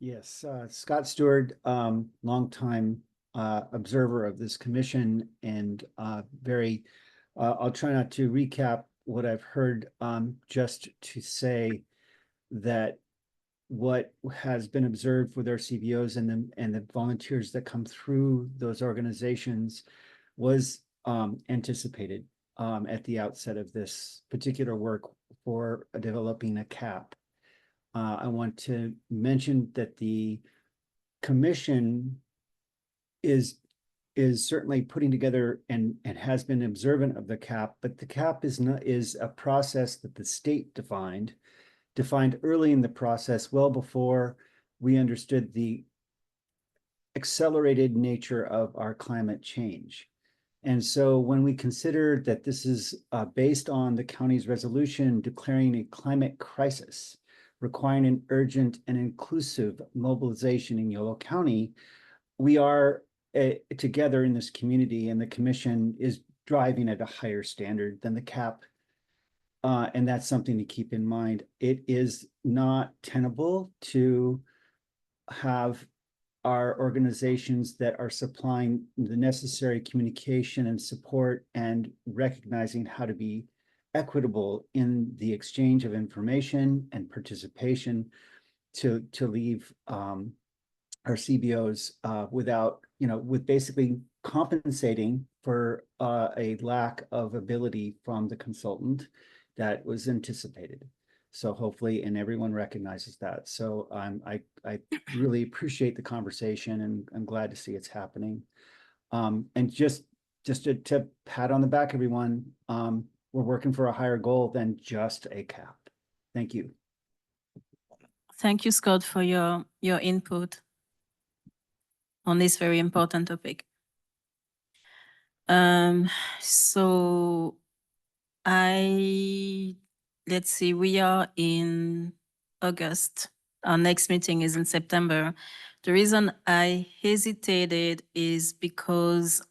Yes, Scott Stewart, longtime observer of this commission, and I'll try not to recap what I've heard, just to say that what has been observed with our CBOs and the volunteers that come through those organizations was anticipated at the outset of this particular work for developing a CAP. I want to mention that the commission is certainly putting together and has been observant of the CAP, but the CAP is a process that the state defined early in the process, well before we understood the accelerated nature of our climate change. And so when we consider that this is based on the county's resolution declaring a climate crisis, requiring an urgent and inclusive mobilization in YOLO County, we are together in this community, and the commission is driving at a higher standard than the CAP. And that's something to keep in mind. It is not tenable to have our organizations that are supplying the necessary communication and support and recognizing how to be equitable in the exchange of information and participation to leave our CBOs without, with basically compensating for a lack of ability from the consultant that was anticipated. So hopefully, and everyone recognizes that. So I really appreciate the conversation, and I'm glad to see it's happening. And just to pat on the back, everyone, we're working for a higher goal than just a cap. Thank you. Thank you, Scott, for your input on this very important topic. So let's see, we are in August. Our next meeting is in September. The reason I hesitated is because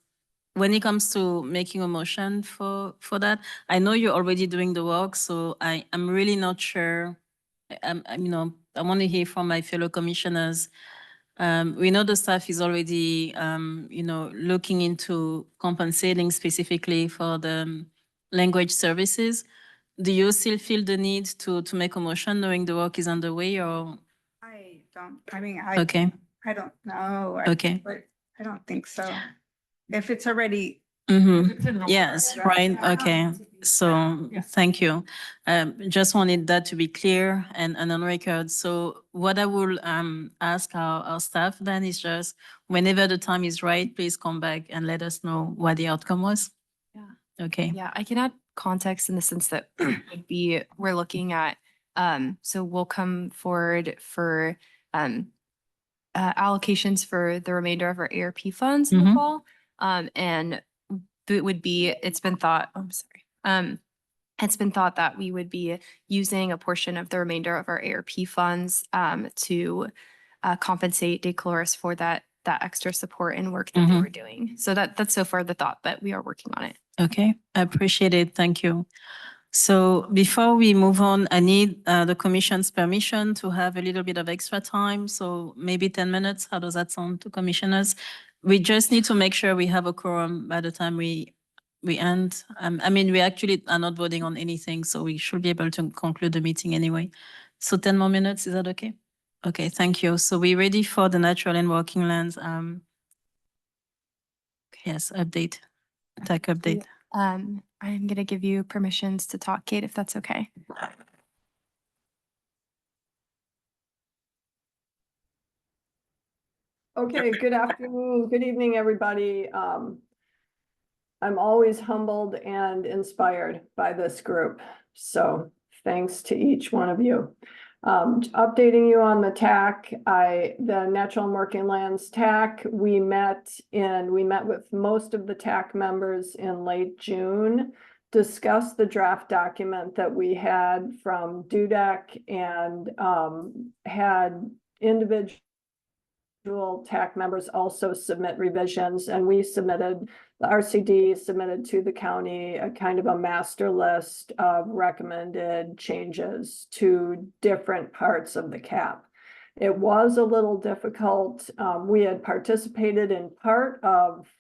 when it comes to making a motion for that, I know you're already doing the work, so I'm really not sure. I want to hear from my fellow commissioners. We know the staff is already, looking into compensating specifically for the language services. Do you still feel the need to make a motion knowing the work is underway, or? I Okay, I don't know. okay. But I don't think so. If it's already. Yes, right, okay. So, thank you. Just wanted that to be clear and on record. So what I will ask our staff then is just whenever the time is right, please come back and let us know what the outcome was. Yeah. Okay. Yeah, I can add context in the sense that we're looking at, so we'll come forward for allocations for the remainder of our ARP funds in the Mhm. fall. And it would be, it's been thought, oh, I'm sorry. It's been thought that we would be using a portion of the remainder of our ARP funds to compensate DeCloris for that extra support and work that they Mhm. were doing. So that's so far the thought, but we are working on it. Okay, I appreciate it. Thank you. So before we move on, I need the commission's permission to have a little bit of extra time. So maybe 10 minutes. How does that sound to commissioners? We just need to make sure we have a quorum by the time we end. We actually are not voting on anything, so we should be able to conclude the meeting anyway. So 10 more minutes, is that okay? Okay, thank you. So we're ready for the natural and working lands. Yes, update, tech update. I'm going to give you permissions to talk, Kate, if that's okay. Okay, good afternoon, good evening, everybody. I'm always humbled and inspired by this group. So thanks to each one of you. Updating you on the TAC, the Natural and Working Lands TAC, we met with most of the TAC members in late June, discussed the draft document that we had from DUDEC and had individual TAC members also submit revisions, and we submitted, the RCD submitted to the county a kind of a master list of recommended changes to different parts of the cap. It was a little difficult. We had participated in part of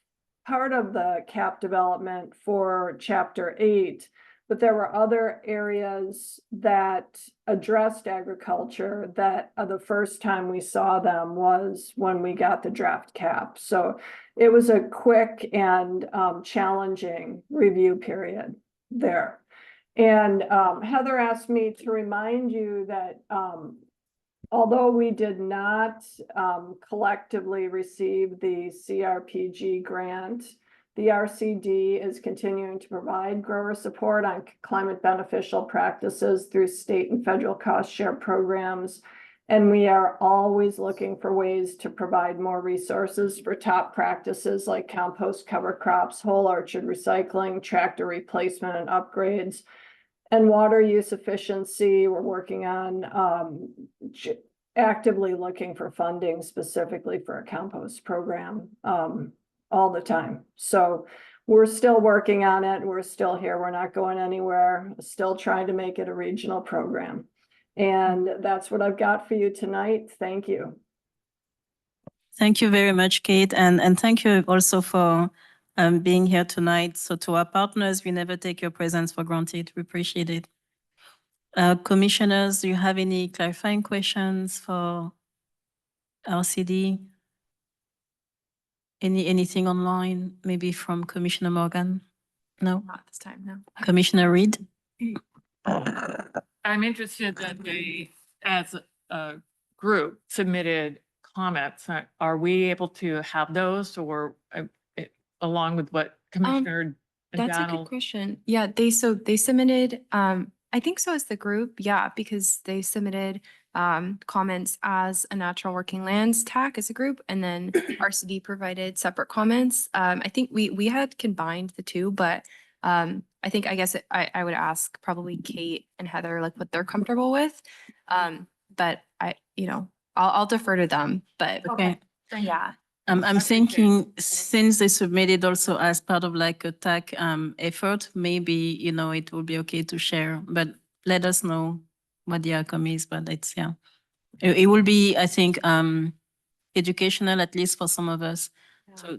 the cap development for Chapter 8, but there were other areas that addressed agriculture that the first time we saw them was when we got the draft cap. So it was a quick and challenging review period there. And Heather asked me to remind you that although we did not collectively receive the CRPG grant, the RCD is continuing to provide grower support on climate beneficial practices through state and federal cost share programs. And we are always looking for ways to provide more resources for top practices like compost cover crops, whole orchard recycling, tractor replacement and upgrades, and water use efficiency. We're working on actively looking for funding specifically for a compost program all the time. So we're still working on it. We're still here. We're not going anywhere. Still trying to make it a regional program. And that's what I've got for you tonight. Thank you. Thank you very much, Kate. And thank you also for being here tonight. So to our partners, we never take your presence for granted. We appreciate it. Commissioners, do you have any clarifying questions for LCD? Anything online, maybe from Commissioner Morgan? No? Not this time, no. Commissioner Reed? I'm interested that they, as a group, submitted comments. Are we able to have those, or along with what Commissioner That's a Donald. good question. Yeah, they submitted, I think so as the group, yeah, because they submitted comments as a natural working lands TAC as a group, and then RCD provided separate comments. I think we had combined the two, but I think, I guess I would ask probably Kate and Heather, like what they're comfortable with. But I'll defer to them, but Okay. yeah. I'm thinking since they submitted also as part of like a TAC effort, maybe, it will be okay to share, but let us know what the outcome is, but it's, yeah. It will be, I think, educational, at least for some of us,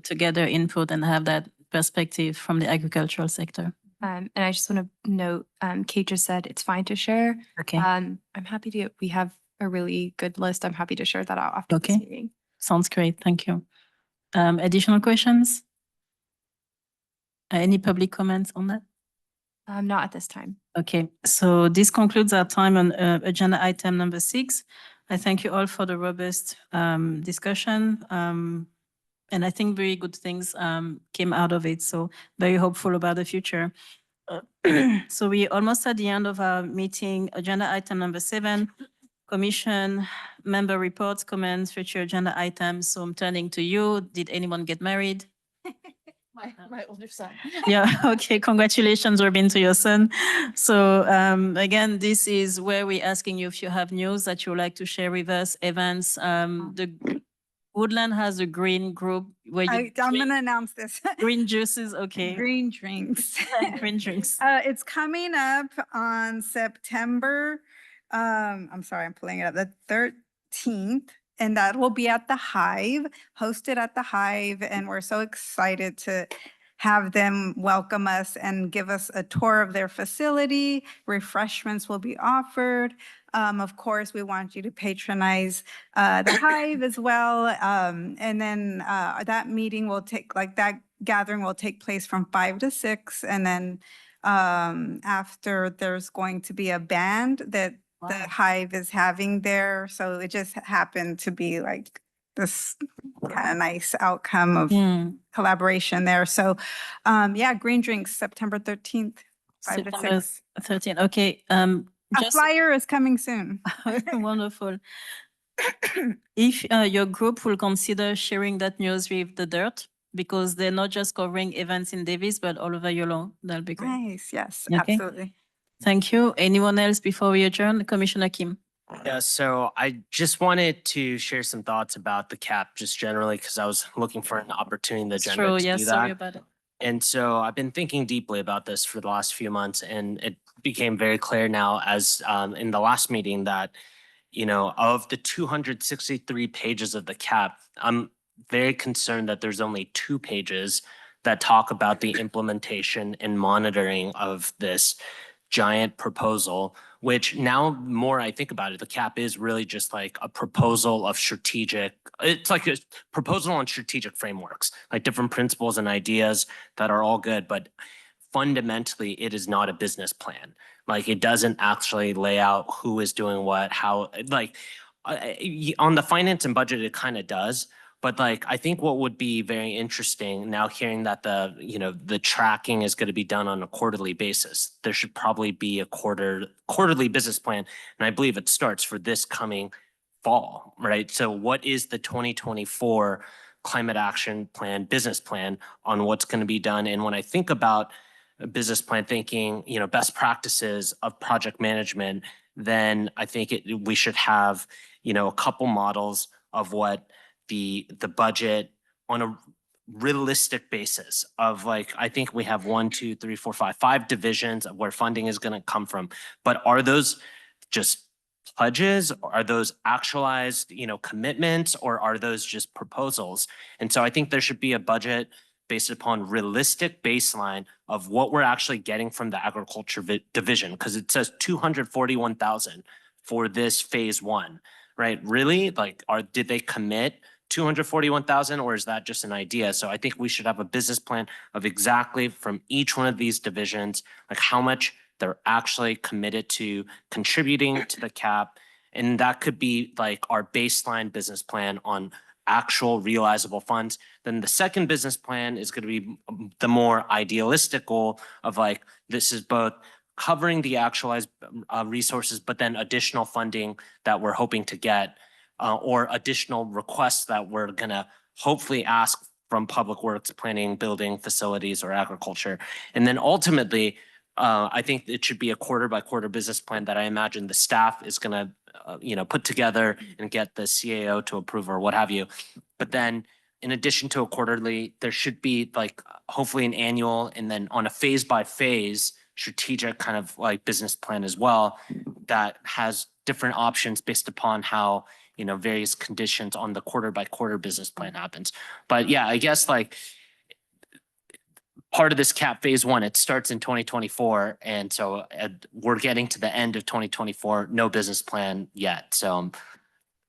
to gather input and have that perspective from the agricultural sector. And I just want to note, Kate just said it's fine to share. Okay. I'm happy to, we have a really good list. I'm happy to share that out after this Okay. meeting. Sounds great. Thank you. Additional questions? Any public comments on that? Not at this time. Okay, so this concludes our time on agenda item number 6. I thank you all for the robust discussion. And I think very good things came out of it. So very hopeful about the future. So we're almost at the end of our meeting. Agenda item number 7, commission member reports, comments, future agenda items. So I'm turning to you. Did anyone get married? My older son. Yeah, okay, congratulations, Robin, to your son. So again, this is where we're asking you if you have news that you would like to share with us, events. The Woodland has a green group where you I'm drink gonna announce this. green juices, okay. Green drinks. Green drinks. It's coming up on September, I'm sorry, I'm pulling it up, the 13th. And that will be at the Hive, hosted at the Hive. And we're so excited to have them welcome us and give us a tour of their facility. Refreshments will be offered. Of course, we want you to patronize the Hive as well. And then that meeting will take, like that gathering will take place from 5 to 6. And then after, there's going to be a band that the Hive is having there. So it just happened to be like this kind of nice outcome of collaboration there. So yeah, green drinks, September 13th, 5 to September 6. 13th, okay. A Just flyer is coming soon. wonderful. If your group will consider sharing that news with the Dirt, because they're not just covering events in Davis, but all over Yolo, that'll be great. Nice, yes, Okay. absolutely. Thank you. Anyone else before we adjourn? Commissioner Kim. Yeah, so I just wanted to share some thoughts about the cap just generally because I was looking for an opportunity in the agenda True, to yeah, do sorry that. about it. And so I've been thinking deeply about this for the last few months, and it became very clear now as in the last meeting that, of the 263 pages of the cap, I'm very concerned that there's only 2 pages that talk about the implementation and monitoring of this giant proposal, which now more I think about it, the cap is really just like a proposal of it's like a proposal on strategic frameworks, like different principles and ideas that are all good, but fundamentally it is not a business plan. Like it doesn't actually lay out who is doing what, how, like on the finance and budget, it kind of does. But like, I think what would be very interesting now hearing that the tracking is going to be done on a quarterly basis, there should probably be a quarterly business plan. And I believe it starts for this coming fall, right? So what is the 2024 climate action plan, business plan on what's going to be done? And when I think about a business plan, thinking, best practices of project management, then I think we should have, a couple models of what the budget on a realistic basis of like, I think we have 1, 2, 3, 4, 5 divisions of where funding is going to come from. But are those just pledges? Are those actualized, commitments, or are those just proposals? And so I think there should be a budget based upon realistic baseline of what we're actually getting from the agriculture division, because it says 241,000 for this phase 1, right? Really? Like, did they commit 241,000, or is that just an idea? So I think we should have a business plan of exactly from each one of these divisions, like how much they're actually committed to contributing to the cap. And that could be like our baseline business plan on actual realizable funds. Then the second business plan is going to be the more idealistic goal of like, this is both covering the actualized resources, but then additional funding that we're hoping to get, or additional requests that we're gonna hopefully ask from public works, planning, building, facilities, or agriculture. And then ultimately, I think it should be a quarter by quarter business plan that I imagine the staff is gonna, put together and get the CAO to approve or what have you. But then in addition to a quarterly, there should be like hopefully an annual and then on a phase by phase strategic kind of like business plan as well that has different options based upon how, various conditions on the quarter by quarter business plan happens. But yeah, I guess like part of this CAP phase 1, it starts in 2024. And so we're getting to the end of 2024, no business plan yet. So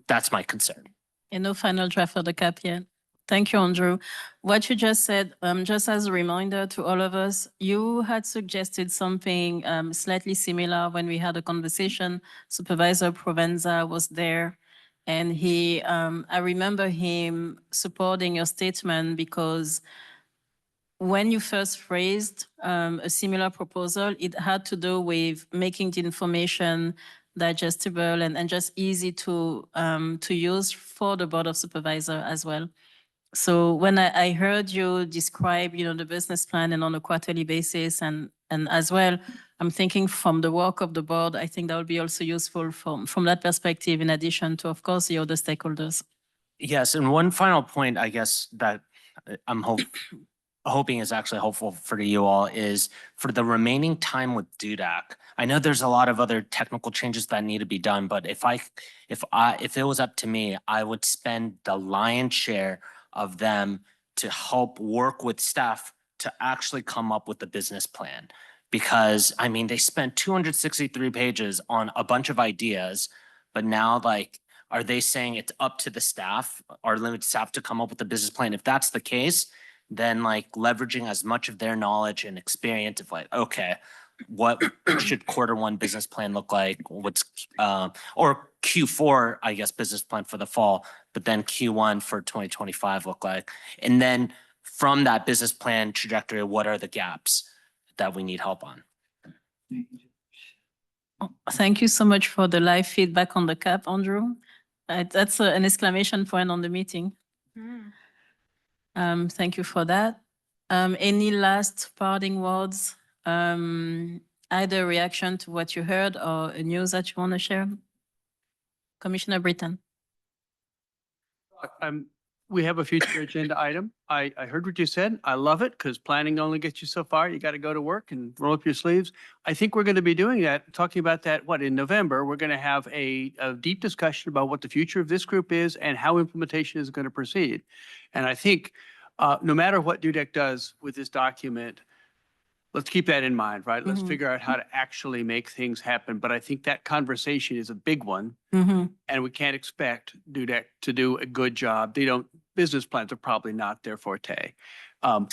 that's my concern. And no final draft for the CAP yet. Thank you, Andrew. What you just said, just as a reminder to all of us, you had suggested something slightly similar when we had a conversation. Supervisor Provenza was there, and I remember him supporting your statement because when you first phrased a similar proposal, it had to do with making the information digestible and just easy to use for the Board of Supervisors as well. So when I heard you describe, the business plan and on a quarterly basis and as well, I'm thinking from the work of the board, I think that would be also useful from that perspective, in addition to, of course, the other stakeholders. Yes, and one final point, I guess, that I'm hoping is actually helpful for you all is for the remaining time with DUDAC. I know there's a lot of other technical changes that need to be done, but if it was up to me, I would spend the lion's share of them to help work with staff to actually come up with the business plan. Because I mean, they spent 263 pages on a bunch of ideas, but now like, are they saying it's up to the staff, our limited staff, to come up with the business plan? If that's the case, then like leveraging as much of their knowledge and experience of like, okay, what should Q1 business plan look like? What's or Q4, I guess, business plan for the fall, but then Q1 for 2025 look like? And then from that business plan trajectory, what are the gaps that we need help on? Thank you so much for the live feedback on the CAP, Andrew. That's an exclamation point on the meeting. Thank you for that. Any last parting words? Either reaction to what you heard or a news that you want to share? Commissioner Britton. We have a future agenda item. I heard what you said. I love it because planning only gets you so far. You got to go to work and roll up your sleeves. I think we're going to be doing that, talking about that, in November. We're going to have a deep discussion about what the future of this group is and how implementation is going to proceed. And I think no matter what DUDEC does with this document, let's keep that in mind, right? Let's figure out how to actually make things happen. But I think that conversation is a big one. And we can't expect DUDEC to do a good job. Business plans are probably not their forte. I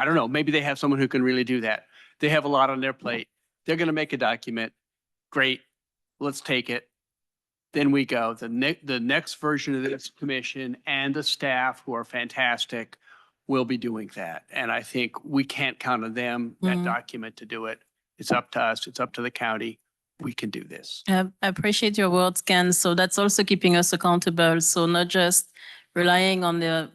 don't know, maybe they have someone who can really do that. They have a lot on their plate. They're going to make a document. Great, let's take it. Then we go. The next version of this commission and the staff, who are fantastic, will be doing that. And I think we can't count on them, that document, to do it. It's up to us. It's up to the county. We can do this. I appreciate your words, Ken. So that's also keeping us accountable. So not just relying on the,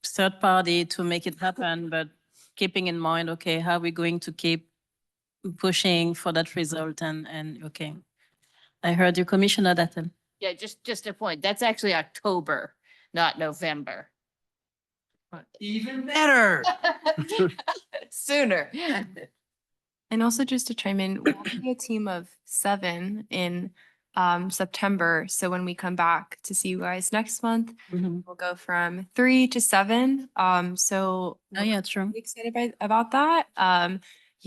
third party to make it happen, but keeping in mind, okay, how are we going to keep pushing for that result? And okay. I heard you, Commissioner Dutton. Yeah, just a point. That's actually October, not November. Even better. Sooner. And also just to chime in, we'll be a team of 7 in September. So when we come back to see you guys next month, we'll go from 3 to 7. So true. Really excited about that.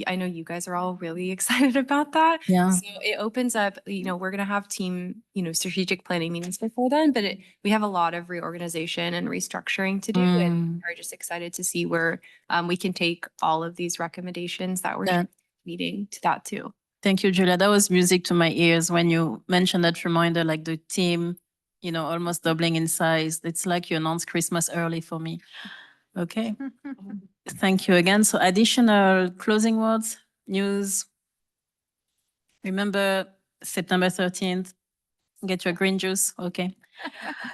I know you guys are all really excited about that. Yeah. So it opens up, we're going to have team, strategic planning meetings before then, but we have a lot of reorganization and restructuring to do. And we're just excited to see where we can take all of these recommendations that we're meeting to that too. Thank you, Julia. That was music to my ears when you mentioned that reminder, like the team, you know, almost doubling in size. It's like you announced Christmas early for me. Okay. Thank you again. So additional closing words, news. Remember September 13th, get your green juice. Okay.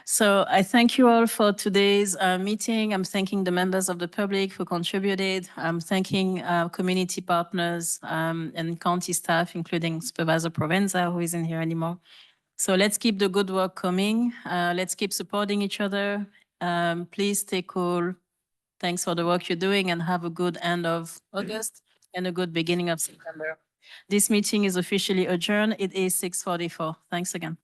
So I thank you all for today's meeting. I'm thanking the members of the public who contributed. I'm thanking community partners and county staff, including Supervisor Provenza, who isn't here anymore. So let's keep the good work coming. Let's keep supporting each other. Please stay cool. Thanks for the work you're doing and have a good end of August and a good beginning of September. This meeting is officially adjourned. It is 6:44. Thanks again.